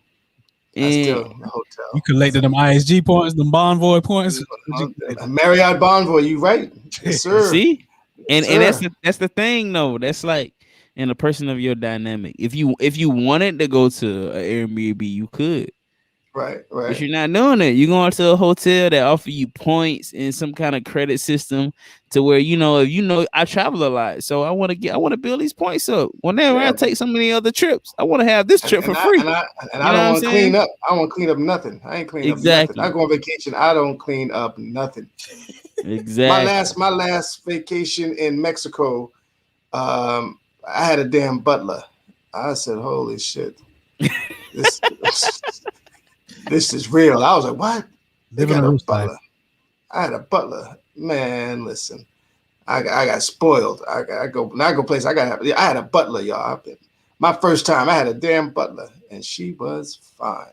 Speaker 3: And still a hotel.
Speaker 1: You collected them ISG points, them Bonvoy points.
Speaker 3: Marriott Bonvoy, you right? Yes, sir.
Speaker 2: See, and that's the thing though. That's like in a person of your dynamic. If you wanted to go to an Airbnb, you could.
Speaker 3: Right.
Speaker 2: But you're not doing it. You're going to a hotel that offer you points and some kind of credit system to where, if I travel a lot, so I want to build these points up. Whenever I take so many other trips, I want to have this trip for free.
Speaker 3: I don't want to clean up. I don't want to clean up nothing. I ain't clean up nothing. I go on vacation. I don't clean up nothing.
Speaker 2: Exactly.
Speaker 3: My last vacation in Mexico, I had a damn butler. I said, "Holy shit, this is real." I was like, "What?" They got a butler. I had a butler. Man, listen, I got spoiled. I go places. I had a butler, y'all. My first time, I had a damn butler, and she was fine.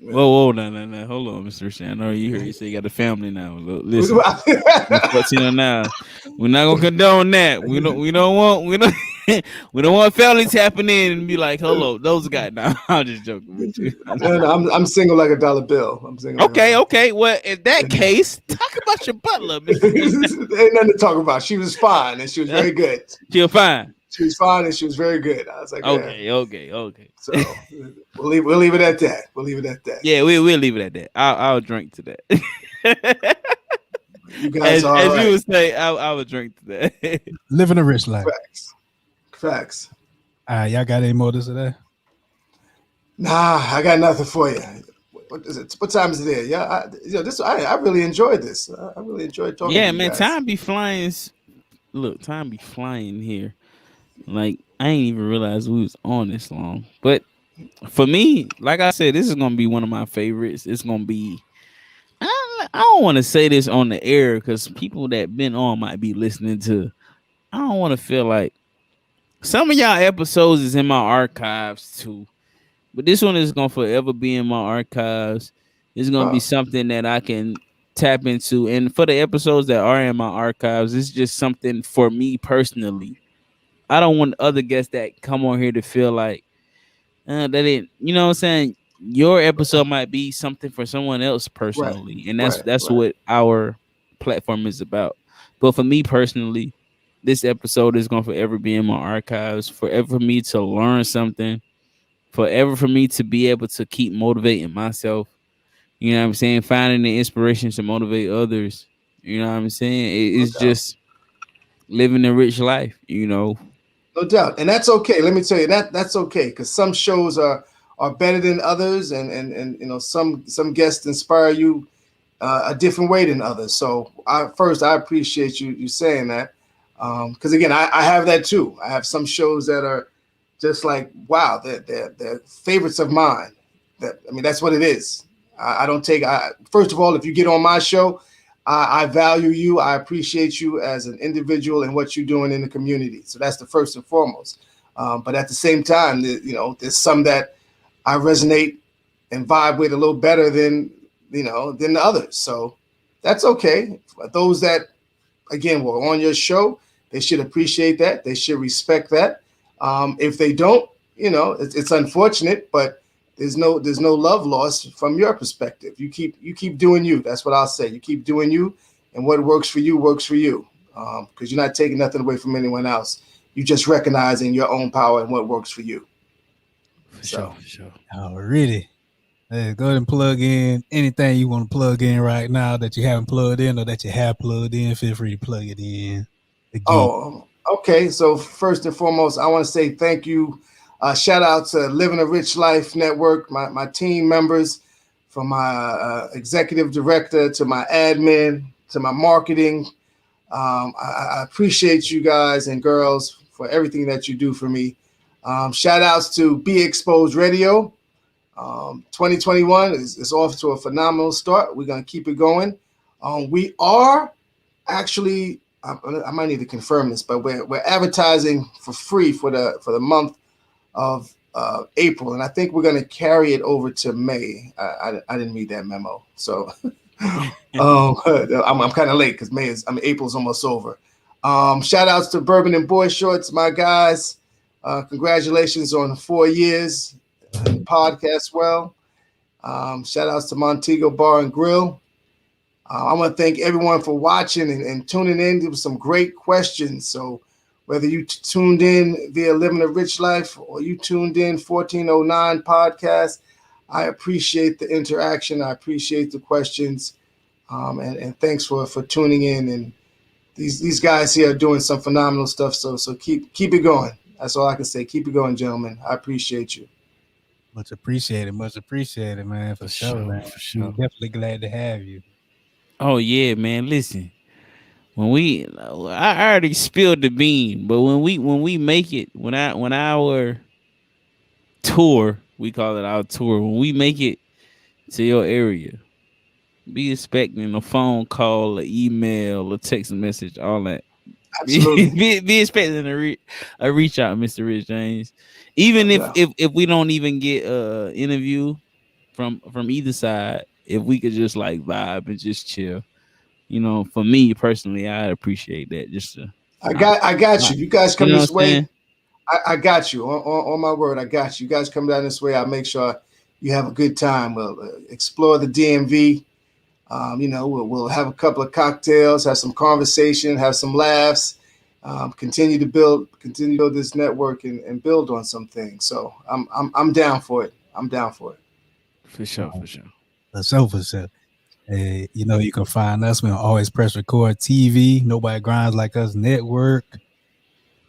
Speaker 2: Whoa, no. Hold on, Mr. Rich. I know you heard you say you got a family now. Listen, 14 now. We're not gonna condone that. We don't want families tapping in and be like, "Hello, those guys." Now, I'm just joking with you.
Speaker 3: I'm single like a dollar bill. I'm single.
Speaker 2: Okay. Well, in that case, talk about your butler, Mr.
Speaker 3: Ain't nothing to talk about. She was fine and she was very good.
Speaker 2: She was fine.
Speaker 3: She was fine and she was very good. I was like,
Speaker 2: okay.
Speaker 3: So we'll leave it at that.
Speaker 2: Yeah, we'll leave it at that. I'll drink to that.
Speaker 3: You guys
Speaker 2: as you would say, I would drink to that.
Speaker 1: Living a rich life.
Speaker 3: Facts.
Speaker 1: All right, y'all got any more to say?
Speaker 3: Nah, I got nothing for you. what is it? What time is it there? Yeah, I really enjoyed this. I really enjoyed talking to
Speaker 2: Yeah,
Speaker 3: you
Speaker 2: man,
Speaker 3: guys.
Speaker 2: time be flying. Look, time be flying here. Like I ain't even realized we was on this long. But for me, like I said, this is gonna be one of my favorites. It's gonna be. I don't want to say this on the air because people that been on might be listening to. I don't want to feel like some of y'all episodes is in my archives too, but this one is gonna forever be in my archives. It's gonna be
Speaker 3: Oh,
Speaker 2: something that I can tap into, and for the episodes that are in my archives, it's just something for me personally. I don't want other guests that come on here to feel like that didn't. You know what I'm saying? Your episode might be something for someone else
Speaker 3: right,
Speaker 2: personally, and that's
Speaker 3: right,
Speaker 2: that's
Speaker 3: right.
Speaker 2: what our platform is about. But for me personally, this episode is going to forever be in my archives. Forever for me to learn something. Forever for me to be able to keep motivating myself. You know what I'm saying? Finding the inspiration to motivate others. You know what I'm saying?
Speaker 3: No
Speaker 2: It's
Speaker 3: doubt.
Speaker 2: just living a rich life. You know.
Speaker 3: No doubt, and that's okay. Let me tell you that's okay because some shows are better than others, and some guests inspire you a different way than others. So I appreciate you saying that because again I have that too. I have some shows that are just like wow, they're favorites of mine. That I mean that's what it is. I don't take. First of all, if you get on my show, I value you. I appreciate you as an individual and what you're doing in the community. So that's the first and foremost. But at the same time, there's some that I resonate and vibe with a little better than the others. So that's okay. For those that again were on your show, they should appreciate that. They should respect that. If they don't, it's unfortunate, but there's no love lost from your perspective. You keep doing you. That's what I'll say. You keep doing you, and what works for you works for you. Because you're not taking nothing away from anyone else. You just recognizing your own power and what works for you.
Speaker 2: For sure,
Speaker 3: So
Speaker 2: for sure.
Speaker 1: Already. Hey, go ahead and plug in anything you want to plug in right now that you haven't plugged in or that you have plugged in. Feel free to plug it in again.
Speaker 3: okay. So first and foremost, I want to say thank you. Shout out to Living a Rich Life Network, my team members, from my executive director to my admin to my marketing. I appreciate you guys and girls for everything that you do for me. Shout outs to Be Exposed Radio. 2021 is off to a phenomenal start. We're going to keep it going. We are actually, I might need to confirm this, but we're advertising for free for the month of April, and I think we're going to carry it over to May. I didn't read that memo, so I'm kind of late because April's almost over. Shout outs to Bourbon and Boy Shorts, my guys. Congratulations on 4 years podcast. Well, shout outs to Montego Bar and Grill. I want to thank everyone for watching and tuning in. There was some great questions. So whether you tuned in via Living a Rich Life or you tuned in 1409 podcast, I appreciate the interaction. I appreciate the questions. And thanks for tuning in. And these guys here are doing some phenomenal stuff. So keep it going. That's all I can say. Keep it going, gentlemen. I appreciate you.
Speaker 1: Much appreciated, man. For sure, man.
Speaker 2: For
Speaker 1: We're
Speaker 2: sure.
Speaker 1: definitely glad to have you.
Speaker 2: Oh yeah, man. Listen, I already spilled the bean, but when we make it, when our tour, we call it our tour, when we make it to your area, be expecting a phone call, an email, a text message, all that.
Speaker 3: Absolutely.
Speaker 2: Be expecting a reach out, Mr. Rich James. Even
Speaker 3: No
Speaker 2: if
Speaker 3: doubt.
Speaker 2: if we don't even get a interview from either side, if we could just like vibe and just chill. For me personally, I'd appreciate that. Just to not,
Speaker 3: I got
Speaker 2: not
Speaker 3: you. You guys
Speaker 2: you
Speaker 3: come
Speaker 2: know what
Speaker 3: this
Speaker 2: I'm
Speaker 3: way.
Speaker 2: saying?
Speaker 3: I got you. On my word, I got you. You guys come down this way. I'll make sure you have a good time. We'll explore the DMV. We'll have a couple of cocktails, have some conversation, have some laughs, continue to build this network and build on some things. So I'm down for it. I'm down for it.
Speaker 2: For sure, for sure.
Speaker 1: For sure. You can find us. We on Always Press Record TV. Nobody Grinds Like Us Network.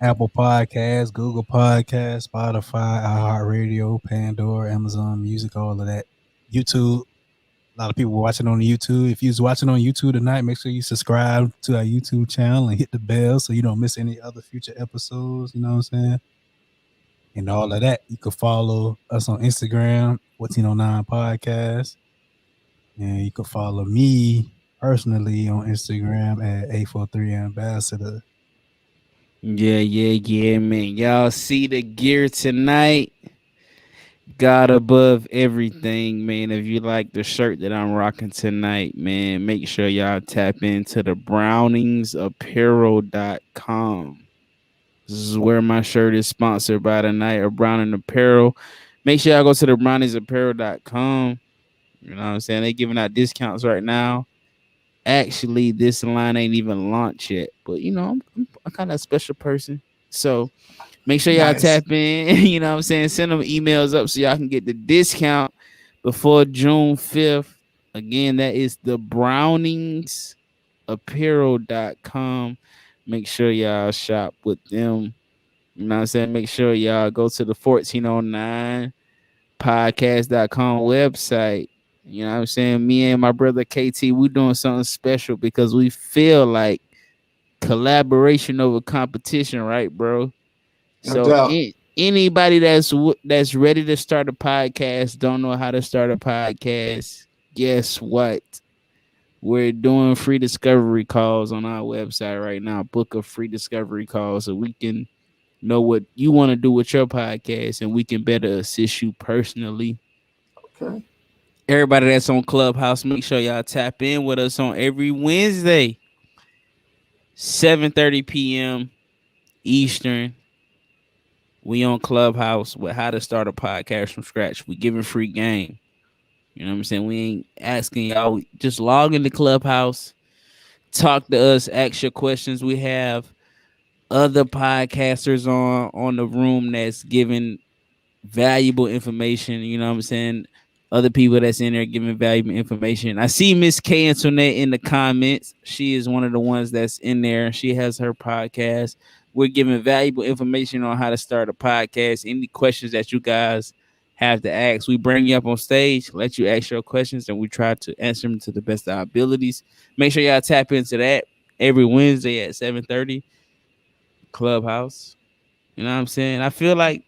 Speaker 1: Apple Podcasts, Google Podcasts, Spotify, iHeartRadio, Pandora, Amazon Music, all of that. YouTube, A lot of people watching on YouTube. If you're watching on YouTube tonight, make sure you subscribe to our YouTube channel and hit the bell so you don't miss any other future episodes. You know what I'm saying? And all of that, you can follow us on Instagram, 1409 Podcast. And you can follow me personally on Instagram at 843 Ambassador.
Speaker 2: Yeah, man. Y'all see the gear tonight. God above everything, man. If you like the shirt that I'm rocking tonight, man, make sure y'all tap into the browningsapparel.com. This is where my shirt is sponsored by tonight, or Browning Apparel. Make sure y'all go to the browningsapparel.com. You know what I'm saying? They giving out discounts right now. Actually, this line ain't even launched yet, but you know, I'm kind of a special person. So make sure y'all tap in. You know what I'm saying? Send them emails up so y'all can get the discount before June 5th. Again, that is the browningsapparel.com. Make sure y'all shop with them. You know what I'm saying? Make sure y'all go to the 1409 podcast.com website. You know what I'm saying? Me and my brother KT, we doing something special because we feel like collaboration over competition, right, bro?
Speaker 3: No
Speaker 2: So
Speaker 3: doubt.
Speaker 2: anybody that's ready to start a podcast, don't know how to start a podcast, guess what? We're doing free discovery calls on our website right now. Book a free discovery call so we can know what you want to do with your podcast and we can better assist you personally.
Speaker 3: Okay.
Speaker 2: Everybody that's on Clubhouse, make sure y'all tap in with us on every Wednesday, 7:30 p.m. Eastern. We on Clubhouse with how to start a podcast from scratch. We giving free game. You know what I'm saying? We ain't asking y'all. Just log into Clubhouse, talk to us, ask your questions. We have other podcasters on the room that's giving valuable information. You know what I'm saying? Other people that's in there giving valuable information. I see Miss K Antoinette in the comments. She is one of the ones that's in there. She has her podcast. We're giving valuable information on how to start a podcast. Any questions that you guys have to ask, we bring you up on stage, let you ask your questions, and we try to answer them to the best of our abilities. Make sure y'all tap into that every Wednesday at 7:30 Clubhouse. You know what I'm saying? I feel like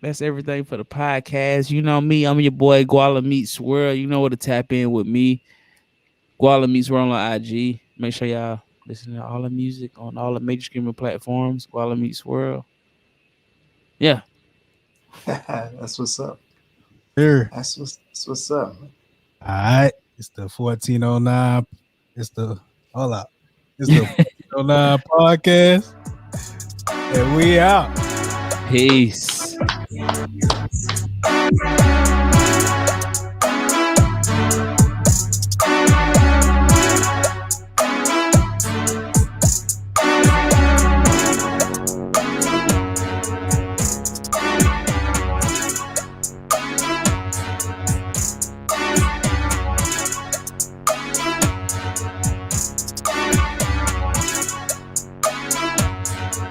Speaker 2: that's everything for the podcast. You know me, I'm your boy GualaMeetsWorld. You know where to tap in with me. GualaMeetsWorld on IG. Make sure y'all listen to all the music on all the major streaming platforms. GualaMeetsWorld. Yeah.
Speaker 3: That's what's up.
Speaker 1: Sure.
Speaker 3: That's what's up.
Speaker 1: All right. It's the 1409. It's the hold up. It's the 1409 podcast. And we out.
Speaker 2: Peace.